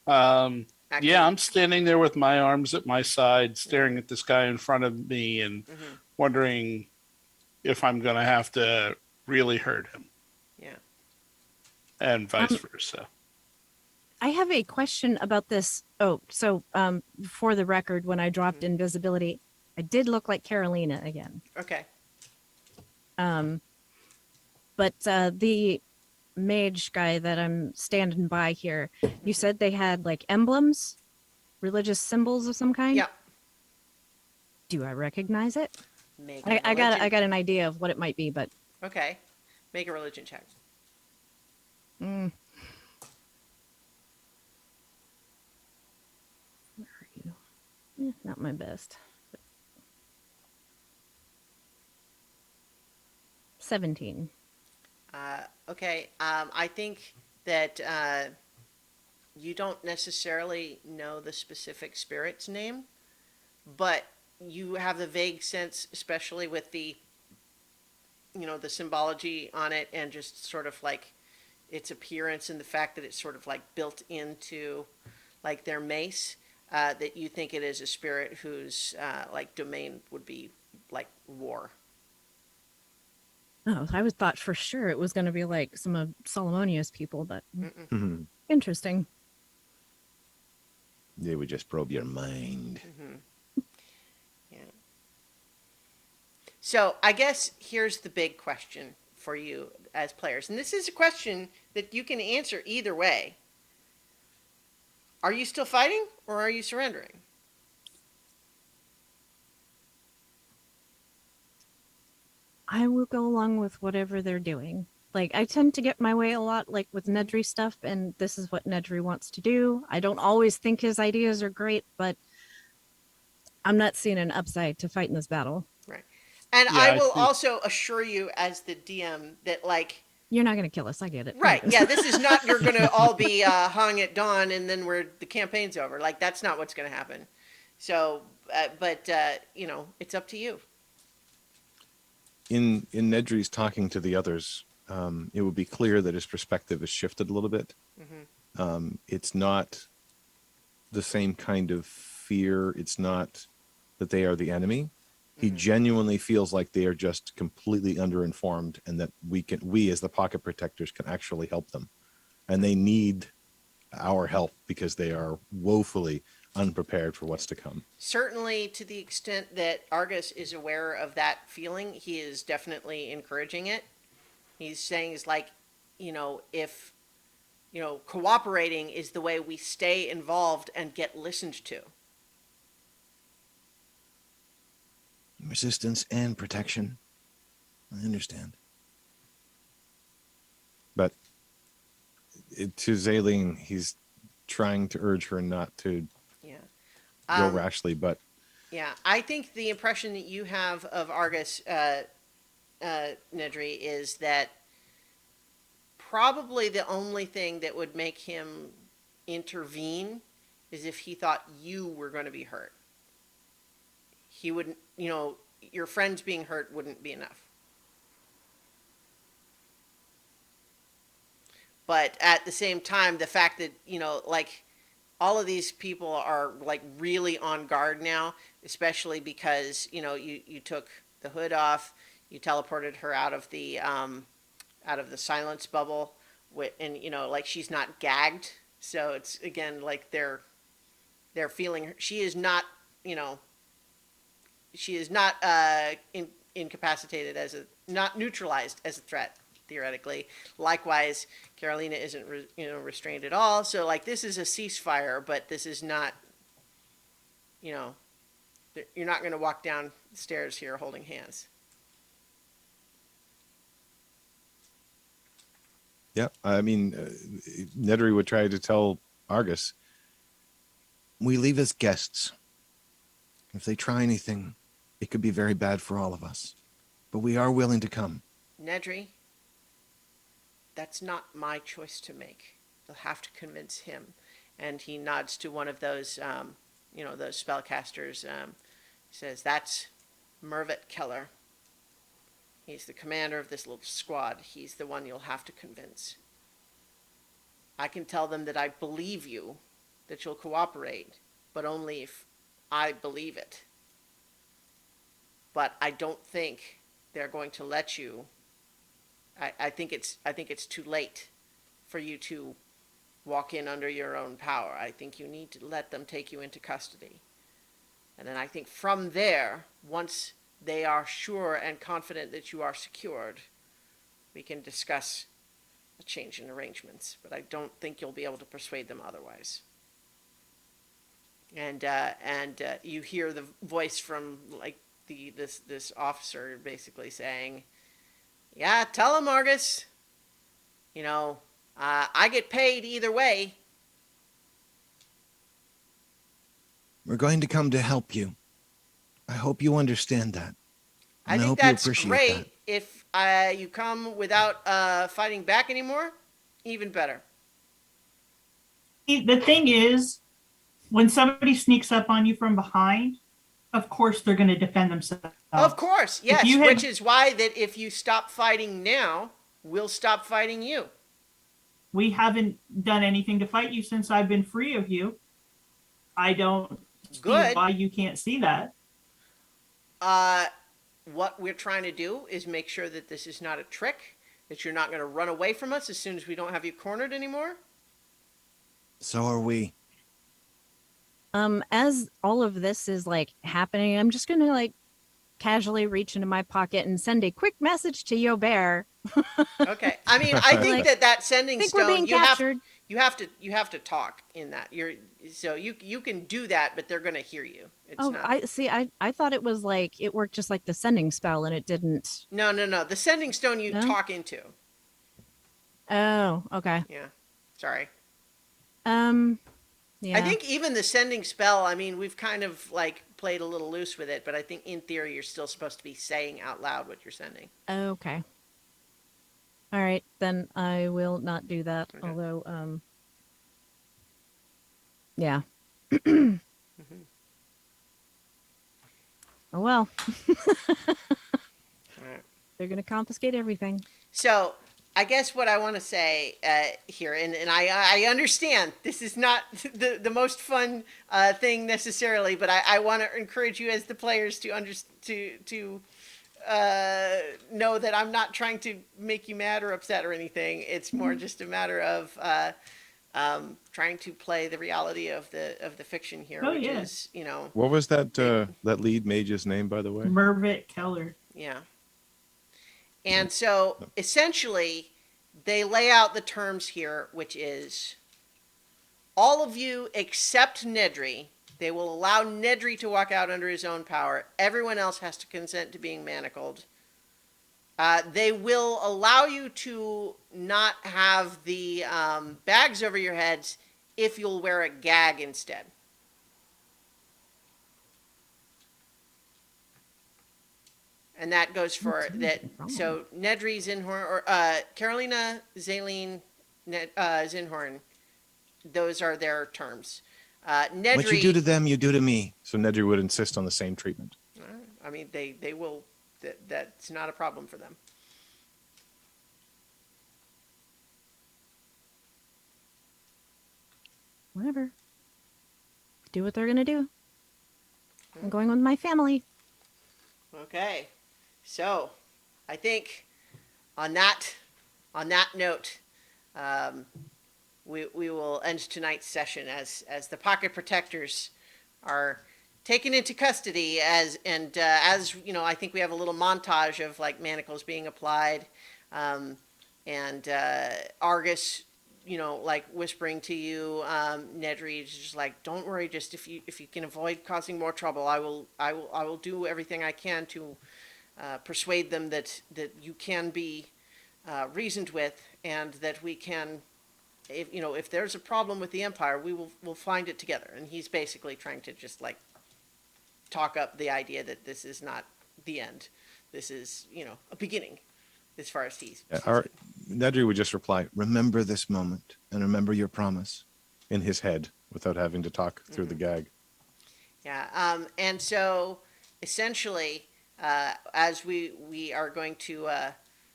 acting? Yeah, I'm standing there with my arms at my side, staring at this guy in front of me and Mhm. wondering if I'm going to have to really hurt him Yeah. and vice versa. I have a question about this. Oh, so for the record, when I dropped invisibility, I did look like Carolina again. Okay. But the mage guy that I'm standing by here, you said they had like emblems, religious symbols of some kind. Yeah. Do I recognize it? Make a I got religion- an idea of what it might be, but Okay. Make a religion check. mm. Where are you? Not my best. 17. Okay. I think that you don't necessarily know the specific spirit's name, but you have the vague sense, especially with the, the symbology on it and just sort of like its appearance and the fact that it's sort of like built into like their mace, that you think it is a spirit whose like domain would be like war. Oh, I was thought for sure it was going to be like some of Solomonia's people, but Mhm. interesting. They would just probe your mind. Yeah. So I guess here's the big question for you as players, and this is a question that you can answer either way. Are you still fighting or are you surrendering? I will go along with whatever they're doing. Like, I tend to get my way a lot, like with Nedry stuff, and this is what Nedry wants to do. I don't always think his ideas are great, but I'm not seeing an upside to fighting this battle. And Yeah, I I will think- also assure you as the DM that like, You're not going to kill us. I get it. right, yeah, this is not you're going to all be hung at dawn and then the campaign's over. Like, that's not what's going to happen. So, but it's up to you. In Nedry's talking to the others, it would be clear that his perspective has shifted a little bit. It's not the same kind of fear. It's not that they are the enemy. He genuinely feels like they are just completely underinformed, and that we as the pocket protectors can actually help them, and they need our help because they are woefully unprepared for what's to come. Certainly, to the extent that Argus is aware of that feeling, he is definitely encouraging it. He's saying, is like, if, cooperating is the way we stay involved and get listened to. Resistance and protection. I understand. But to Zaleen, he's trying to urge her not to Yeah. go rashly, but Yeah, I think the impression that you have of Argus, Nedry, is that probably the only thing that would make him intervene is if he thought you were going to be hurt. He wouldn't, your friends being hurt wouldn't be enough. But at the same time, the fact that, like, all of these people are like really on guard now, especially because, you took the hood off, you teleported her out of the silence bubble, and, like, she's not gagged. So it's, again, like they're feeling, she is not, incapacitated not neutralized as a threat, theoretically. Likewise, Carolina isn't, restrained at all. So, like, this is a ceasefire, but this is not, you're not going to walk down the stairs here holding hands. yeah, I mean, Nedry would try to tell Argus, We leave as guests. If they try anything, it could be very bad for all of us. But we are willing to come. Nedry, that's not my choice to make. You'll have to convince him. And he nods to one of those, those spellcasters. He says, that's Mervit Keller. He's the commander of this little squad. He's the one you'll have to convince. I can tell them that I believe you, that you'll cooperate, but only if I believe it. But I don't think they're going to let you. I think it's too late for you to walk in under your own power. I think you need to let them take you into custody. And then I think from there, once they are sure and confident that you are secured, we can discuss a change in arrangements. But I don't think you'll be able to persuade them otherwise. And you hear the voice from, like, this officer basically saying, yeah, tell him, Argus. I get paid either way. We're going to come to help you. I hope you understand that. I And think hope you that's appreciate great. that. If you come without fighting back anymore, even better. The thing is, when somebody sneaks up on you from behind, of course they're going to defend themselves. Of course, yes. you had- Which is why that if you stop fighting now, we'll stop fighting you. We haven't done anything to fight you since I've been free of you. I don't see Good. why you can't see that. What we're trying to do is make sure that this is not a trick, that you're not going to run away from us as soon as we don't have you cornered anymore. So are we. As all of this is like happening, I'm just gonna like casually reach into my pocket and send a quick message to Yobert. Okay. I mean, I think that sending I think we're stone, being you have captured. you have to talk in that. You can do that, but they're going to hear you. It's Oh, not. I see. I thought it was like it worked just like the sending spell, and it didn't. No. The sending stone you No? talk into. Oh, okay. Yeah. Sorry. Yeah. I think even the sending spell, I mean, we've kind of like played a little loose with it, but I think in theory you're still supposed to be saying out loud what you're sending. Okay. All right, then I will not do that. Okay. Although, yeah. Oh well, All right. they're gonna confiscate everything. So I guess what I want to say here, and I understand this is not the most fun thing necessarily, but I want to encourage you as the players to know that I'm not trying to make you mad or upset or anything. It's more just a matter of trying to play the reality of the fiction here, Oh, which yeah. is, you know, What was that lead mage's name, by the way? Mervit Keller. yeah. And so essentially, they lay out the terms here, which is all of you except Nedry. They will allow Nedry to walk out under his own power. Everyone else has to consent to being manacled. They will allow you to not have the bags over your heads if you'll wear a gag instead. And that goes for That seems that. wrong. So Nedry Zinhorn or Carolina Zaleen Zinhorn, those are their terms. Nedry, What you do to them, you do to me. So Nedry would insist on the same treatment. I mean, they will. That's not a problem for them. Whatever. Do what they're gonna do. I'm going with my family. Okay, so I think on that note, we will end tonight's session as the pocket protectors are taken into custody as you know, I think we have a little montage of like manacles being applied, and Argus, you know, like whispering to you, Nedry is just like, don't worry, just if you can avoid causing more trouble, I will do everything I can to persuade them that you can be reasoned with, and that we can, if there's a problem with the Empire, we'll find it together. And he's basically trying to just like talk up the idea that this is not the end. This is, you know, a beginning, as far as he's. Nedry would just reply Remember this moment and remember your promise. in his head without having to talk through the gag. Yeah, and so essentially, as we are going to,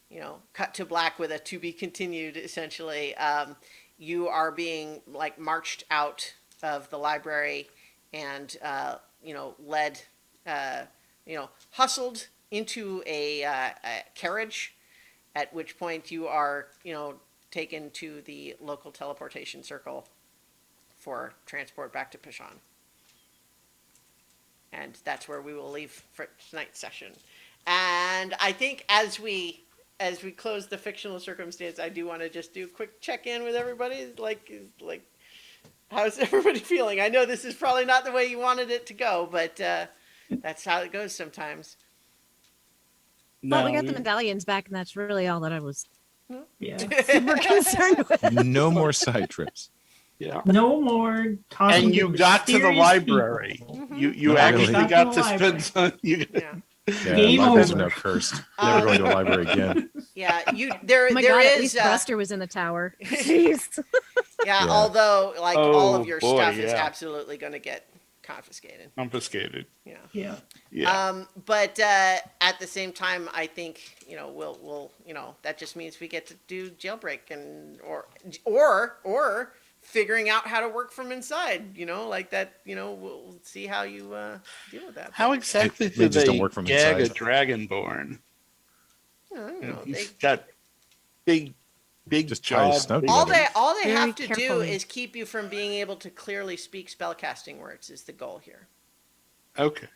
you know, cut to black with a to be continued, essentially, you are being like marched out of the library and, you know, led, you know, hustled into a carriage, at which point you are, you know, taken to the local teleportation circle for transport back to Pishon. And that's where we will leave for tonight's session. And I think as we close the fictional circumstance, I do want to just do a quick check-in with everybody. Like, how's everybody feeling? I know this is probably not the way you wanted it to go, but that's how it goes sometimes. Well, we got the medallions back, and that's really all that I was Yeah. super concerned with. No more side trips. Yeah. No more talking. And you got to the mysterious library. people. You Not actually really. got to Got to the spend some. You, Yeah, Yeah, Game libraries are over. now cursed. Never going to a library again. yeah. There Oh my there god, at is, least Buster was in the tower. Jeez. yeah. Yeah. Although like all Oh, of your boy, stuff is yeah. absolutely going to get confiscated. confiscated. Yeah. Yeah. Yeah. But at the same time, I think, you know, we'll you know, that just means we get to do jailbreak and or figuring out how to work from inside, you know, like that, you know, we'll see how you deal with that. How exactly They do just don't they work from gag a inside. dragonborn? I don't You know, know, they, he's got big Just tie his jaws. snout big- together. all they Very have to do carefully. is keep you from being able to clearly speak spellcasting words is the goal here. Okay.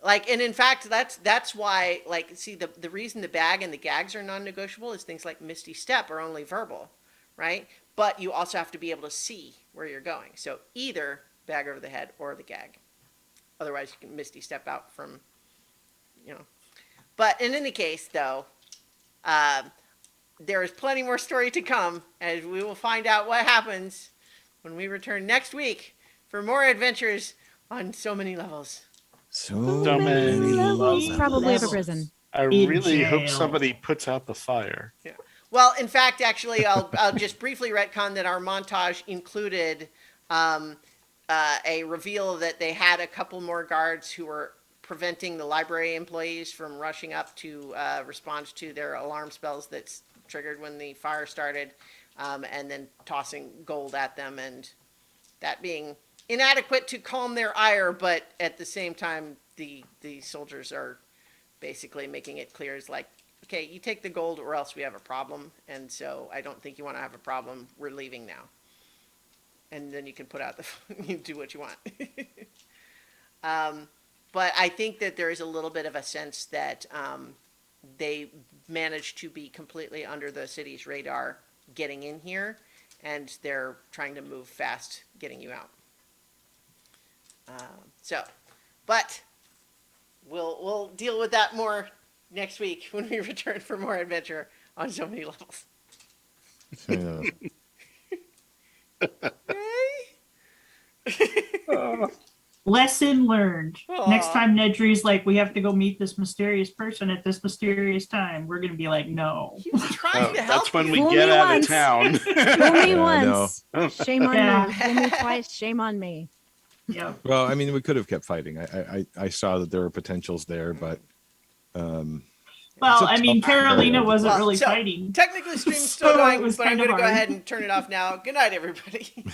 Like, and in fact, that's why, like, see, the reason the bag and the gags are non-negotiable is things like Misty Step are only verbal, right? But you also have to be able to see where you're going. So either bag over the head or the gag. Otherwise, you can Misty Step out from, you know. But in any case, though, there is plenty more story to come, as we will find out what happens when we return next week for more adventures on so many levels. So So many many levels. Probably have a Levels. prison. I In really hope jail. somebody puts out the fire. Well, in fact, actually, I'll just briefly retcon that our montage included a reveal that they had a couple more guards who were preventing the library employees from rushing up to respond to their alarm spells that's triggered when the fire started, and then tossing gold at them, and that being inadequate to calm their ire, but at the same time, the soldiers are basically making it clear it's like, okay, you take the gold or else we have a problem, and so I don't think you want to have a problem. We're leaving now. And then you can put out you do what you want. But I think that there is a little bit of a sense that they managed to be completely under the city's radar getting in here, and they're trying to move fast getting you out. But we'll deal with that more next week when we return for more adventure on so many levels. Yeah. Lesson learned. Aw. Next time Nedry's like, we have to go meet this mysterious person at this mysterious time, we're gonna be like, no. He was trying to help That's when you. we Fool get me out once. of town. Fool me Yeah, I know. once. Shame on Yeah. me. Fool me twice. Shame on me. Yeah. Well, I mean, we could have kept fighting. I saw that there were potentials there, but Well, It's a I mean, tough area. Carolina wasn't Well, really so, fighting. Technically, the stream's still So it going, was but I'm kind going of to go hard. ahead and turn it off now. Good night, everybody.